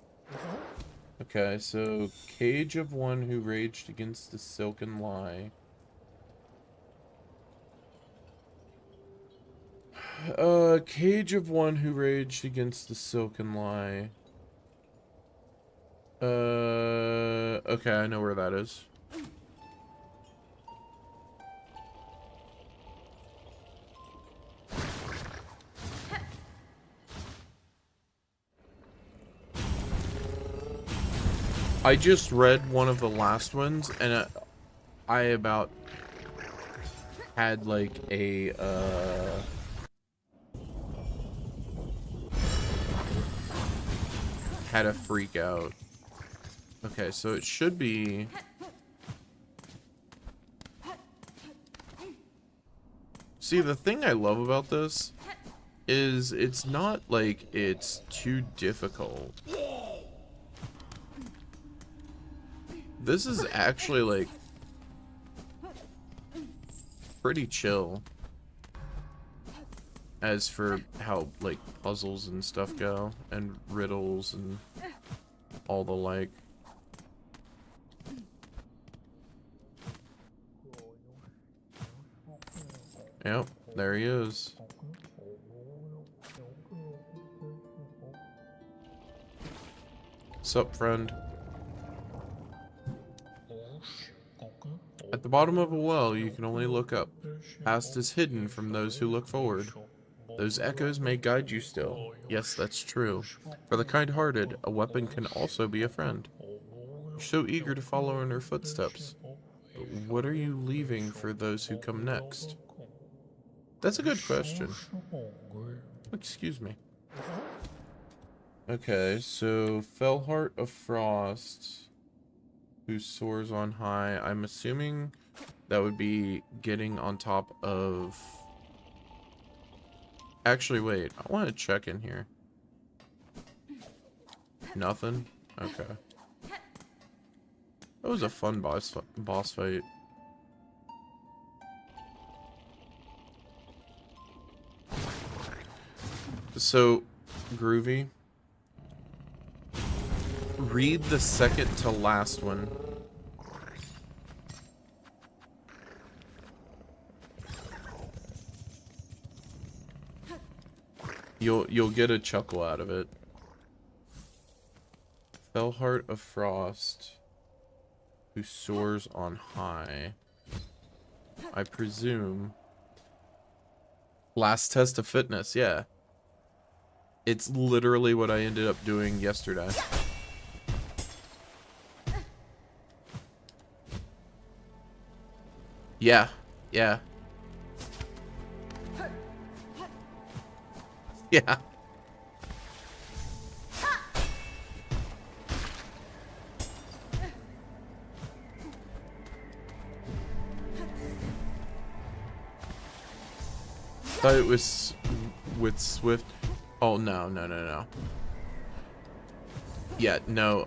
Speaker 1: Okay, so cage of one who raged against the silken lie. Cage of one who raged against the silken lie. Okay, I know where that is. I just read one of the last ones, and I about had like a, had a freak out. Okay, so it should be... See, the thing I love about this is it's not like it's too difficult. This is actually like pretty chill as for how like puzzles and stuff go and riddles and all the like. Yep, there he is. Sup, friend? At the bottom of a well, you can only look up. Past is hidden from those who look forward. Those echoes may guide you still. Yes, that's true. For the kind-hearted, a weapon can also be a friend. You're so eager to follow in her footsteps. But what are you leaving for those who come next? That's a good question. Excuse me. Okay, so Fellheart of Frost, who soars on high. I'm assuming that would be getting on top of... Actually, wait. I want to check in here. Nothing? Okay. That was a fun boss fight. So, Groovy, read the second to last one. You'll get a chuckle out of it. Fellheart of Frost, who soars on high. I presume. Last test of fitness, yeah. It's literally what I ended up doing yesterday. Yeah, yeah. Yeah. Thought it was with Swift. Oh, no. Yeah, no,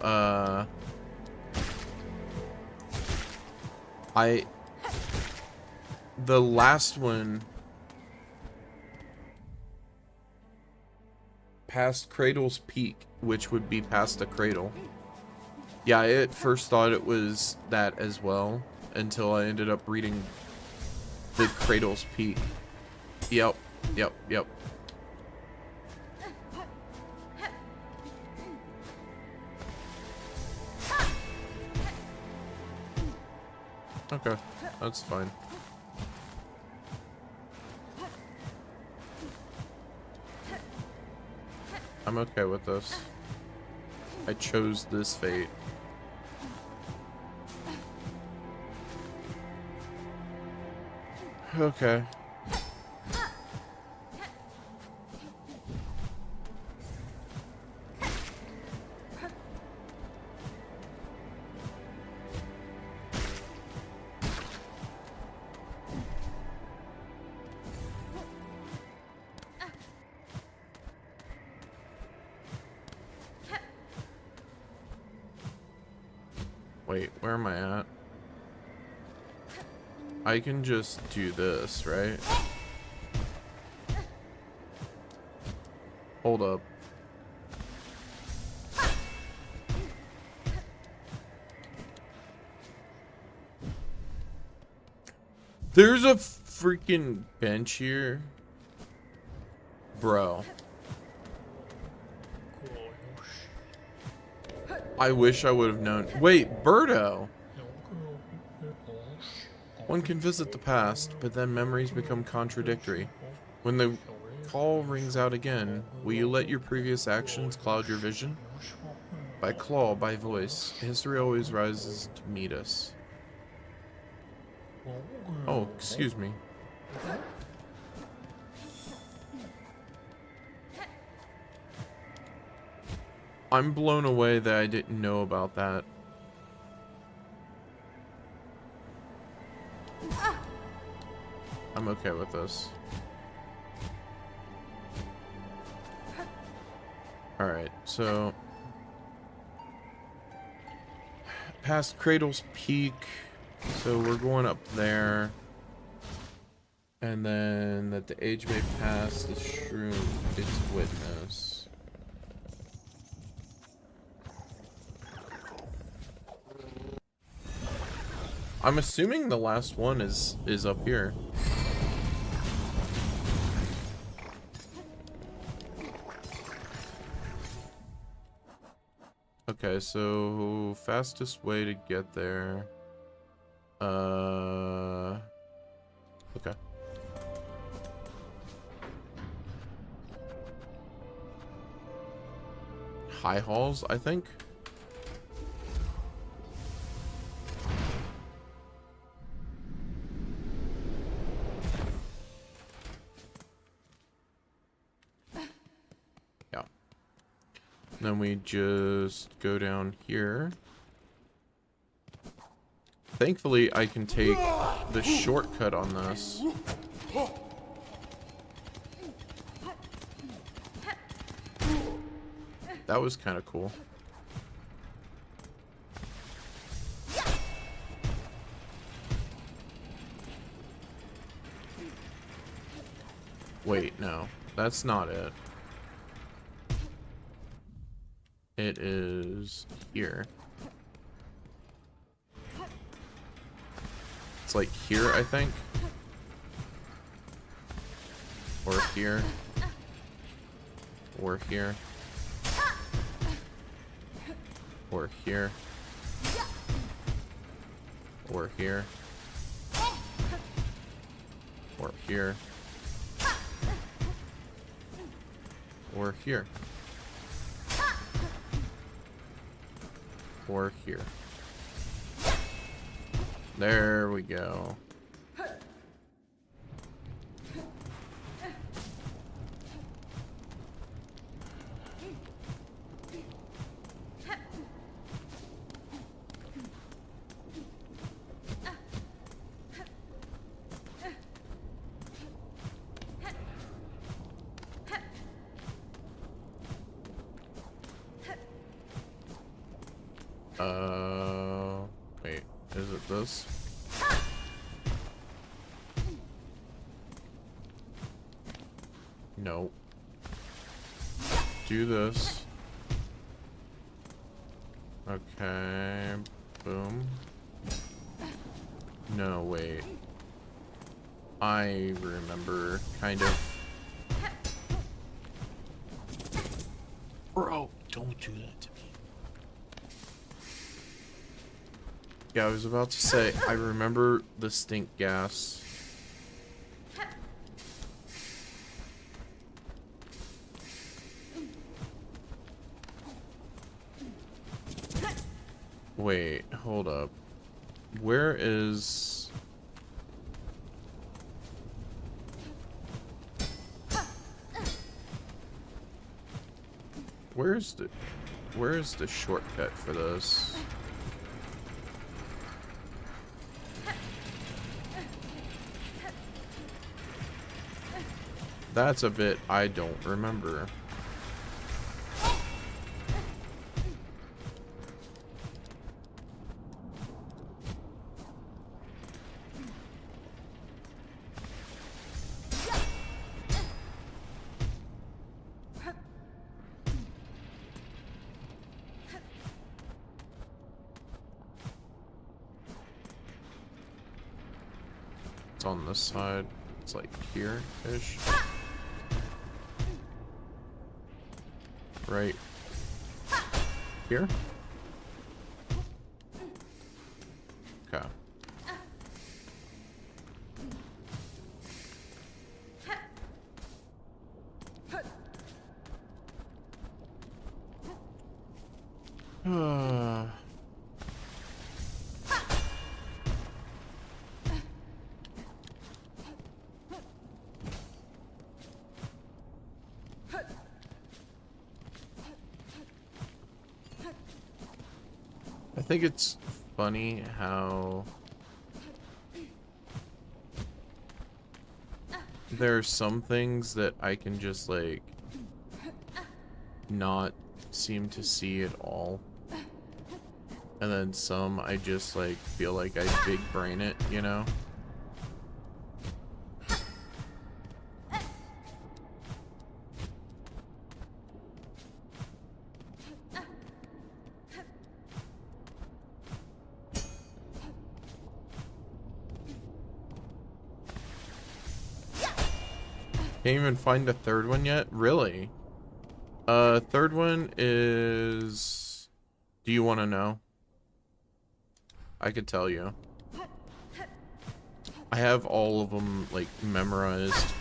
Speaker 1: the last one past Cradle's Peak, which would be past the cradle. Yeah, I at first thought it was that as well, until I ended up reading the Cradle's Peak. Yep. Okay, that's fine. I'm okay with this. I chose this fate. Okay. Wait, where am I at? I can just do this, right? Hold up. There's a freaking bench here. Bro. I wish I would have known. Wait, Birdo! One can visit the past, but then memories become contradictory. When the call rings out again, will you let your previous actions cloud your vision? By claw, by voice, history always rises to meet us. Oh, excuse me. I'm blown away that I didn't know about that I'm okay with this. Alright, so past Cradle's Peak, so we're going up there. And then that the age may pass, the shroom its witness. I'm assuming the last one is up here. Okay, so fastest way to get there. Okay. High Halls, I think. Yeah. Then we just go down here. Thankfully, I can take the shortcut on this. That was kind of cool. Wait, no. That's not it. It is here. It's like here, I think. Or here. Or here. Or here. Or here. Or here. Or here. Or here. There we go. Wait, is it this? No. Do this. Okay, boom. No, wait. I remember, kind of. Bro, don't do that to me. Yeah, I was about to say, I remember the stink gas. Wait, hold up. Where is... Where is the shortcut for this? That's a bit I don't remember. It's on this side. It's like here-ish. Right here? Okay. I think it's funny how there are some things that I can just, like, not seem to see at all. And then some I just, like, feel like I big brain it, you know? Can't even find a third one yet? Really? Third one is... Do you want to know? I could tell you. I have all of them, like, memorized.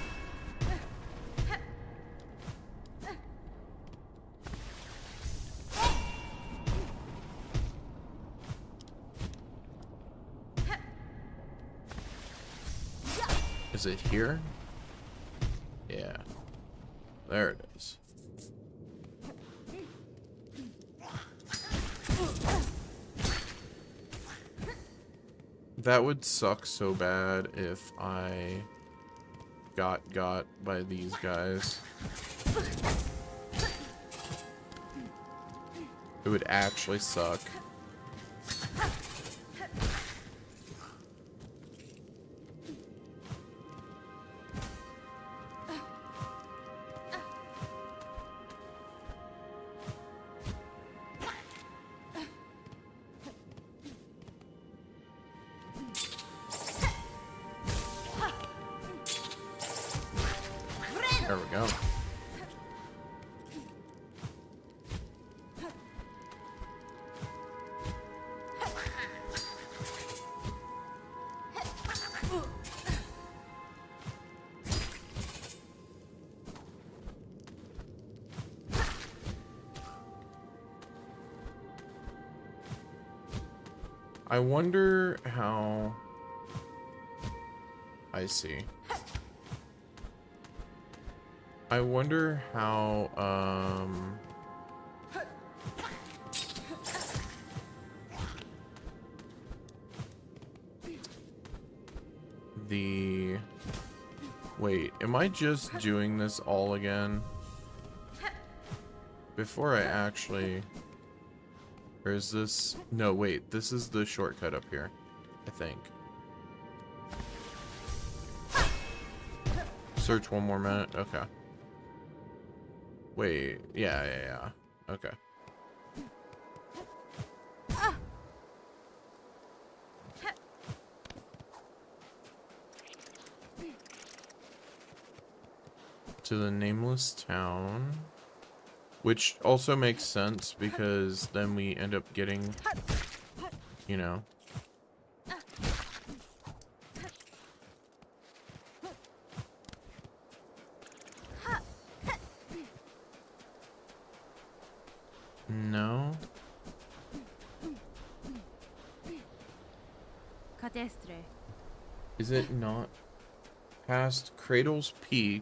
Speaker 1: Is it here? Yeah. There it is. That would suck so bad if I got by these guys. It would actually suck. There we go. I wonder how... I see. I wonder how, wait, am I just doing this all again? Before I actually... Or is this... No, wait, this is the shortcut up here, I think. Search one more minute, okay. Wait, yeah. Okay. To the nameless town. Which also makes sense because then we end up getting, you know. No. Is it not past Cradle's Peak?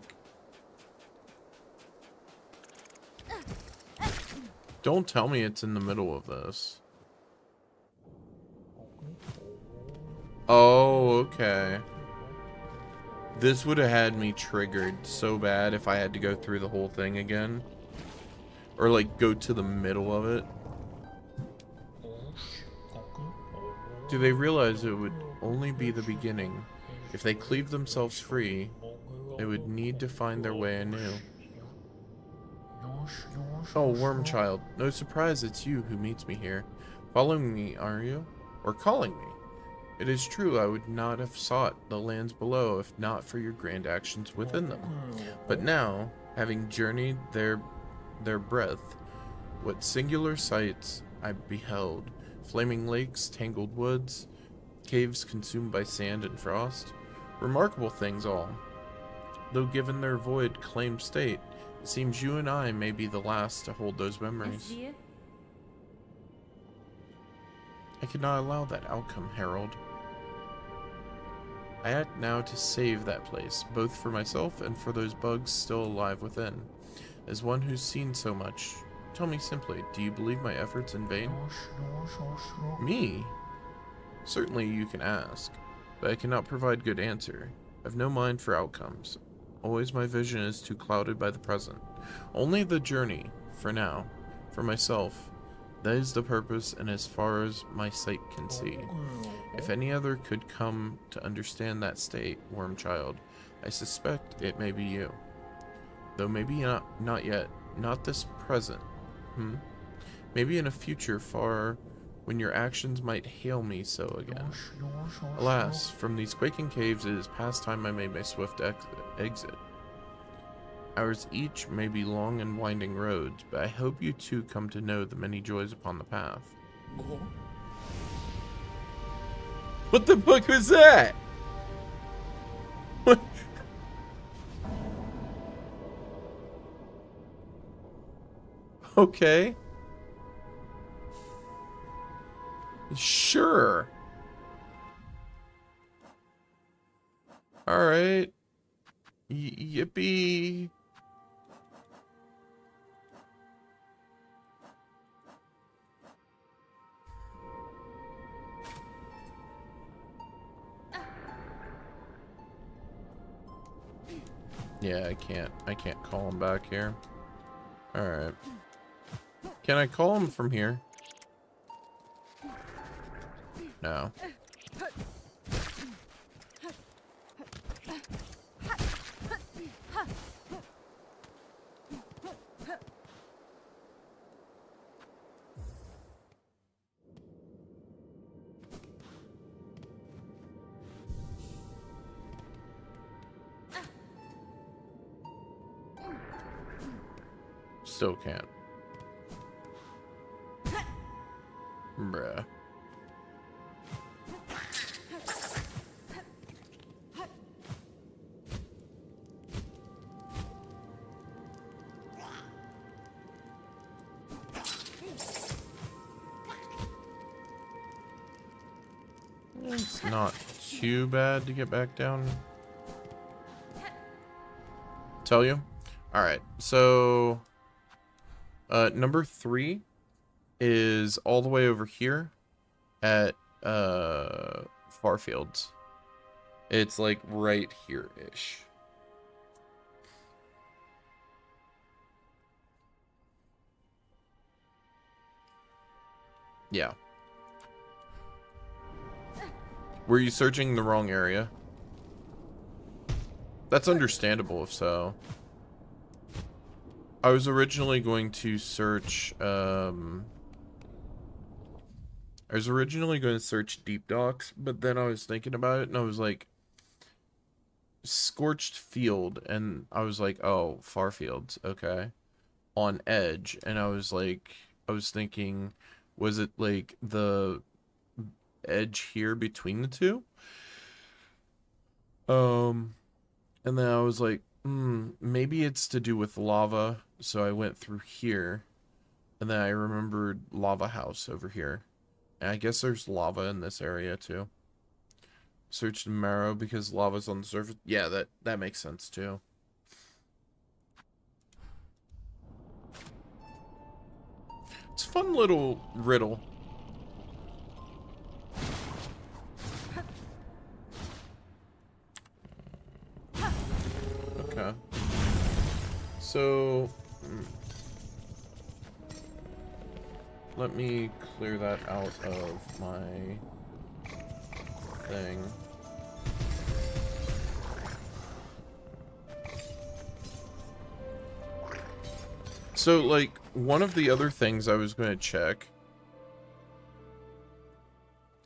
Speaker 1: Don't tell me it's in the middle of this. Oh, okay. This would have had me triggered so bad if I had to go through the whole thing again. Or, like, go to the middle of it. Do they realize it would only be the beginning? If they cleave themselves free, they would need to find their way anew. Oh, Worm Child, no surprise it's you who meets me here. Following me, are you? Or calling me? It is true I would not have sought the lands below if not for your grand actions within them. But now, having journeyed their breadth, what singular sights I beheld. Flaming lakes, tangled woods, caves consumed by sand and frost. Remarkable things all. Though given their void claimed state, it seems you and I may be the last to hold those memories. I cannot allow that outcome, Herald. I act now to save that place, both for myself and for those bugs still alive within. As one who's seen so much, tell me simply, do you believe my efforts in vain? Me? Certainly you can ask, but I cannot provide good answer. I have no mind for outcomes. Always my vision is too clouded by the present. Only the journey, for now. For myself, that is the purpose, and as far as my sight can see. If any other could come to understand that state, worm child, I suspect it may be you. Though maybe not yet. Not this present. Maybe in a future far when your actions might hail me so again. Alas, from these quaking caves it is past time I made my swift exit. Ours each may be long and winding roads, but I hope you too come to know the many joys upon the path. What the fuck was that? What? Okay. Sure. Alright. Yippee. Yeah, I can't call him back here. Alright. Can I call him from here? No. Still can't. Bruh. It's not too bad to get back down. Tell you? Alright, so number 3 is all the way over here at Farfields. It's like right here-ish. Yeah. Were you searching the wrong area? That's understandable if so. I was originally going to search, Deep Docks, but then I was thinking about it and I was like, Scorched Field, and I was like, oh, Farfields, okay. On Edge, and I was thinking, was it like the edge here between the two? And then I was like, maybe it's to do with lava, so I went through here, and then I remembered Lava House over here. And I guess there's lava in this area too. Search the marrow because lava's on the surface. Yeah, that makes sense too. It's a fun little riddle. Okay. So, let me clear that out of my thing. So, like, one of the other things I was going to check,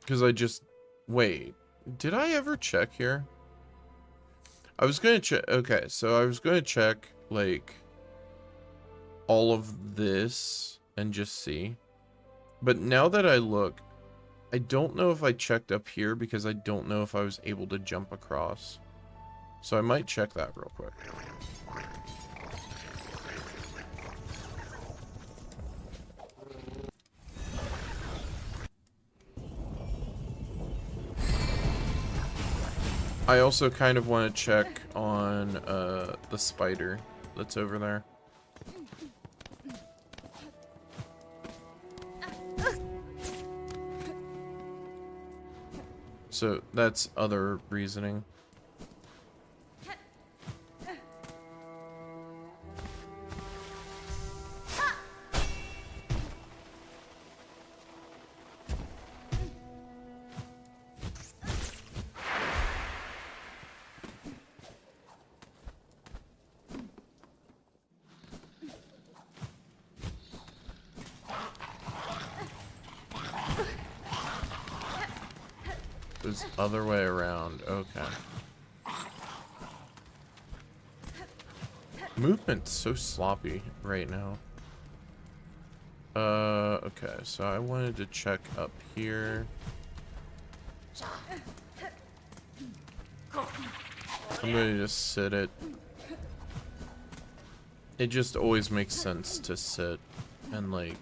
Speaker 1: because wait, did I ever check here? I was going to check, okay, so I was going to check, like, all of this and just see. But now that I look, I don't know if I checked up here because I don't know if I was able to jump across. So I might check that real quick. I also kind of want to check on the spider that's over there. So that's other reasoning. It was other way around. Okay. Movement's so sloppy right now. Okay, so I wanted to check up here. I'm gonna just sit it. It just always makes sense to sit and like...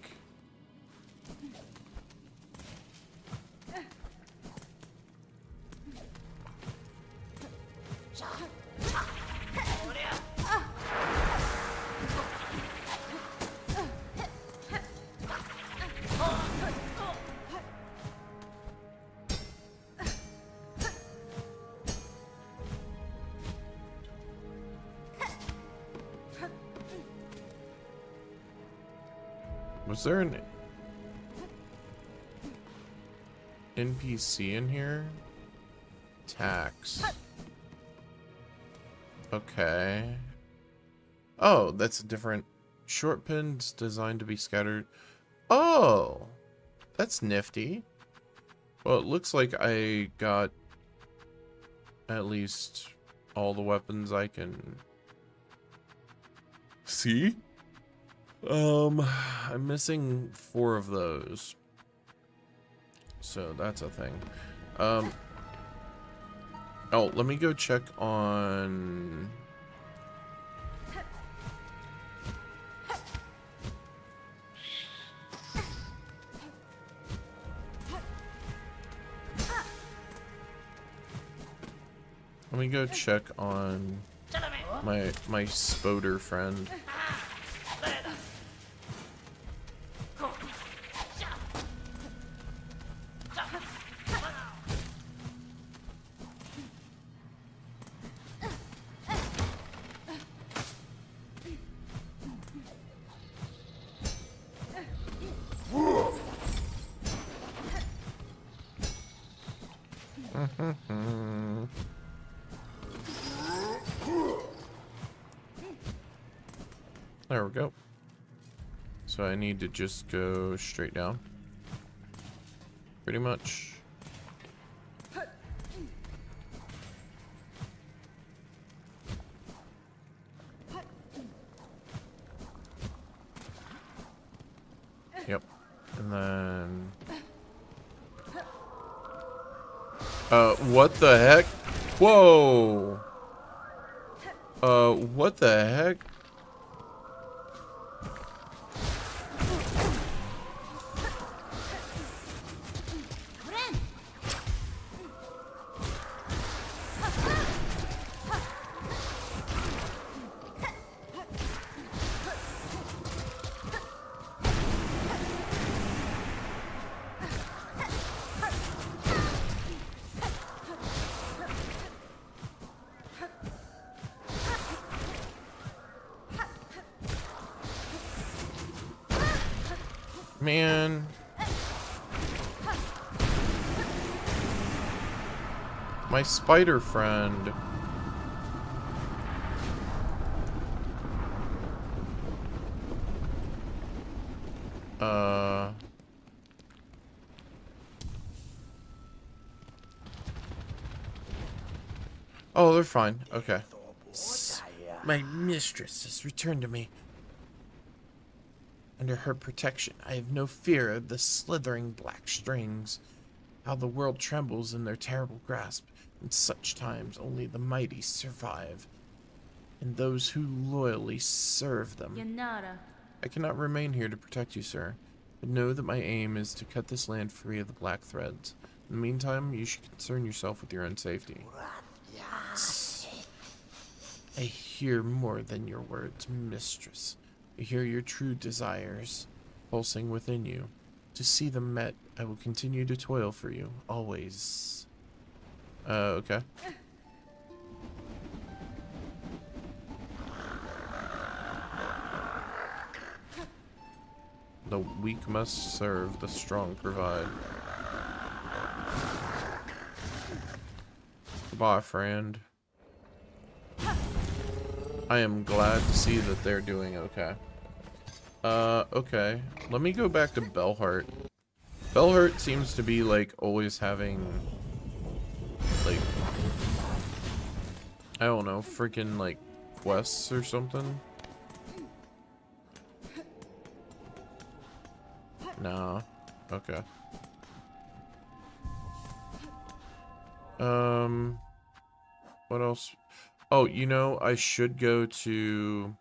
Speaker 1: Was there an NPC in here? Tax. Okay. Oh, that's a different... Short pins designed to be scattered. Oh! That's nifty. Well, it looks like I got at least all the weapons I can see. I'm missing 4 of those. So that's a thing. Oh, let me go check on... Let me go check on my spoder friend. There we go. So I need to just go straight down. Pretty much. Yep. And then... what the heck? Whoa! What the heck? Man. My spider friend. Oh, they're fine. Okay. My mistress has returned to me. Under her protection, I have no fear of the slithering black strings. How the world trembles in their terrible grasp. In such times, only the mighty survive, and those who loyally serve them.
Speaker 2: Yanara.
Speaker 1: I cannot remain here to protect you, sir, but know that my aim is to cut this land free of the black threads. In the meantime, you should concern yourself with your own safety. I hear more than your words, mistress. I hear your true desires pulsing within you. To see them met, I will continue to toil for you, always. Okay. The weak must serve, the strong provide. Goodbye, friend. I am glad to see that they're doing okay. Okay. Let me go back to Bellheart. Bellheart seems to be, like, always having I don't know, freaking like quests or something? Nah. Okay. What else? Oh, you know, I should go to...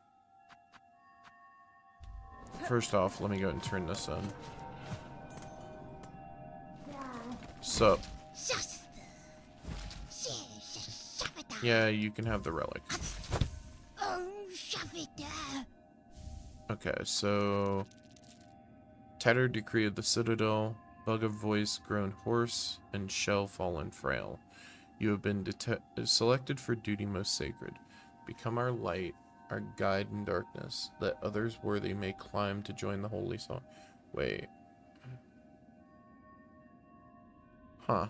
Speaker 1: First off, let me go and turn this on. Sup? Yeah, you can have the relic. Okay, so... Tattered Decree of the Citadel, Bug of Voice grown hoarse, and Shell fallen frail. You have been selected for duty most sacred. Become our light, our guide in darkness, that others worthy may climb to join the holy song. Wait. Huh.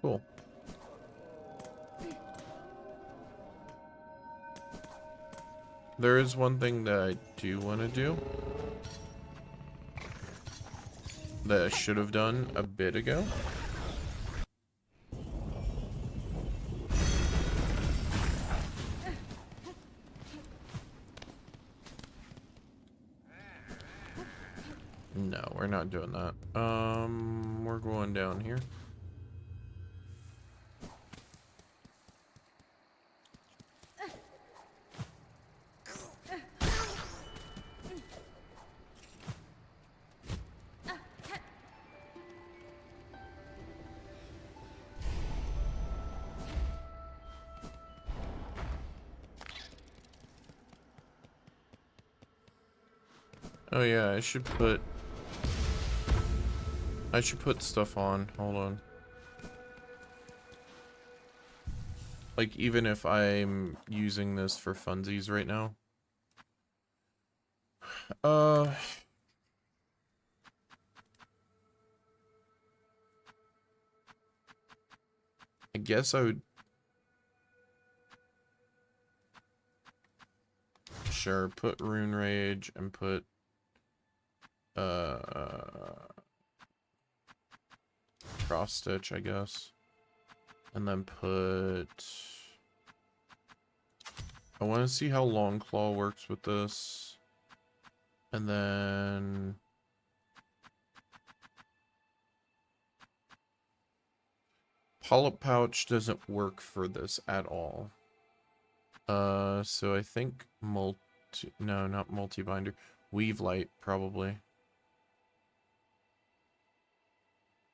Speaker 1: Cool. There is one thing that I do want to do that I should have done a bit ago. No, we're not doing that. We're going down here. Oh yeah, I should put stuff on. Hold on. Like, even if I'm using this for funsies right now. I guess I would... Sure, put Rune Rage and put... Cross Stitch, I guess. And then put... I want to see how Long Claw works with this. And then... Polyp Pouch doesn't work for this at all. So I think no, not multi-binder. Weave Light, probably.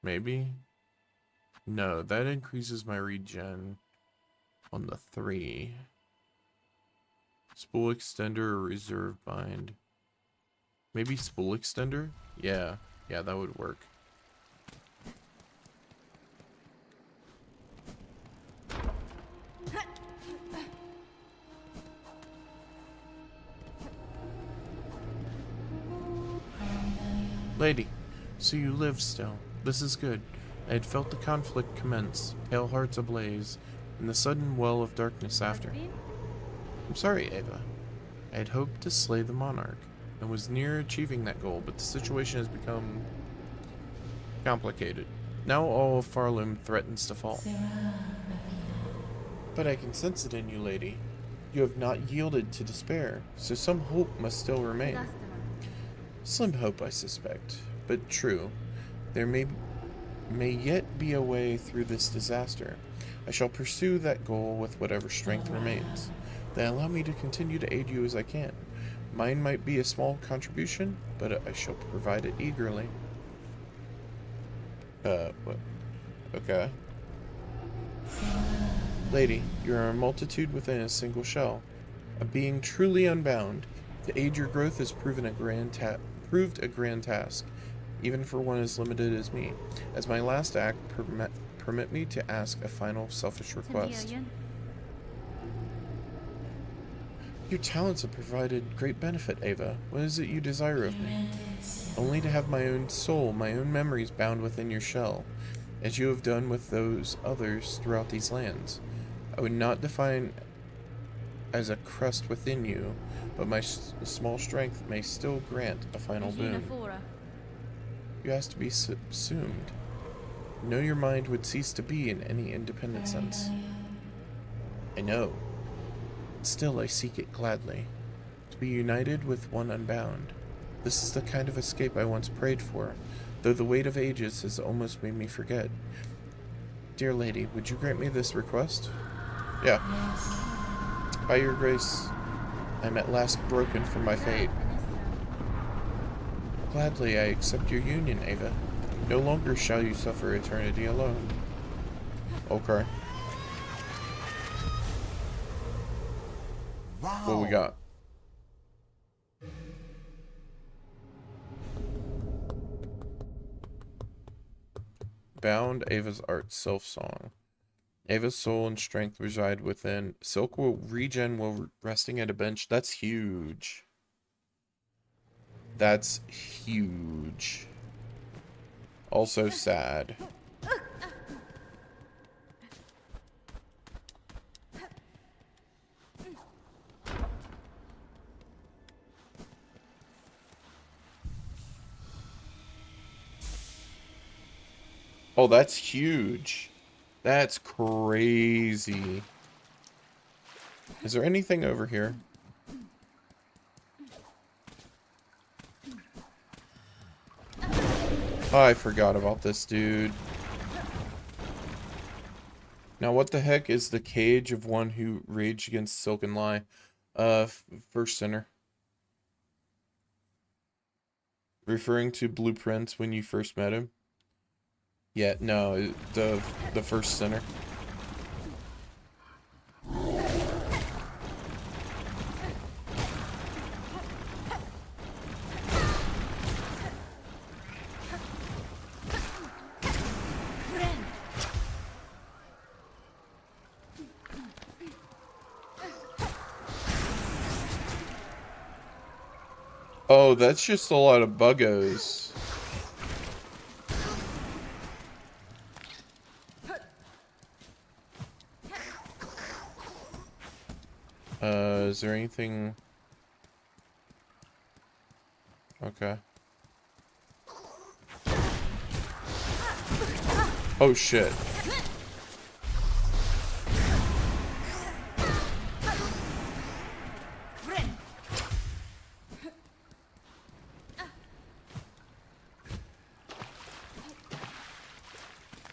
Speaker 1: Maybe? No, that increases my regen on the 3. Spool Extender or Reserve Bind. Maybe Spool Extender? Yeah, that would work. Lady, so you live still. This is good. I had felt the conflict commence, pale hearts ablaze, and the sudden well of darkness after. I'm sorry, Ava. I had hoped to slay the monarch, and was near achieving that goal, but the situation has become complicated. Now all of Farloom threatens to fall. But I can sense it in you, lady. You have not yielded to despair, so some hope must still remain. Slim hope, I suspect, but true. There may yet be a way through this disaster. I shall pursue that goal with whatever strength remains. Then allow me to continue to aid you as I can. Mine might be a small contribution, but I shall provide it eagerly. What? Okay. Lady, you are a multitude within a single shell. A being truly unbound. To aid your growth has proved a grand task, even for one as limited as me. As my last act, permit me to ask a final selfish request. Your talents have provided great benefit, Ava. What is it you desire of me? Only to have my own soul, my own memories bound within your shell, as you have done with those others throughout these lands. I would not define as a crust within you, but my small strength may still grant a final boon. You ask to be subsumed. know your mind would cease to be in any independent sense. I know. Still, I seek it gladly. To be united with one unbound. This is the kind of escape I once prayed for, though the weight of ages has almost made me forget. Dear lady, would you grant me this request? Yeah. By your grace, I am at last broken from my fate. Gladly I accept your union, Ava. No longer shall you suffer eternity alone. Okay.
Speaker 3: Wow.
Speaker 1: What we got? Bound Ava's art, Silksong. Ava's soul and strength reside within. Silk will regen while resting at a bench. That's huge. That's huge. Also sad. Oh, that's huge. That's crazy. Is there anything over here? Oh, I forgot about this dude. Now, what the heck is the cage of one who raged against Silk and Lie? First center. Referring to blueprints when you first met him? Yeah, no, the first center. Oh, that's just a lot of buggos. Is there anything? Okay. Oh shit.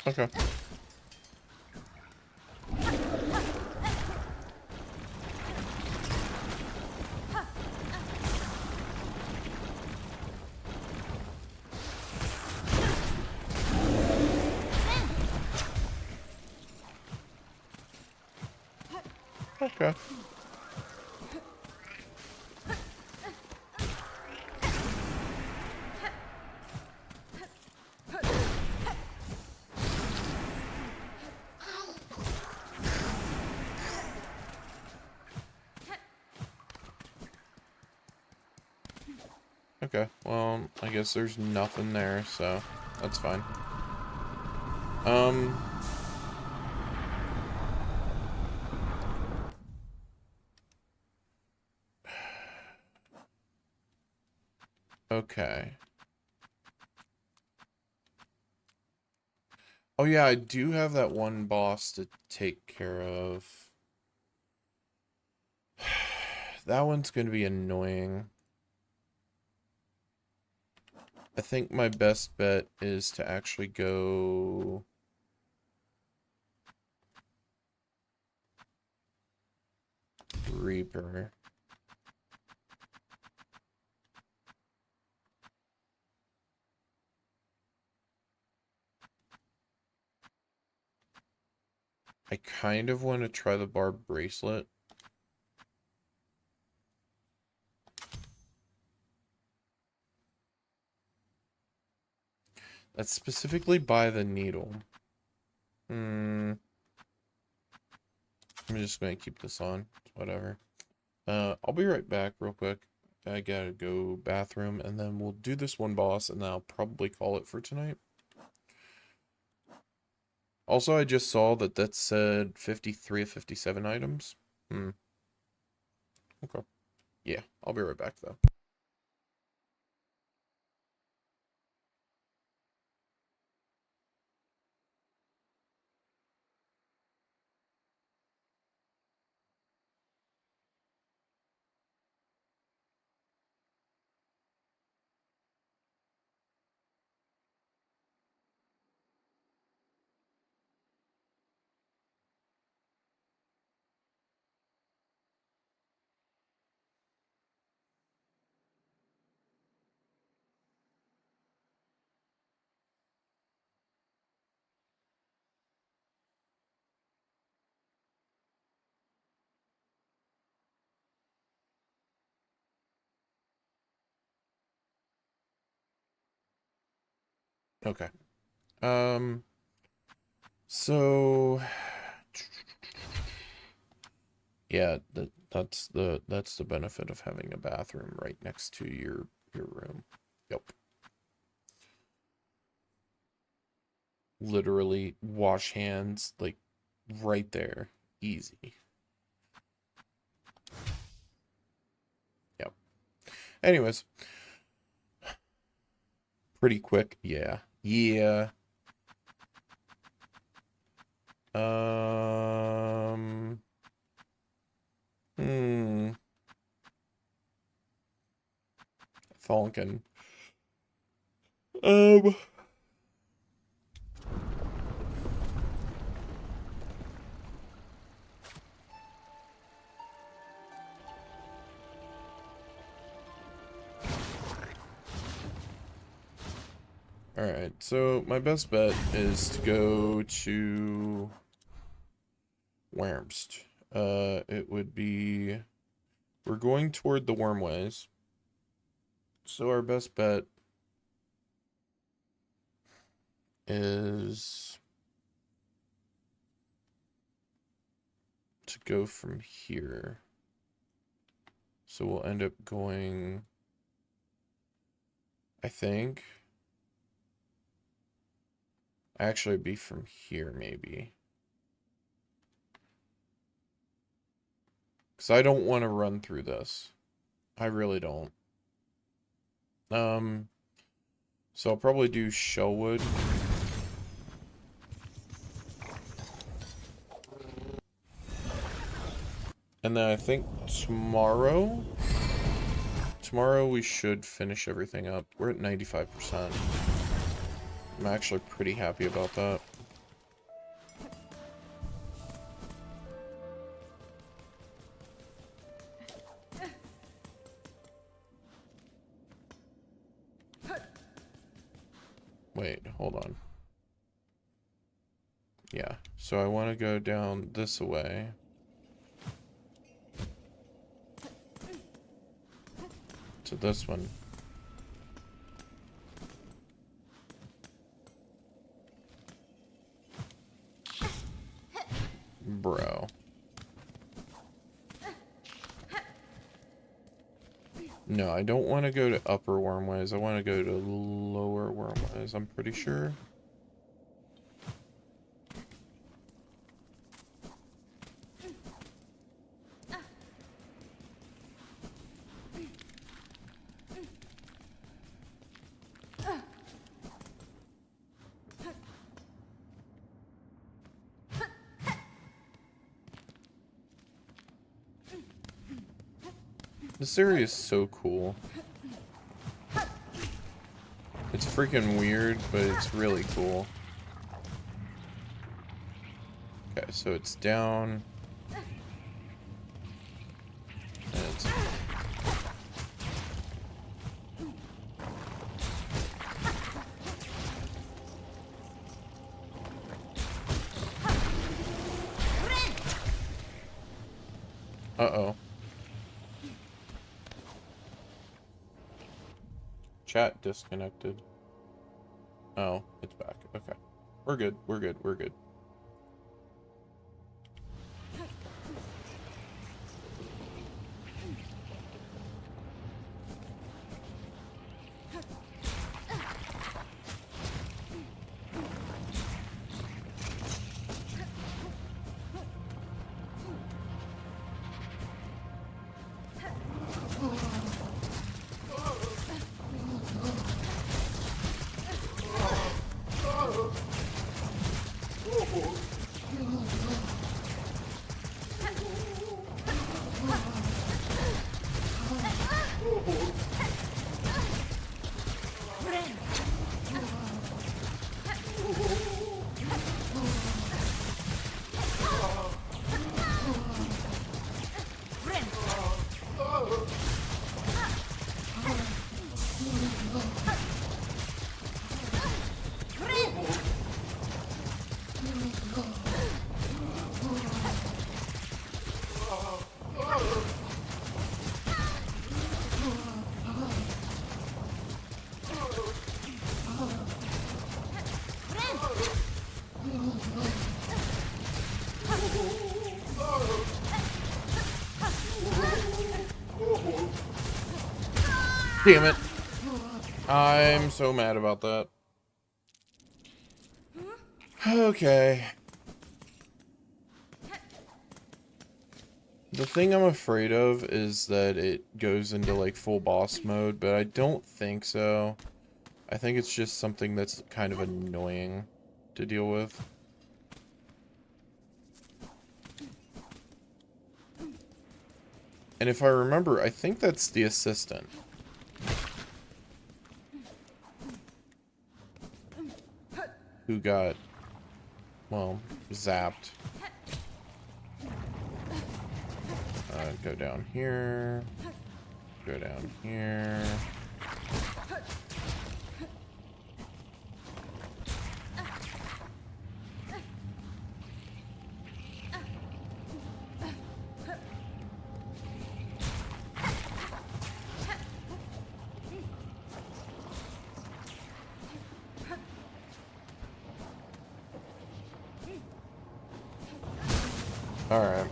Speaker 1: Okay. Okay. Okay, well, I guess there's nothing there, so that's fine. Okay. Oh yeah, I do have that one boss to take care of. That one's gonna be annoying. I think my best bet is to actually go... Reaper. I kind of want to try the barb bracelet. That's specifically by the needle. I'm just gonna keep this on. Whatever. I'll be right back real quick. I gotta go bathroom, and then we'll do this one boss, and then I'll probably call it for tonight. Also, I just saw that said 53 of 57 items. Okay. Yeah, I'll be right back, though. Okay. So yeah, that's the benefit of having a bathroom right next to your room. Yep. Literally wash hands like right there. Easy. Yep. Anyways, pretty quick. Yeah. Yeah. Um hmm. Falcon. Um Alright, so my best bet is to go to Wormst. It would be... We're going toward the Wormways. So our best bet is to go from here. So we'll end up going... I think... Actually, it'd be from here, maybe. Because I don't want to run through this. I really don't. So I'll probably do Shellwood. And then I think tomorrow we should finish everything up. We're at 95%. I'm actually pretty happy about that. Wait, hold on. Yeah, so I want to go down this way. To this one. Bro. No, I don't want to go to upper Wormways. I want to go to lower Wormways, I'm pretty sure. This area is so cool. It's freaking weird, but it's really cool. Okay, so it's down. And it's... Uh-oh. Chat disconnected. Oh, it's back. Okay. We're good. We're good. We're good. Damn it. I'm so mad about that. Okay. The thing I'm afraid of is that it goes into like full boss mode, but I don't think so. I think it's just something that's kind of annoying to deal with. And if I remember, I think that's the assistant. Who got, well, zapped. Go down here. Go down here. Alright.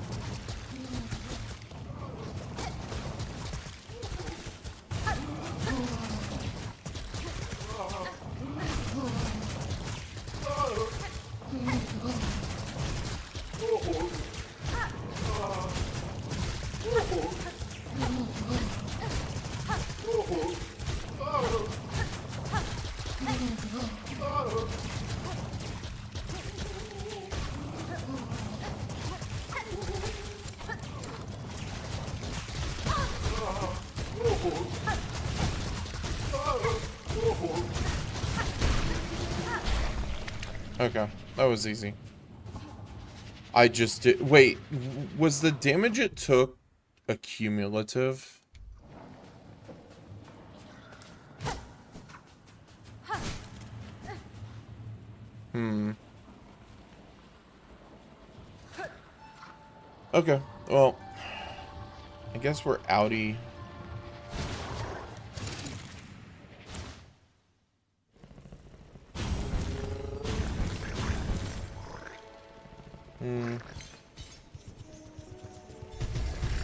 Speaker 1: Okay, that was easy. I just did. Wait, was the damage it took accumulative? Okay, well, I guess we're outie.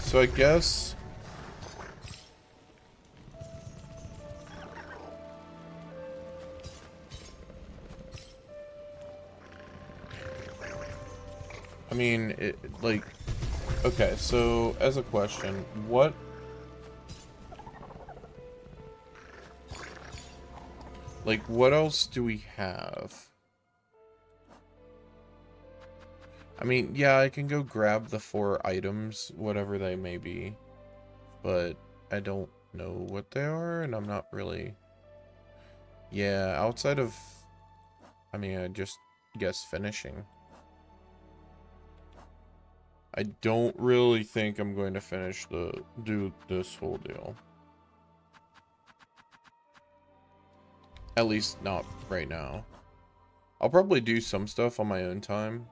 Speaker 1: So I guess I mean, it, like, okay, so as a question, what else do we have? I mean, yeah, I can go grab the 4 items, whatever they may be, but I don't know what they are, and I'm not really... Yeah, outside of... I mean, I just guess finishing. I don't really think I'm going to do this whole deal. At least not right now. I'll probably do some stuff on my own time.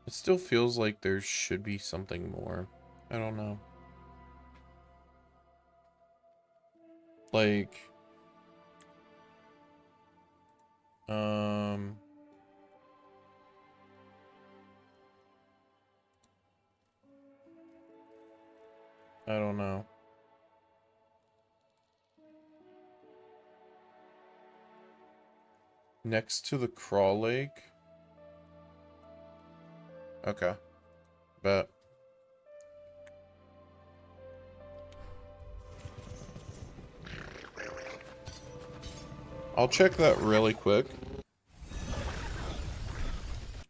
Speaker 1: It still feels like there should be something more. I don't know. Like... I don't know. Next to the crawl lake? Okay. Bet. I'll check that really quick.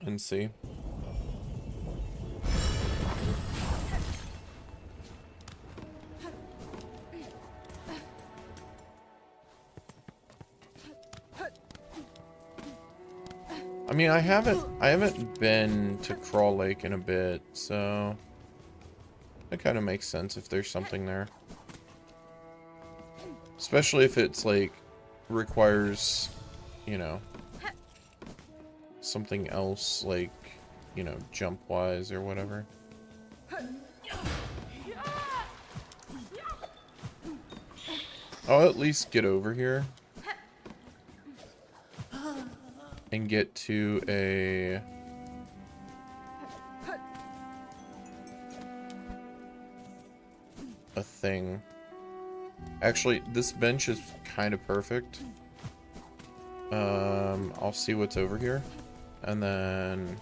Speaker 1: And see. I mean, I haven't been to Crawl Lake in a bit, so that kind of makes sense if there's something there. Especially if it's like requires, you know, something else like, you know, jump wise or whatever. I'll at least get over here and get to a thing. Actually, this bench is kind of perfect. I'll see what's over here. And then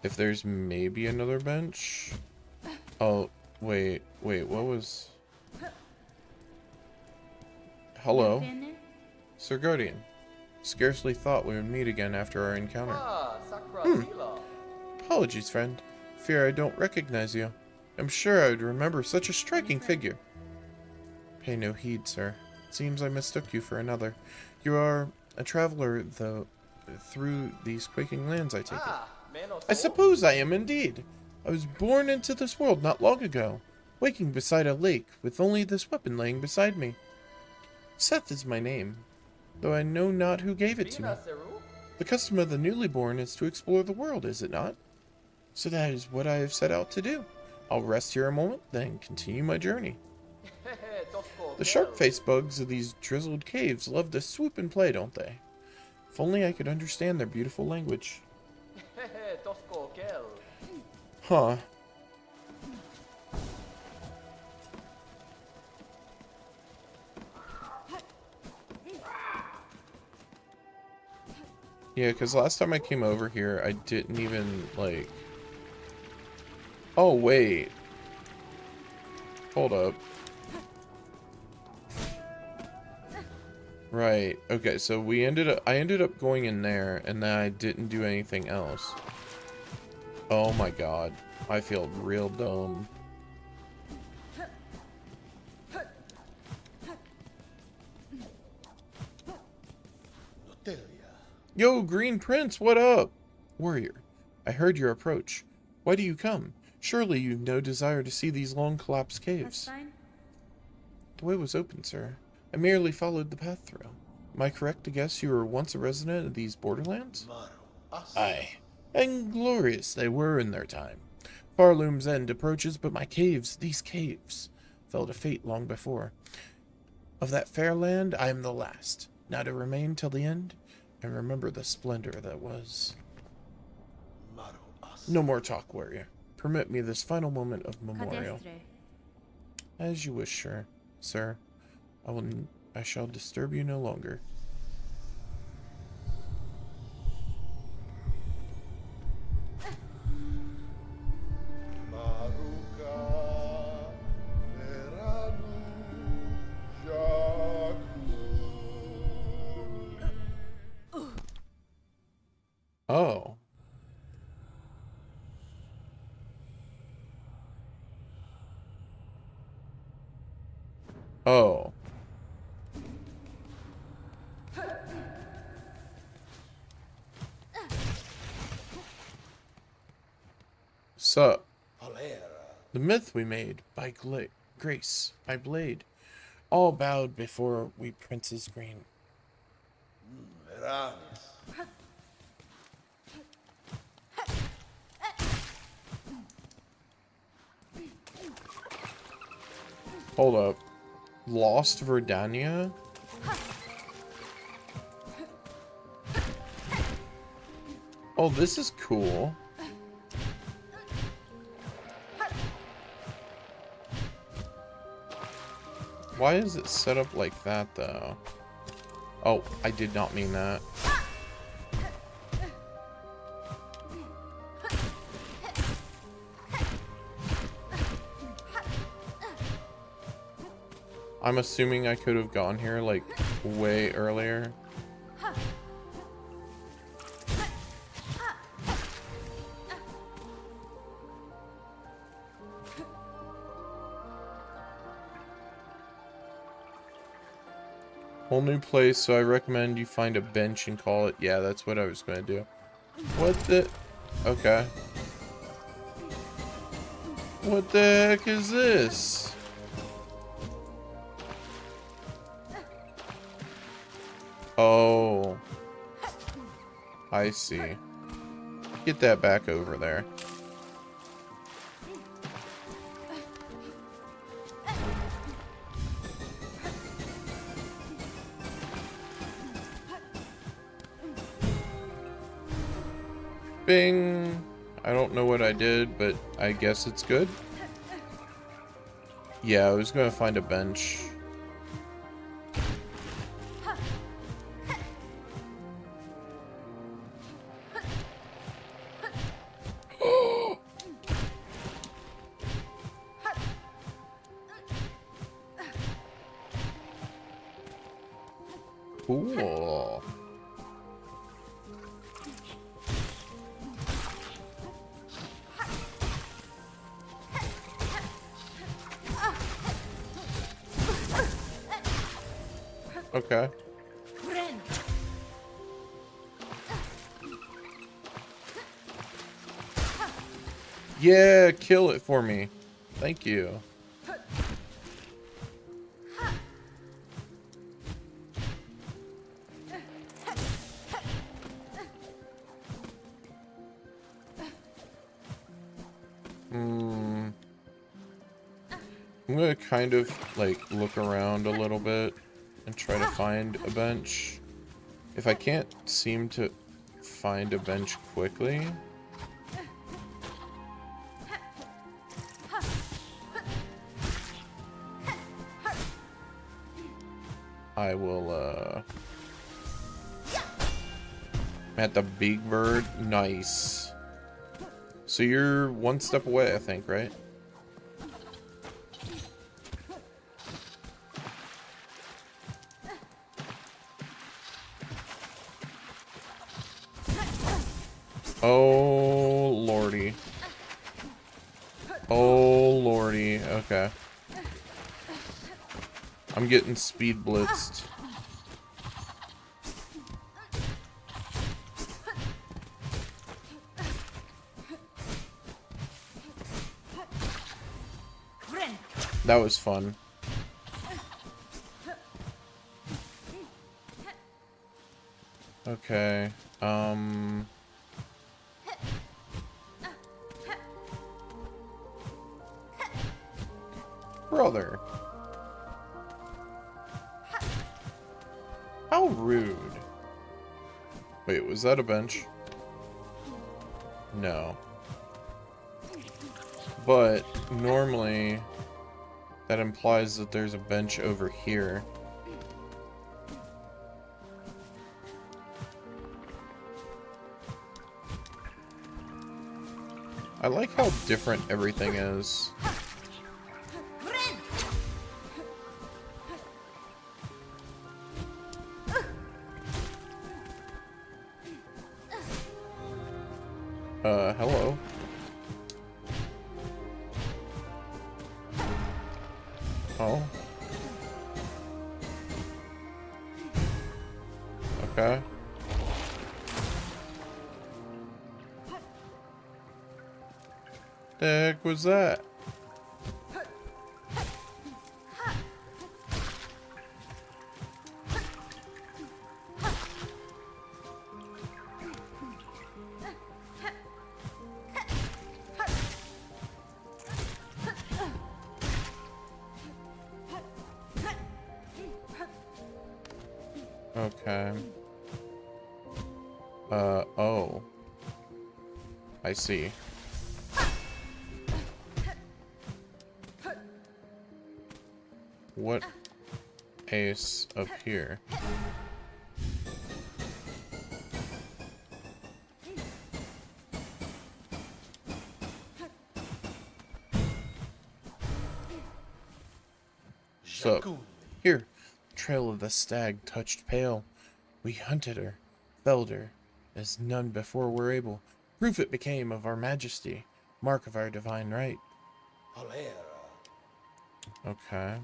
Speaker 1: if there's maybe another bench. Oh, wait, what was... Hello, Sir Guardian. Scarcely thought we would meet again after our encounter. Apologies, friend. Fear I don't recognize you. I'm sure I would remember such a striking figure. Pay no heed, sir. It seems I mistook you for another. You are a traveler, though, through these quaking lands, I take it. I suppose I am indeed. I was born into this world not long ago, waking beside a lake, with only this weapon laying beside me. Seth is my name, though I know not who gave it to me. The custom of the newly born is to explore the world, is it not? So that is what I have set out to do. I'll rest here a moment, then continue my journey. The sharp-faced bugs of these drizzled caves love to swoop and play, don't they? If only I could understand their beautiful language. Huh. Yeah, because last time I came over here, I didn't even, like... Oh, wait. Hold up. Right. Okay, so I ended up going in there, and then I didn't do anything else. Oh my god. I feel real dumb. Yo, Green Prince, what up? Warrior, I heard your approach. Why do you come? Surely you've no desire to see these long collapsed caves.
Speaker 2: That's fine.
Speaker 1: The way was open, sir. I merely followed the path through. Am I correct to guess you were once a resident of these borderlands? Aye. And glorious they were in their time. Farloom's end approaches, but my caves, these caves, fell to fate long before. Of that fair land, I am the last, now to remain till the end, and remember the splendor that was. No more talk, warrior. Permit me this final moment of memorial. As you wish, sir. I shall disturb you no longer. Oh. Oh. Sup? The myth we made by grace, by blade, all bowed before we princes green. Hold up. Lost Verdania? Oh, this is cool. Why is it set up like that, though? Oh, I did not mean that. I'm assuming I could have gone here, like, way earlier. Whole new place, so I recommend you find a bench and call it. Yeah, that's what I was going to do. What the... Okay. What the heck is this? Oh. I see. Get that back over there. Bing. I don't know what I did, but I guess it's good. Yeah, I was gonna find a bench. Cool. Okay. Yeah, kill it for me. Thank you. I'm gonna kind of like look around a little bit and try to find a bench. If I can't seem to find a bench quickly, I will at the big bird. Nice. So you're one step away, I think, right? Oh, lordy. Oh, lordy. Okay. I'm getting speed blitzed. That was fun. Okay. Brother. How rude. Wait, was that a bench? No. But normally that implies that there's a bench over here. I like how different everything is. Hello. Oh. Okay. The heck was that? Okay. Oh. I see. What ace up here? Sup? Here. Trail of the stag touched pale. We hunted her, felled her, as none before were able. Proof it became of our majesty, mark of our divine right. Okay.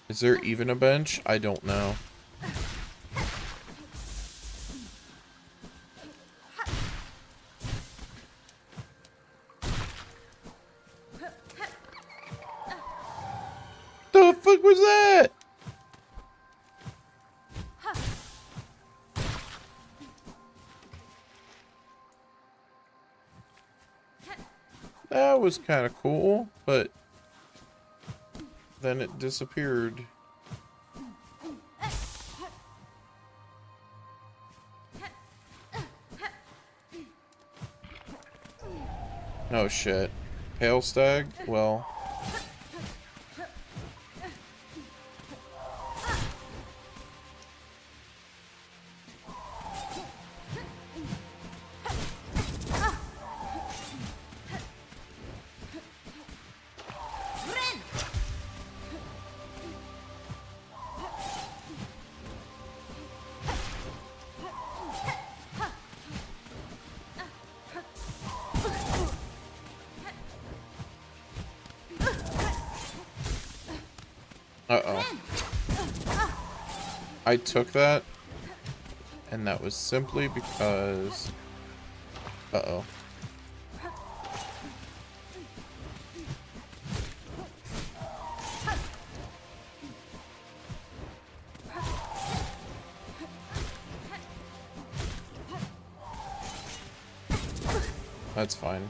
Speaker 1: Is there even a bench? I don't know. The fuck was that? That was kind of cool, but then it disappeared. Oh shit. Hail stag? Well. Uh-oh. I took that, and that was simply because... Uh-oh. That's fine.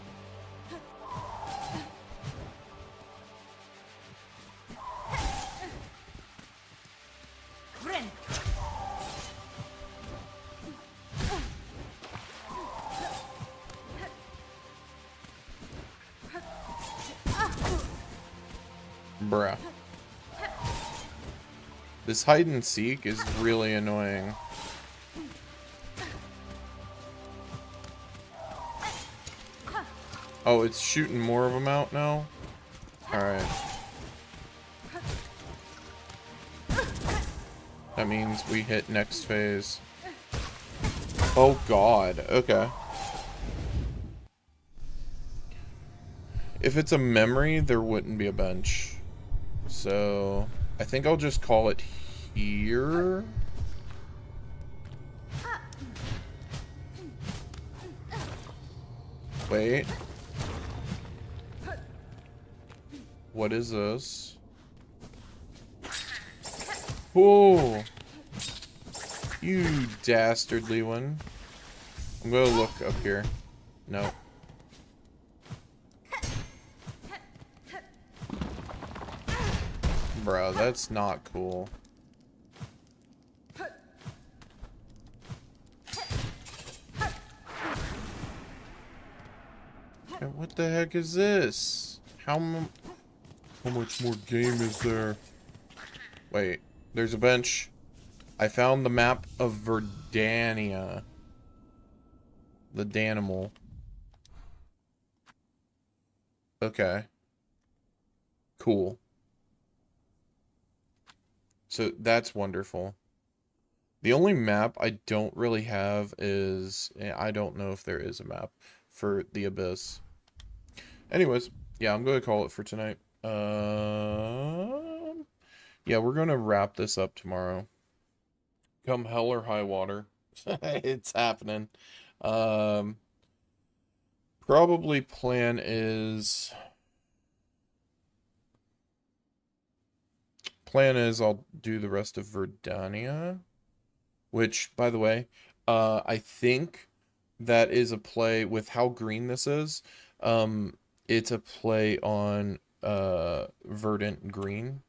Speaker 1: Bruh. This hide and seek is really annoying. Oh, it's shooting more of them out now? Alright. That means we hit next phase. Oh god, okay. If it's a memory, there wouldn't be a bench. So, I think I'll just call it here. Wait. What is this? Oh, you dastardly one. I'm gonna look up here. No. Bro, that's not cool. And what the heck is this? How much more game is there? Wait, there's a bench. I found the map of Verdania. The Danimal. Okay. Cool. So that's wonderful. The only map I don't really have is... I don't know if there is a map for the Abyss. Anyways, yeah, I'm going to call it for tonight. Yeah, we're going to wrap this up tomorrow. Come hell or high water. It's happening. Probably plan is I'll do the rest of Verdania, which, by the way, I think that is a play with how green this is. It's a play on verdant green.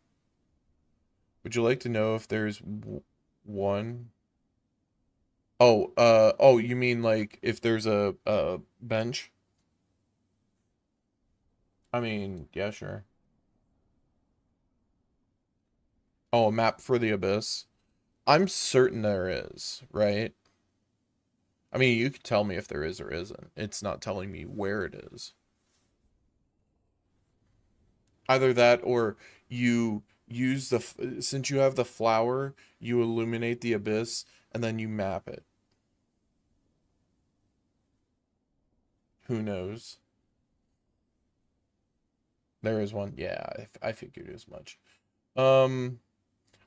Speaker 1: Would you like to know if there's one? Oh, you mean like if there's a bench? I mean, yeah, sure. Oh, a map for the Abyss. I'm certain there is, right? I mean, you could tell me if there is or isn't. It's not telling me where it is. Either that or you use since you have the flower, you illuminate the Abyss and then you map it. Who knows? There is one. Yeah, I figured as much.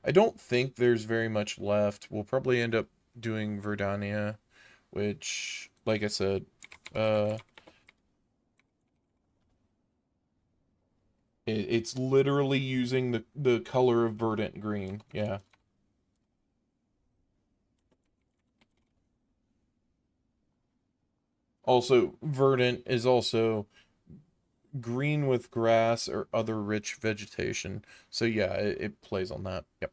Speaker 1: I don't think there's very much left. We'll probably end up doing Verdania, which, like I said, it's literally using the color of verdant green. Yeah. Also, verdant is also green with grass or other rich vegetation. So yeah, it plays on that. Yep.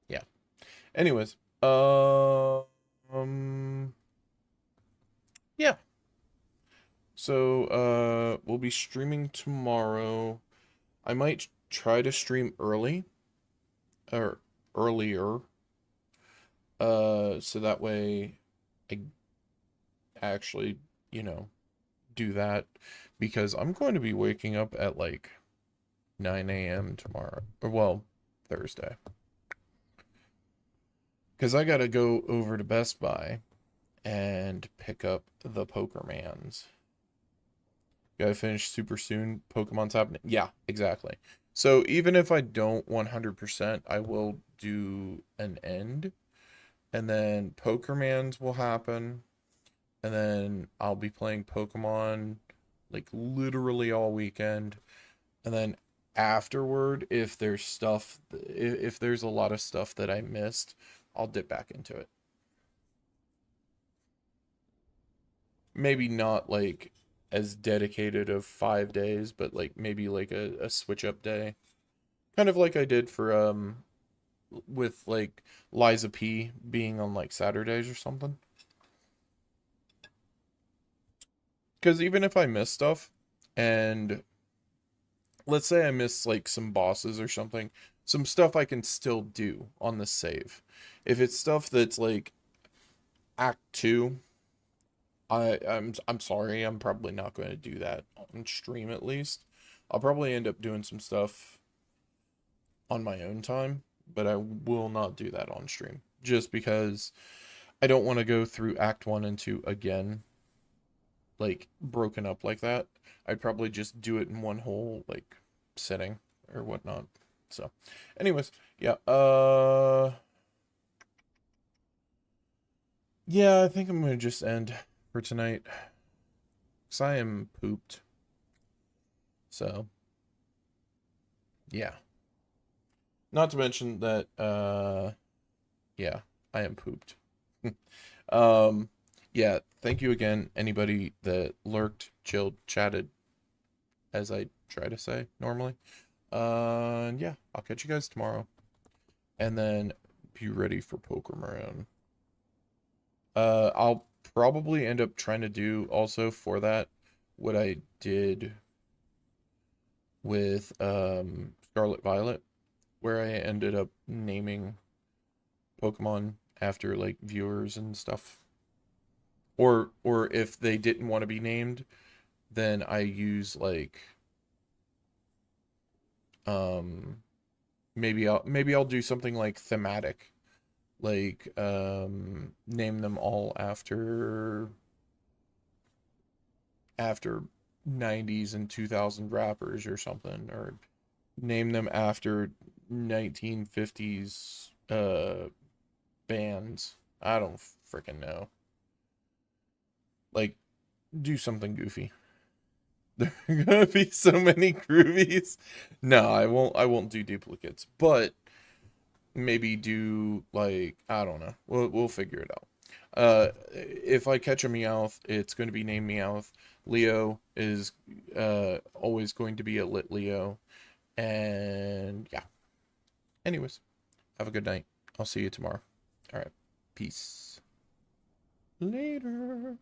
Speaker 1: Yeah. Anyways, yeah. So, we'll be streaming tomorrow. I might try to stream early or earlier. So that way I actually, do that because I'm going to be waking up at like 9 a.m. tomorrow. Or well, Thursday. Because I gotta go over to Best Buy and pick up the Pokermans. Gotta finish super soon. Pokemon's happening. Yeah, exactly. So even if I don't 100%, I will do an end, and then Pokermans will happen, and then I'll be playing Pokemon like literally all weekend, and then afterward, if there's a lot of stuff that I missed, I'll dip back into it. Maybe not like as dedicated of 5 days, but like maybe like a switch up day. Kind of like I did for with like Liza P being on like Saturdays or something. Because even if I miss stuff, and let's say I miss like some bosses or something, some stuff I can still do on the save. If it's stuff that's like Act 2, I'm sorry, I'm probably not going to do that on stream at least. I'll probably end up doing some stuff on my own time, but I will not do that on stream just because I don't want to go through Act 1 and 2 again, like broken up like that. I'd probably just do it in one whole like sitting or whatnot. So, anyways, yeah, yeah, I think I'm gonna just end for tonight because I am pooped. So, yeah. Not to mention that, yeah, I am pooped. Um, yeah, thank you again, anybody that lurked, chilled, chatted, as I try to say normally. And yeah, I'll catch you guys tomorrow. And then be ready for Pokemon. I'll probably end up trying to do also for that what I did with Scarlet Violet, where I ended up naming Pokemon after like viewers and stuff. Or if they didn't want to be named, then I use like um maybe I'll do something like thematic, like name them all after 90s and 2000 rappers or something, or name them after 1950s bands. I don't freaking know. Like do something goofy. There are gonna be so many groovies. No, I won't do duplicates, but maybe do like I don't know. We'll figure it out. If I catch a Meowth, it's going to be named Meowth. Leo is always going to be a lit Leo. And yeah. Anyways, have a good night. I'll see you tomorrow. All right. Peace. Later.